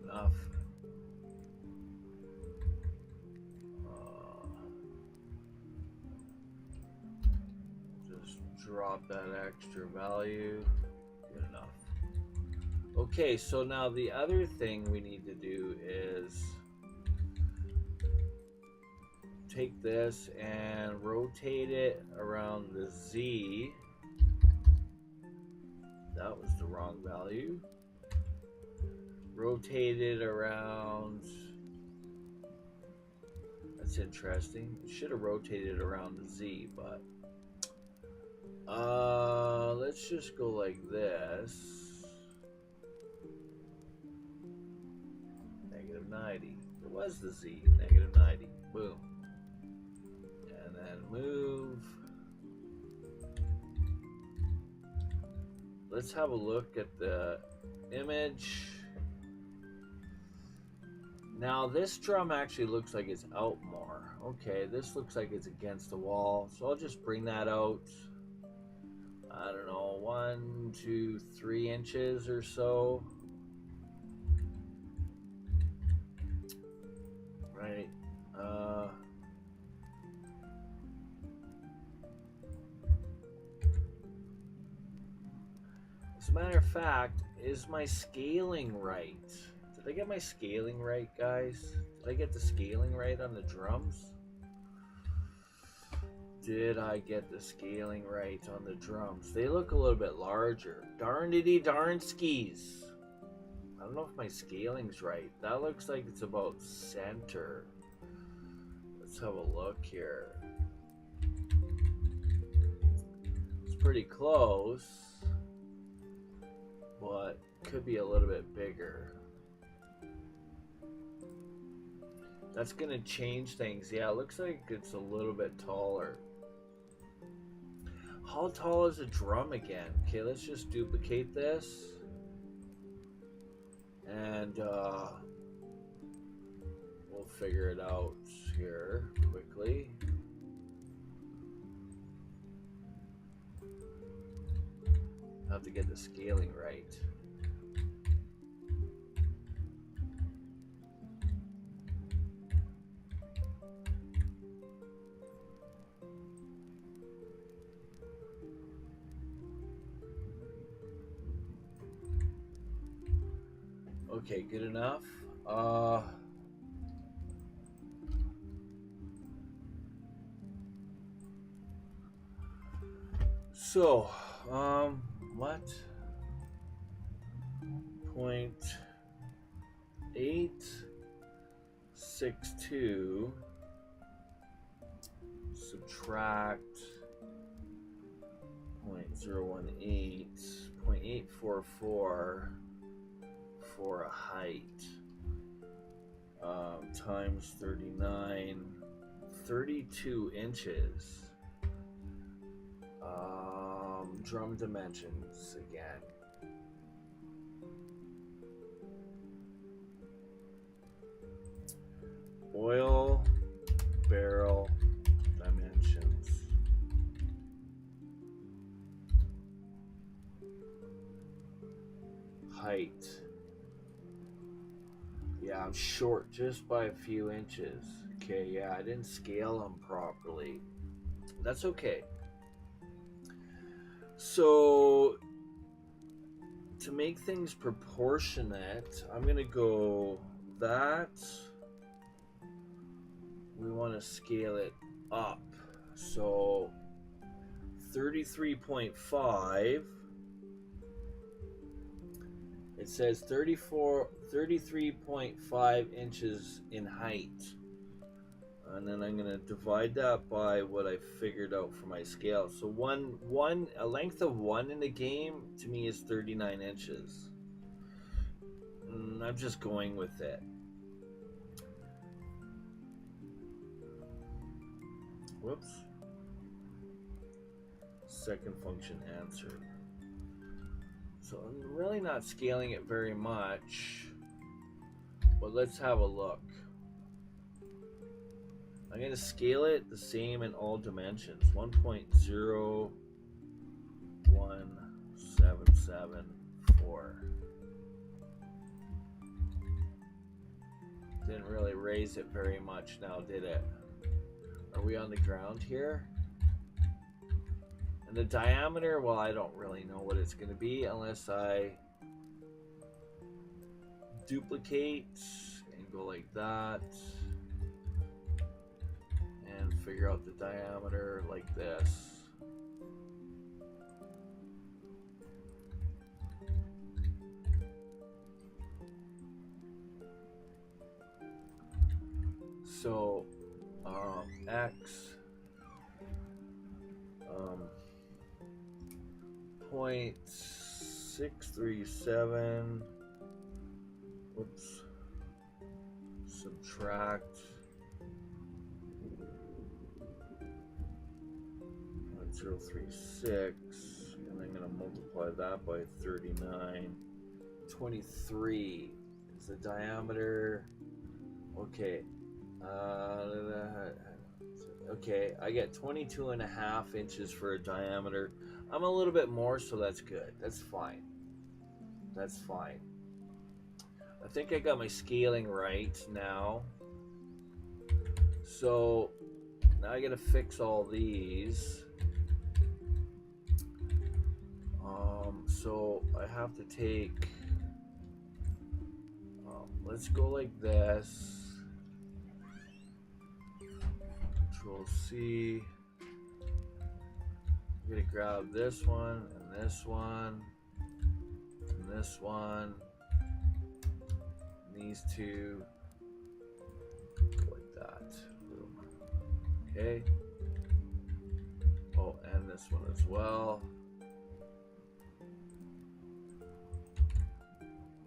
Enough. Just drop that extra value. Good enough. Okay, so now the other thing we need to do is take this and rotate it around the Z. That was the wrong value. Rotate it around. That's interesting. It should have rotated around the Z, but let's just go like this. -90. It was the Z. -90. Boom. And then move. Let's have a look at the image. Now this drum actually looks like it's out more. Okay, this looks like it's against the wall. So I'll just bring that out. I don't know, 1, 2, 3 inches or so. Right. As a matter of fact, is my scaling right? Did I get my scaling right, guys? Did I get the scaling right on the drums? Did I get the scaling right on the drums? They look a little bit larger. Darnity darn skis. I don't know if my scaling's right. That looks like it's about center. Let's have a look here. It's pretty close, but could be a little bit bigger. That's gonna change things. Yeah, it looks like it's a little bit taller. How tall is a drum again? Okay, let's just duplicate this. And we'll figure it out here quickly. I have to get the scaling right. Okay, good enough. So, what? 0.862 subtract 0.018, 0.844 for a height, times 39, 32 inches. Drum dimensions again. Oil barrel dimensions. Height. Yeah, I'm short just by a few inches. Okay, yeah, I didn't scale them properly. That's okay. So, to make things proportionate, I'm going to go that. We want to scale it up. So, 33.5. It says 33.5 inches in height. And then I'm going to divide that by what I figured out for my scale. So a length of 1 in the game to me is 39 inches. I'm just going with it. Whoops. Second function answered. So I'm really not scaling it very much, but let's have a look. I'm going to scale it the same in all dimensions. 1.01774. Didn't really raise it very much now, did it? Are we on the ground here? And the diameter, well, I don't really know what it's going to be unless I duplicate and go like that and figure out the diameter like this. So X 0.637, whoops, subtract 0.036, and I'm going to multiply that by 39. 23 is the diameter. Okay. Okay, I get 22.5 inches for a diameter. I'm a little bit more, so that's good. That's fine. That's fine. I think I got my scaling right now. So now I gotta fix all these. So I have to take, let's go like this. Control C. I'm gonna grab this one and this one and this one. And these two. Like that. Boom. Okay. Oh, and this one as well.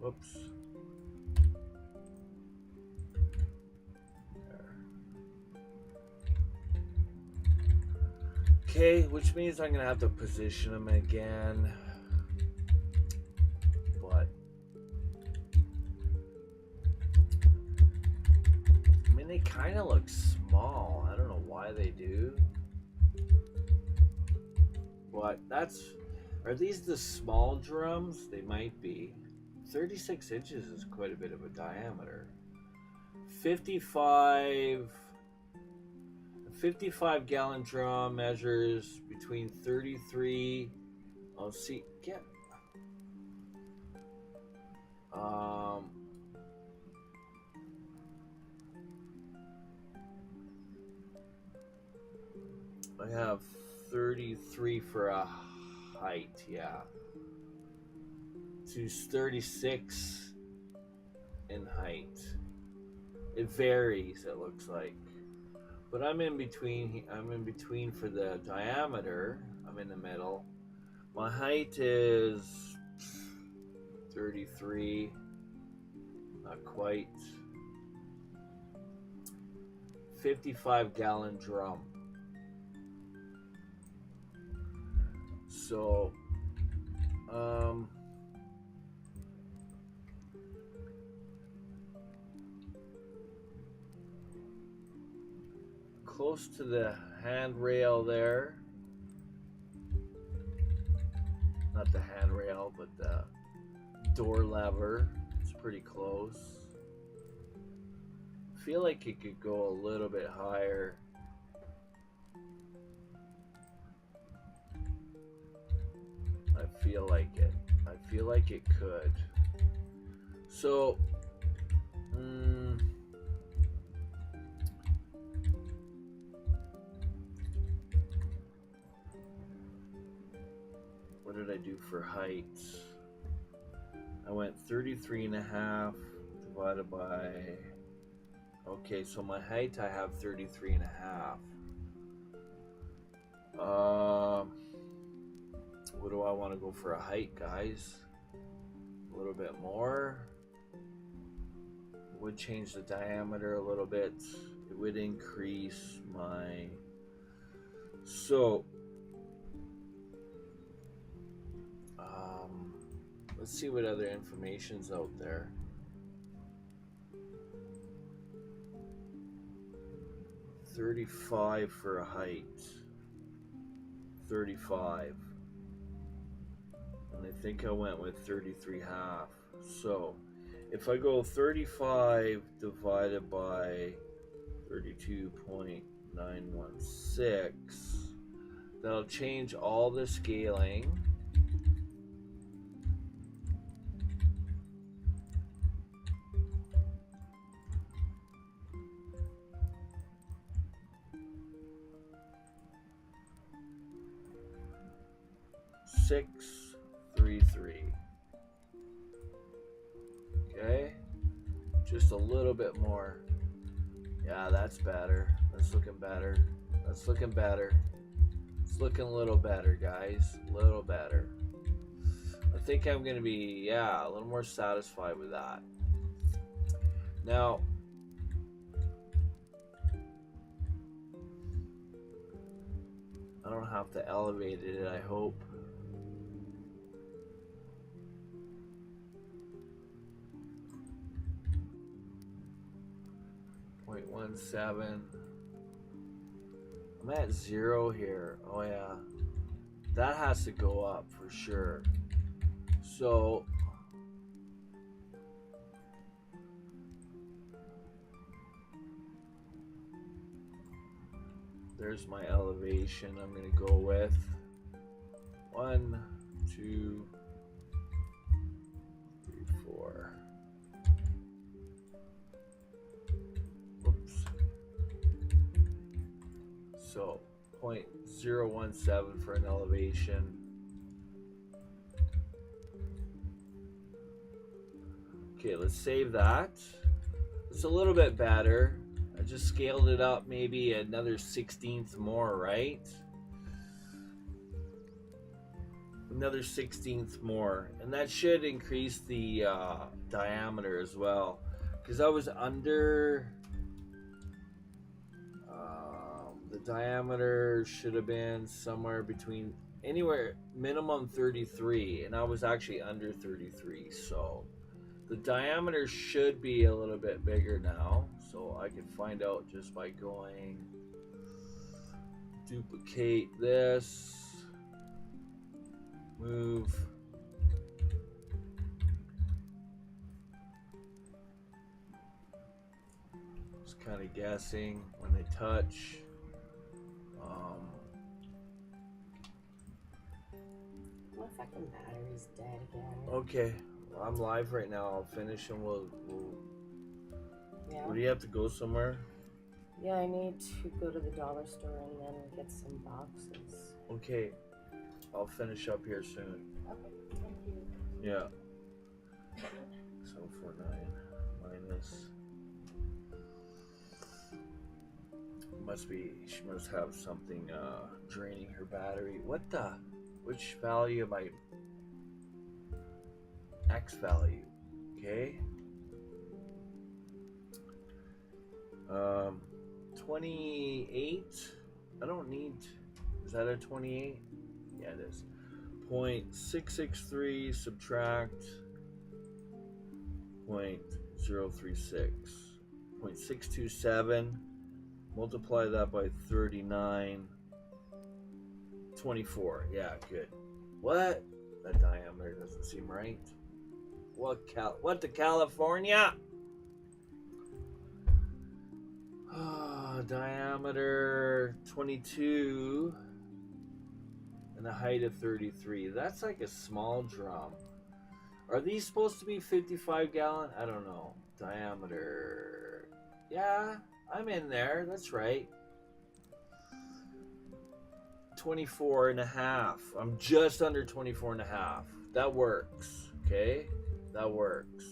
Whoops. Okay, which means I'm gonna have to position them again. But I mean, they kind of look small. I don't know why they do. But are these the small drums? They might be. 36 inches is quite a bit of a diameter. 55 gallon drum measures between 33. Oh, see, get. I have 33 for a height, yeah. To 36 in height. It varies, it looks like. But I'm in between for the diameter. I'm in the middle. My height is 33. Not quite. 55 gallon drum. So, close to the handrail there. Not the handrail, but the door lever. It's pretty close. I feel like it could go a little bit higher. I feel like it. I feel like it could. So, what did I do for height? I went 33.5 divided by Okay, so my height I have 33 and a half. What do I want to go for a height, guys? A little bit more. Would change the diameter a little bit. It would increase my... So, let's see what other information's out there. $35 for a height. 35. And I think I went with 33 half. So if I go 35 divided by 32.916, that'll change all the scaling. Six, 3, 3. Okay, just a little bit more. Yeah, that's better. That's looking better. That's looking better. It's looking a little better, guys. A little better. I think I'm gonna be, yeah, a little more satisfied with that. Now, I don't have to elevate it, I hope. .17. I'm at 0 here. Oh yeah, that has to go up for sure. So there's my elevation. I'm gonna go with 1, 2, 3, 4. So 0.017 for an elevation. Okay, let's save that. It's a little bit better. I just scaled it up maybe another 1/16 more, right? Another 1/16 more. And that should increase the diameter as well. Because I was under... the diameter should have been somewhere between... anywhere minimum 33. And I was actually under 33. So... the diameter should be a little bit bigger now, so I can find out just by going duplicate this, move, just kind of guessing when they touch. My fucking battery's dead again. Okay. I'm live right now. I'll finish and we'll Yeah. Would you have to go somewhere? Yeah, I need to go to the dollar store and then get some boxes. Okay. I'll finish up here soon. Okay, thank you. Yeah. 749 minus. She must have something draining her battery. What the? Which value am I? X value. Okay. 28. I don't need. Is that a 28? Yeah, it is. 0.663 subtract 0.036. 0.627. Multiply that by 39. 24. Yeah, good. What? That diameter doesn't seem right. What to California? Diameter 22 and a height of 33. That's like a small drum. Are these supposed to be 55 gallon? I don't know. Diameter. Yeah, I'm in there. That's right. 24 and a half. I'm just under 24 and a half. That works. Okay. That works.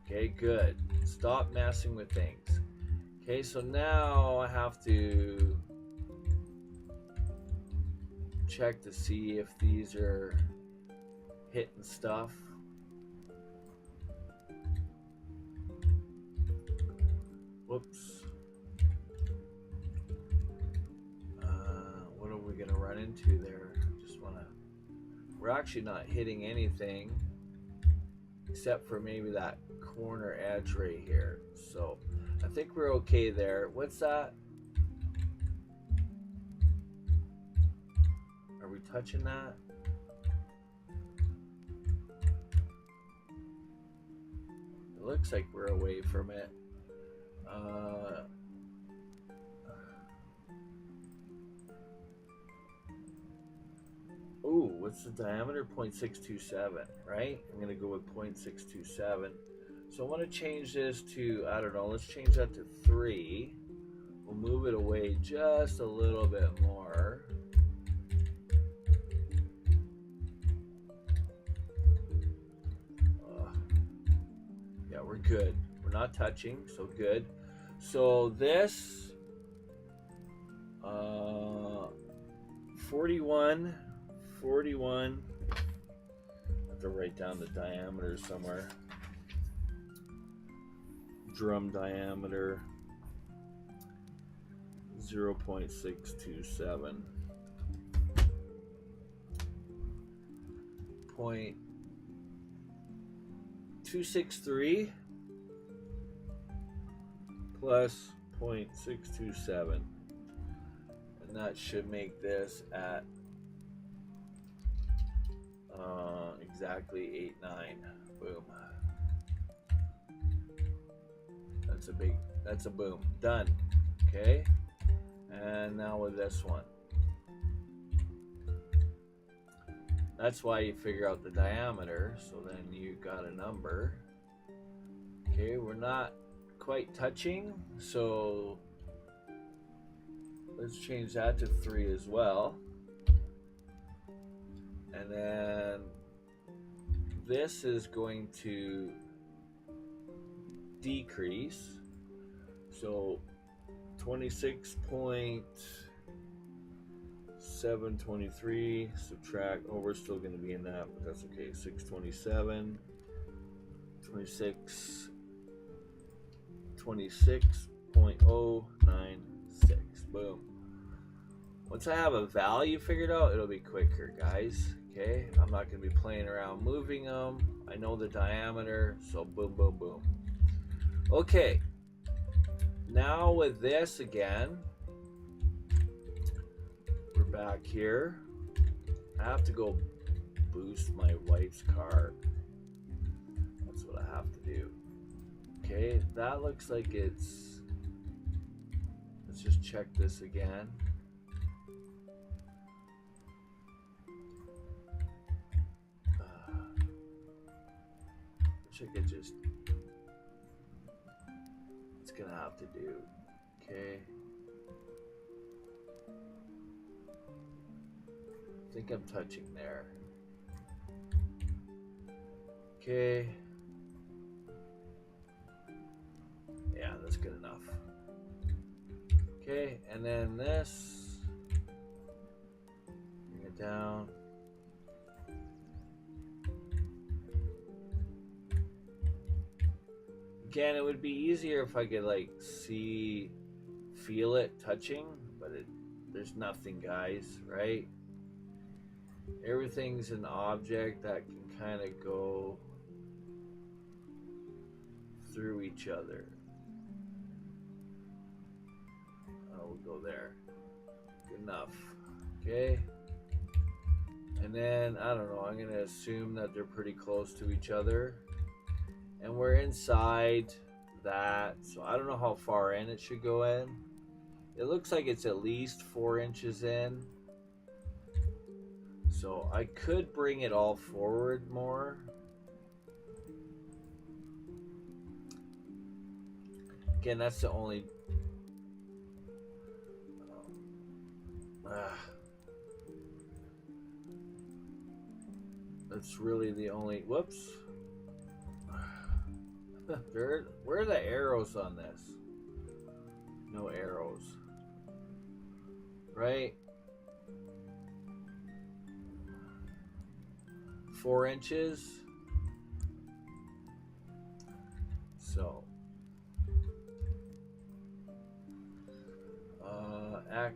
Okay, good. Stop messing with things. Okay, so now I have to check to see if these are hitting stuff. Whoops. What are we gonna run into there? Just wanna. We're actually not hitting anything except for maybe that corner edge right here. So I think we're okay there. What's that? Are we touching that? It looks like we're away from it. Ooh, what's the diameter? 0.627, right? I'm gonna go with 0.627. So I want to change this to, I don't know, let's change that to 3. We'll move it away just a little bit more. Yeah, we're good. We're not touching, so good. So this 41. I have to write down the diameter somewhere. Drum diameter 0.627. 0.263 plus 0.627, and that should make this at exactly 8.9. Boom. That's a boom. Done. Okay. And now with this one. That's why you figure out the diameter, so then you got a number. Okay, we're not quite touching, so let's change that to 3 as well. And then this is going to decrease. So 26.723 subtract, oh, we're still going to be in that, but that's okay. 627, 26.096. Boom. Once I have a value figured out, it'll be quicker, guys. Okay, I'm not going to be playing around moving them. I know the diameter, so boom, boom, boom. Okay, now with this again, we're back here. I have to go boost my wife's car. That's what I have to do. Okay, that looks like it's, let's just check this again. I could just, it's gonna have to do. Okay, I think I'm touching there. Okay, yeah, that's good enough. Okay, and then this, bring it down. Again, it would be easier if I could like feel it touching, but there's nothing, guys, right? Everything's an object that can kind of go through each other. We'll go there. Good enough. Okay. And then, I don't know, I'm going to assume that they're pretty close to each other. And we're inside that, so I don't know how far in it should go in. It looks like it's at least 4 inches in. So I could bring it all forward more. Again, that's the only... that's really the only... Whoops. Where are the arrows on this? No arrows. Right? 4 inches. So X.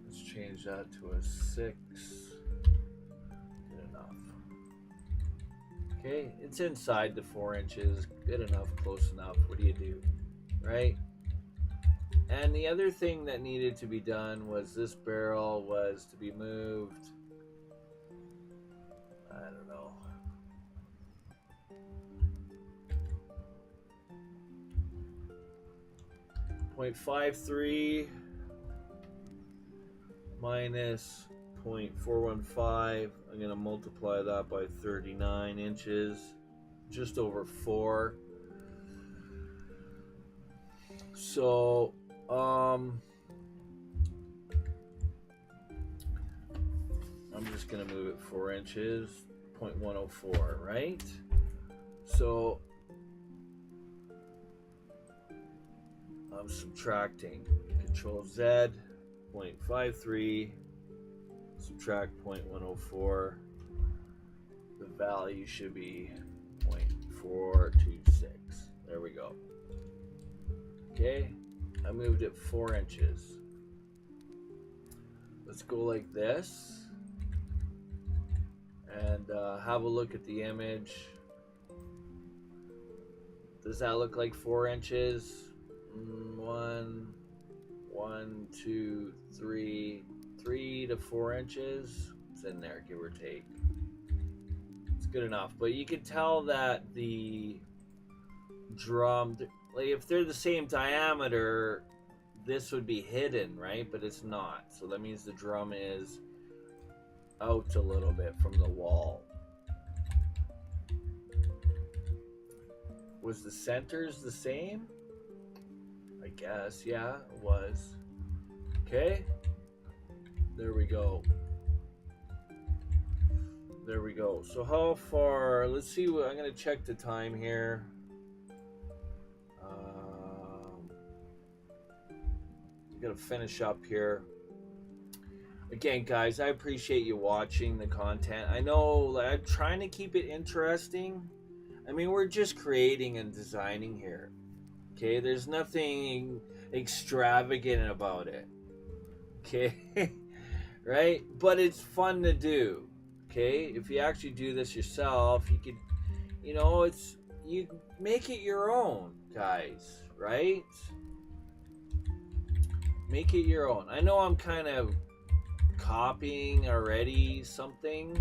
Let's change that to a 6. Good enough. Okay, it's inside the 4 inches. Good enough, close enough. What do you do? Right? And the other thing that needed to be done was this barrel was to be moved. I don't know. .53 minus 0.415. I'm going to multiply that by 39 inches, just over 4. So, I'm just going to move it 4 inches, 0.104, right? So, I'm subtracting. Control Z, 0.53, subtract 0.104. The value should be 0.426. There we go. Okay, I moved it 4 inches. Let's go like this and have a look at the image. Does that look like 4 inches? 1, 2, 3 to 4 inches. It's in there, give or take. It's good enough, but you can tell that the drum, like if they're the same diameter, this would be hidden, right? But it's not. So that means the drum is out a little bit from the wall. Was the centers the same? I guess, yeah, it was. Okay, there we go. There we go. So how far, let's see, I'm gonna check the time here. Gonna finish up here. Again, guys, I appreciate you watching the content. I know I'm trying to keep it interesting. I mean, we're just creating and designing here. Okay, there's nothing extravagant about it. Okay, right? But it's fun to do. Okay, if you actually do this yourself, you could, you know, you make it your own, guys, right? Make it your own. I know I'm kind of copying already something,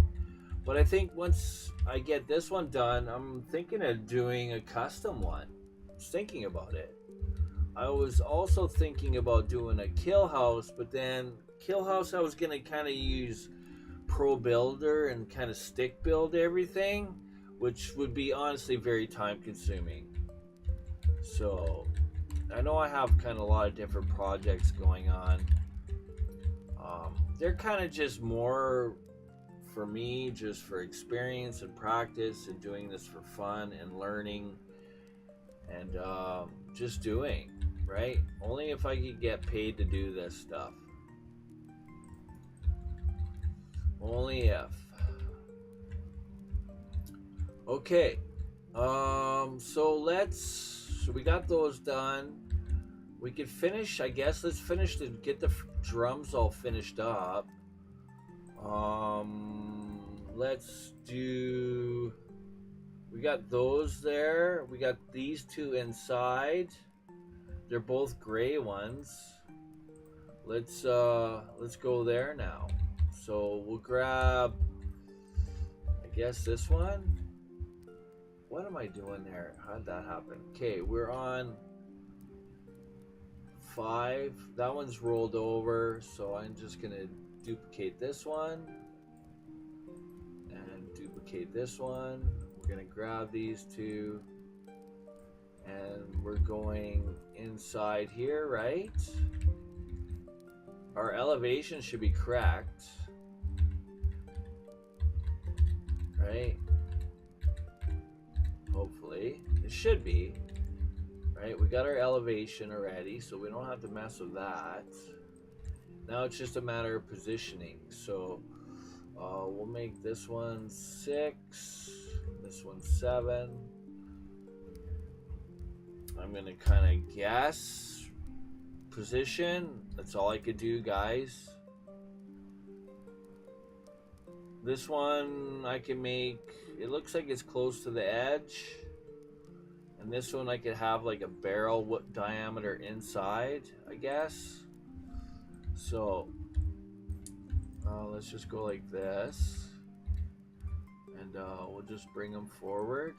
but I think once I get this one done, I'm thinking of doing a custom one. I was thinking about it. I was also thinking about doing a kill house, but then kill house I was gonna kind of use Pro Builder and kind of stick build everything, which would be honestly very time consuming. So I know I have kind of a lot of different projects going on. They're kind of just more for me, just for experience and practice and doing this for fun and learning and just doing, right? Only if I could get paid to do this stuff. Only if. Okay. So we got those done. We could finish, I guess. Let's finish to get the drums all finished up. Let's do. We got those there. We got these two inside. They're both gray ones. Let's go there now. So we'll grab, I guess, this one. What am I doing there? How did that happen? Okay, we're on 5. That one's rolled over, so I'm just gonna duplicate this one and duplicate this one. We're gonna grab these two and we're going inside here, right? Our elevation should be correct, right? hopefully. It should be. Right, we got our elevation already, so we don't have to mess with that. Now it's just a matter of positioning. So we'll make this one 6, this one 7. I'm gonna kind of guess position. That's all I could do, guys. This one I can make, it looks like it's close to the edge. And this one I could have like a barrel diameter inside, I guess. So let's just go like this. And we'll just bring them forward.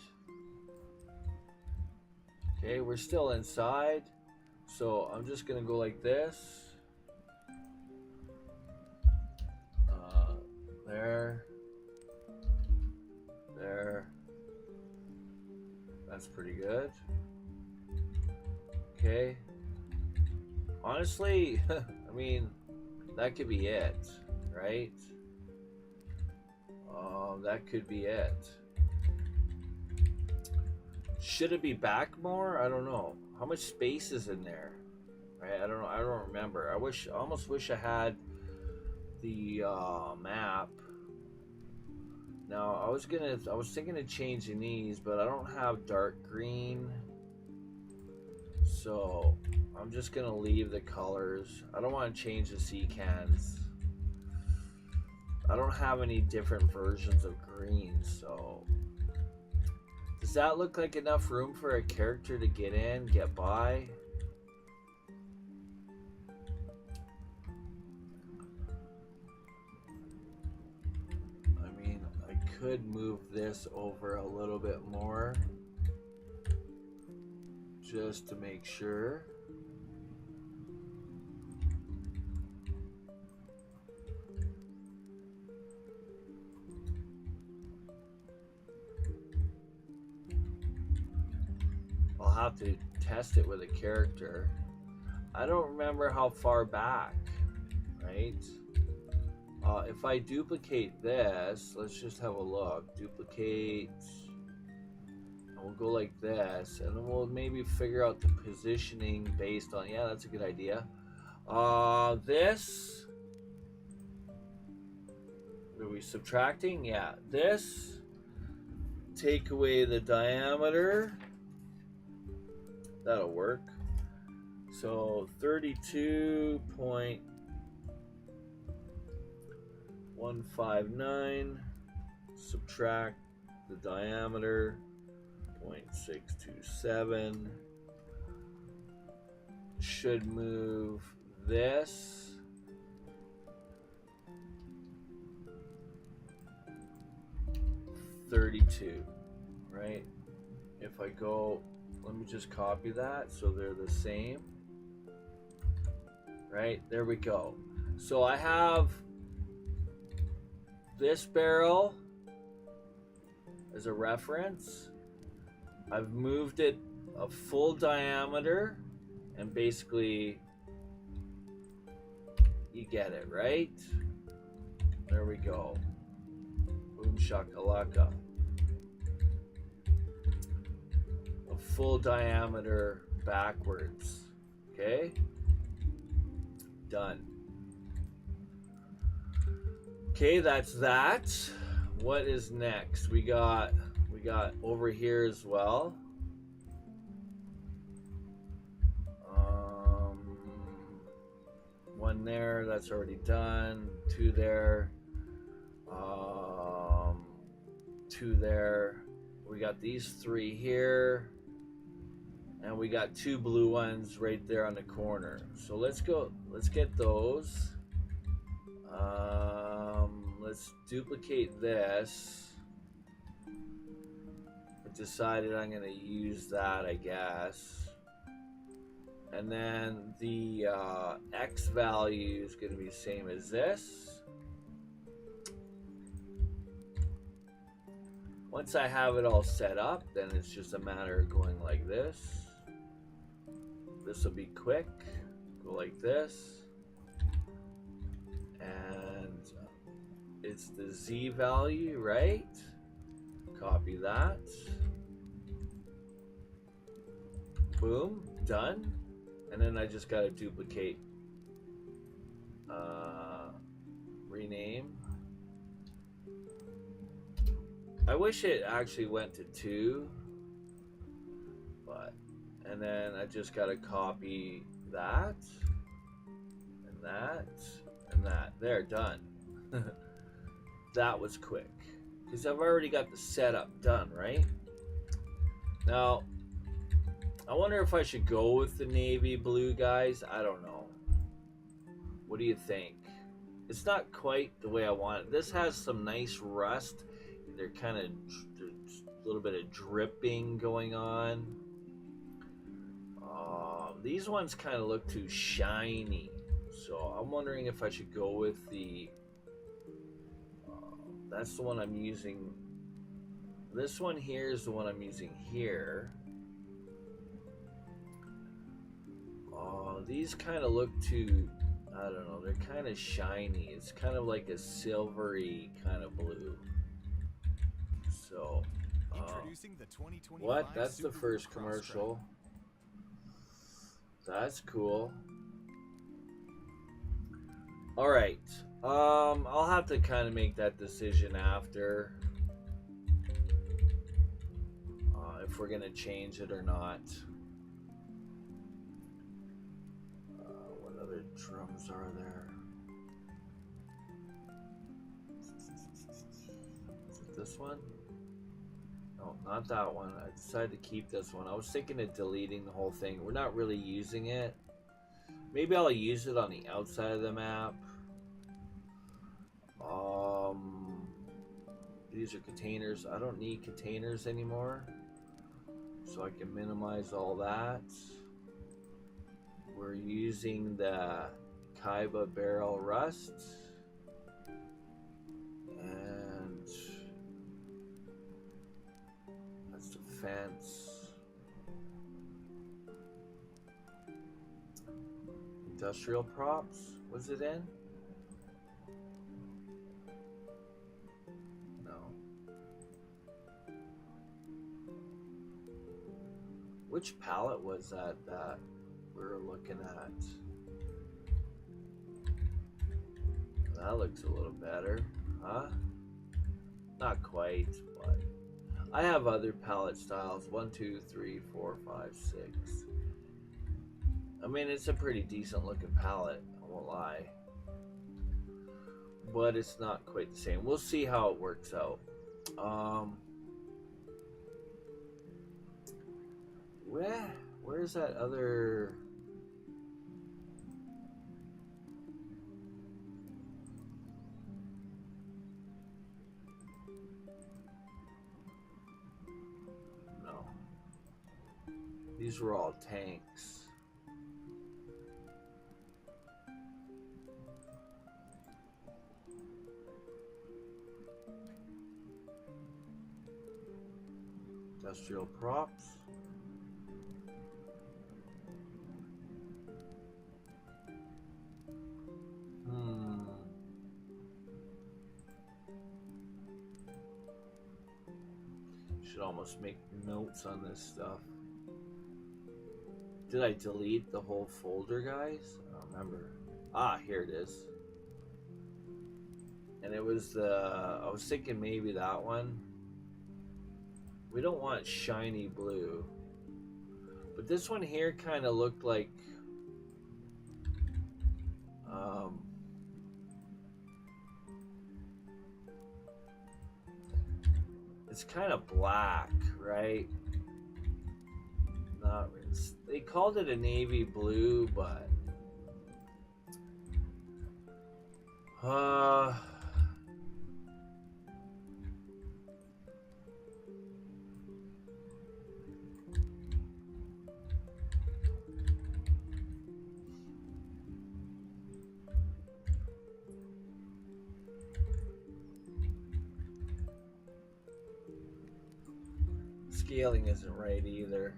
Okay, we're still inside. So I'm just gonna go like this. There. There. That's pretty good. Okay. Honestly, I mean, that could be it, right? That could be it. Should it be back more? I don't know. How much space is in there? Right? I don't know. I don't remember. I almost wish I had the map. Now I was thinking of changing these, but I don't have dark green, so I'm just gonna leave the colors. I don't want to change the sea cans. I don't have any different versions of green, so does that look like enough room for a character to get in, get by? Could move this over a little bit more just to make sure. I'll have to test it with a character. I don't remember how far back, right? If I duplicate this, let's just have a look. Duplicate, and we'll go like this, and then we'll maybe figure out the positioning based on, yeah, that's a good idea. This, are we subtracting? Yeah, this, take away the diameter, that'll work. So 32.159, subtract the diameter, 0.627, should move this 32, right? If I go, let me just copy that so they're the same, right? There we go. So I have this barrel as a reference. I've moved it a full diameter, and basically you get it, right? There we go. Boom shakalaka. A full diameter backwards. Okay? Done. Okay, that's that. What is next? We got over here as well. One there, that's already done. Two there. Two there. We got these three here. And we got two blue ones right there on the corner. So let's get those. Let's duplicate this. I decided I'm gonna use that, I guess. And then the X value is gonna be the same as this. Once I have it all set up, then it's just a matter of going like this. This will be quick. Go like this. And it's the Z value, right? Copy that. Boom, done. And then I just gotta duplicate, rename. I wish it actually went to 2, but, and then I just gotta copy that, and that, and that. There, done. That was quick, because I've already got the setup done, right? Now, I wonder if I should go with the navy blue, guys. I don't know. What do you think? It's not quite the way I want it. This has some nice rust. They're kind of a little bit of dripping going on. These ones kind of look too shiny. So I'm wondering if I should go with the... that's the one I'm using. This one here is the one I'm using here. These kind of look too, I don't know, they're kind of shiny. It's kind of like a silvery kind of blue. So, what? That's the first commercial. That's cool. All right. I'll have to kind of make that decision after, if we're gonna change it or not. What other drums are there? Is it this one? No, not that one. I decided to keep this one. I was thinking of deleting the whole thing. We're not really using it. Maybe I'll use it on the outside of the map. These are containers. I don't need containers anymore, so I can minimize all that. We're using the Kaiba barrel rust, and that's the fence. Industrial props. Was it in? Which palette was that we were looking at? That looks a little better, huh? Not quite, but I have other palette styles. 1, 2, 3, 4, 5, 6. I mean, it's a pretty decent looking palette, I won't lie. But it's not quite the same. We'll see how it works out. Where's that other... No. These were all tanks. Industrial props. Should almost make notes on this stuff. Did I delete the whole folder, guys? I don't remember. Ah, here it is. And it was the... I was thinking maybe that one. We don't want shiny blue. But this one here kind of looked like... it's kind of black, right? Not really. They called it a navy blue, but scaling isn't right either.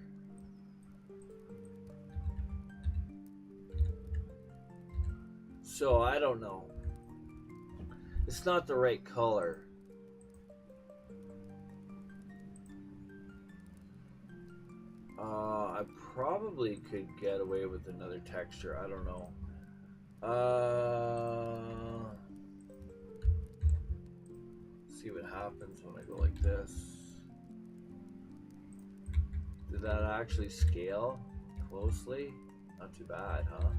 So I don't know. It's not the right color. I probably could get away with another texture. I don't know. See what happens when I go like this. Did that actually scale closely? Not too bad, huh?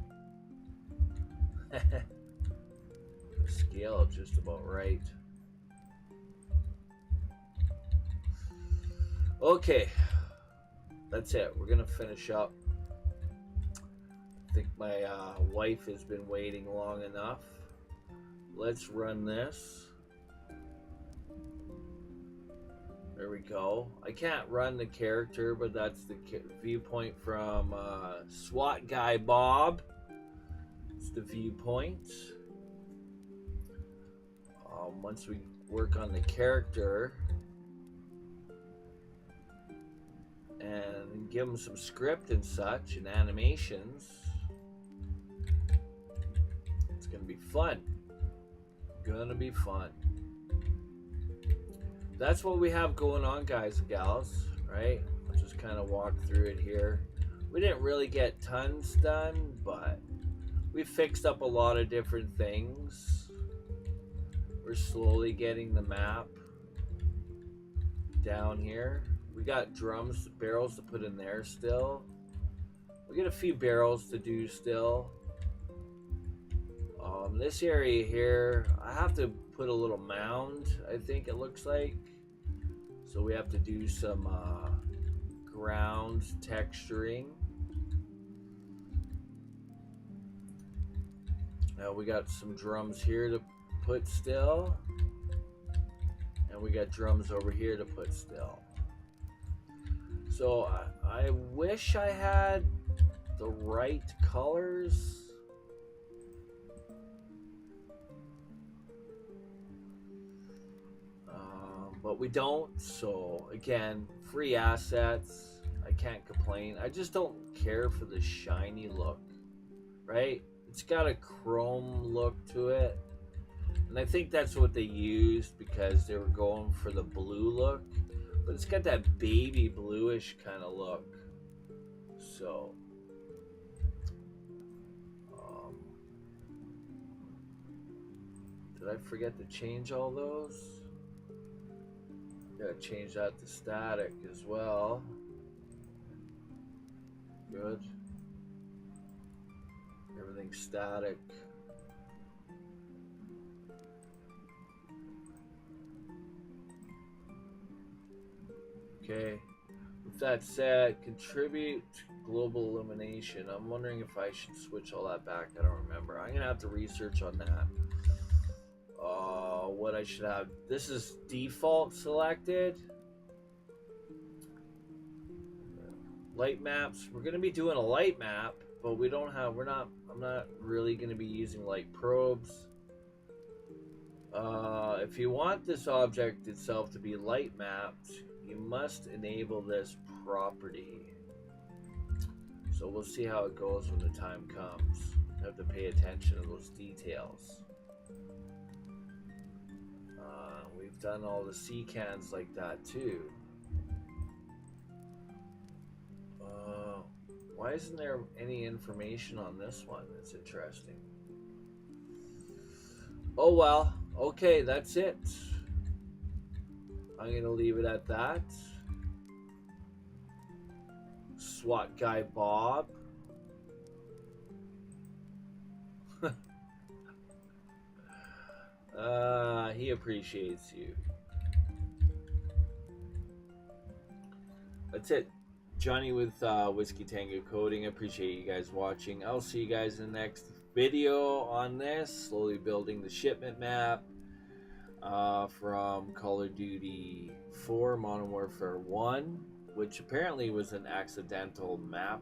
Scale just about right. Okay, that's it. We're gonna finish up. I think my wife has been waiting long enough. Let's run this. There we go. I can't run the character, but that's the viewpoint from SWAT guy Bob. It's the viewpoint. Once we work on the character and give him some script and such and animations, it's gonna be fun. Gonna be fun. That's what we have going on, guys and gals, right? I'll just kind of walk through it here. We didn't really get tons done, but we fixed up a lot of different things. We're slowly getting the map down here. We got drums, barrels to put in there still. We got a few barrels to do still. This area here, I have to put a little mound, I think it looks like. So we have to do some ground texturing. Now we got some drums here to put still. And we got drums over here to put still. So I wish I had the right colors. But we don't, so again, free assets. I can't complain. I just don't care for the shiny look, right? It's got a chrome look to it, and I think that's what they used because they were going for the blue look, but it's got that baby bluish kind of look. So did I forget to change all those? Gotta change that to static as well. Good. Everything's static. Okay. With that said, contribute global illumination. I'm wondering if I should switch all that back. I don't remember. I'm gonna have to research on that. What I should have. This is default selected. Light maps. We're gonna be doing a light map, but we don't have. I'm not really gonna be using light probes. If you want this object itself to be light mapped, you must enable this property. So we'll see how it goes when the time comes. You have to pay attention to those details. We've done all the C cans like that too. Why isn't there any information on this one? That's interesting. Oh well, okay, that's it. I'm gonna leave it at that. SWAT guy Bob. He appreciates you. That's it. Johnny with WhiskeyTango Coding. I appreciate you guys watching. I'll see you guys in the next video on this. Slowly building the shipment map from Call of Duty 4 Modern Warfare 1, which apparently was an accidental map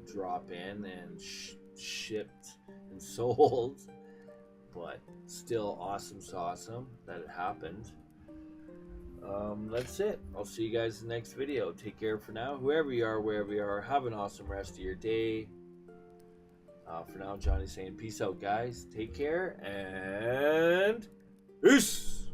drop in and shipped and sold. But still awesome that it happened. That's it. I'll see you guys in the next video. Take care for now. Whoever you are, wherever you are, have an awesome rest of your day. For now, Johnny's saying peace out, guys. Take care and peace.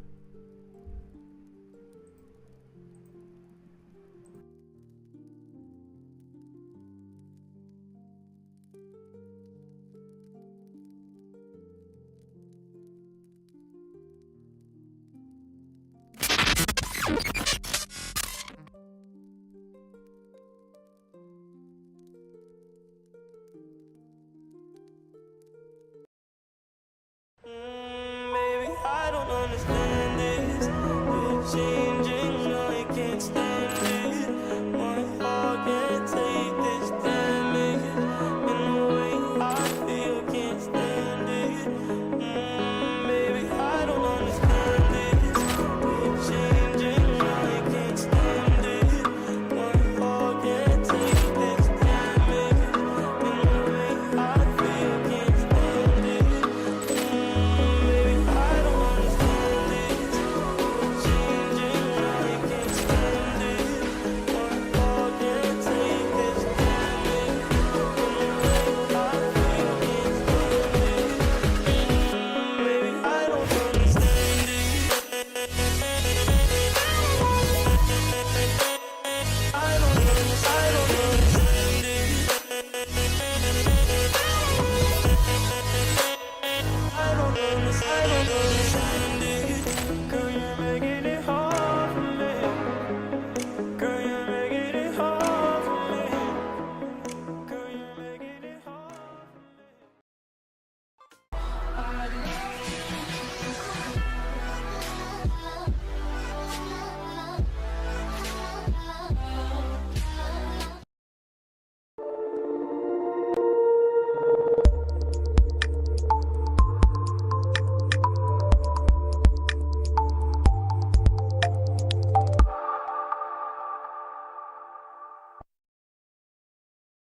Baby, I don't understand this. You're changing.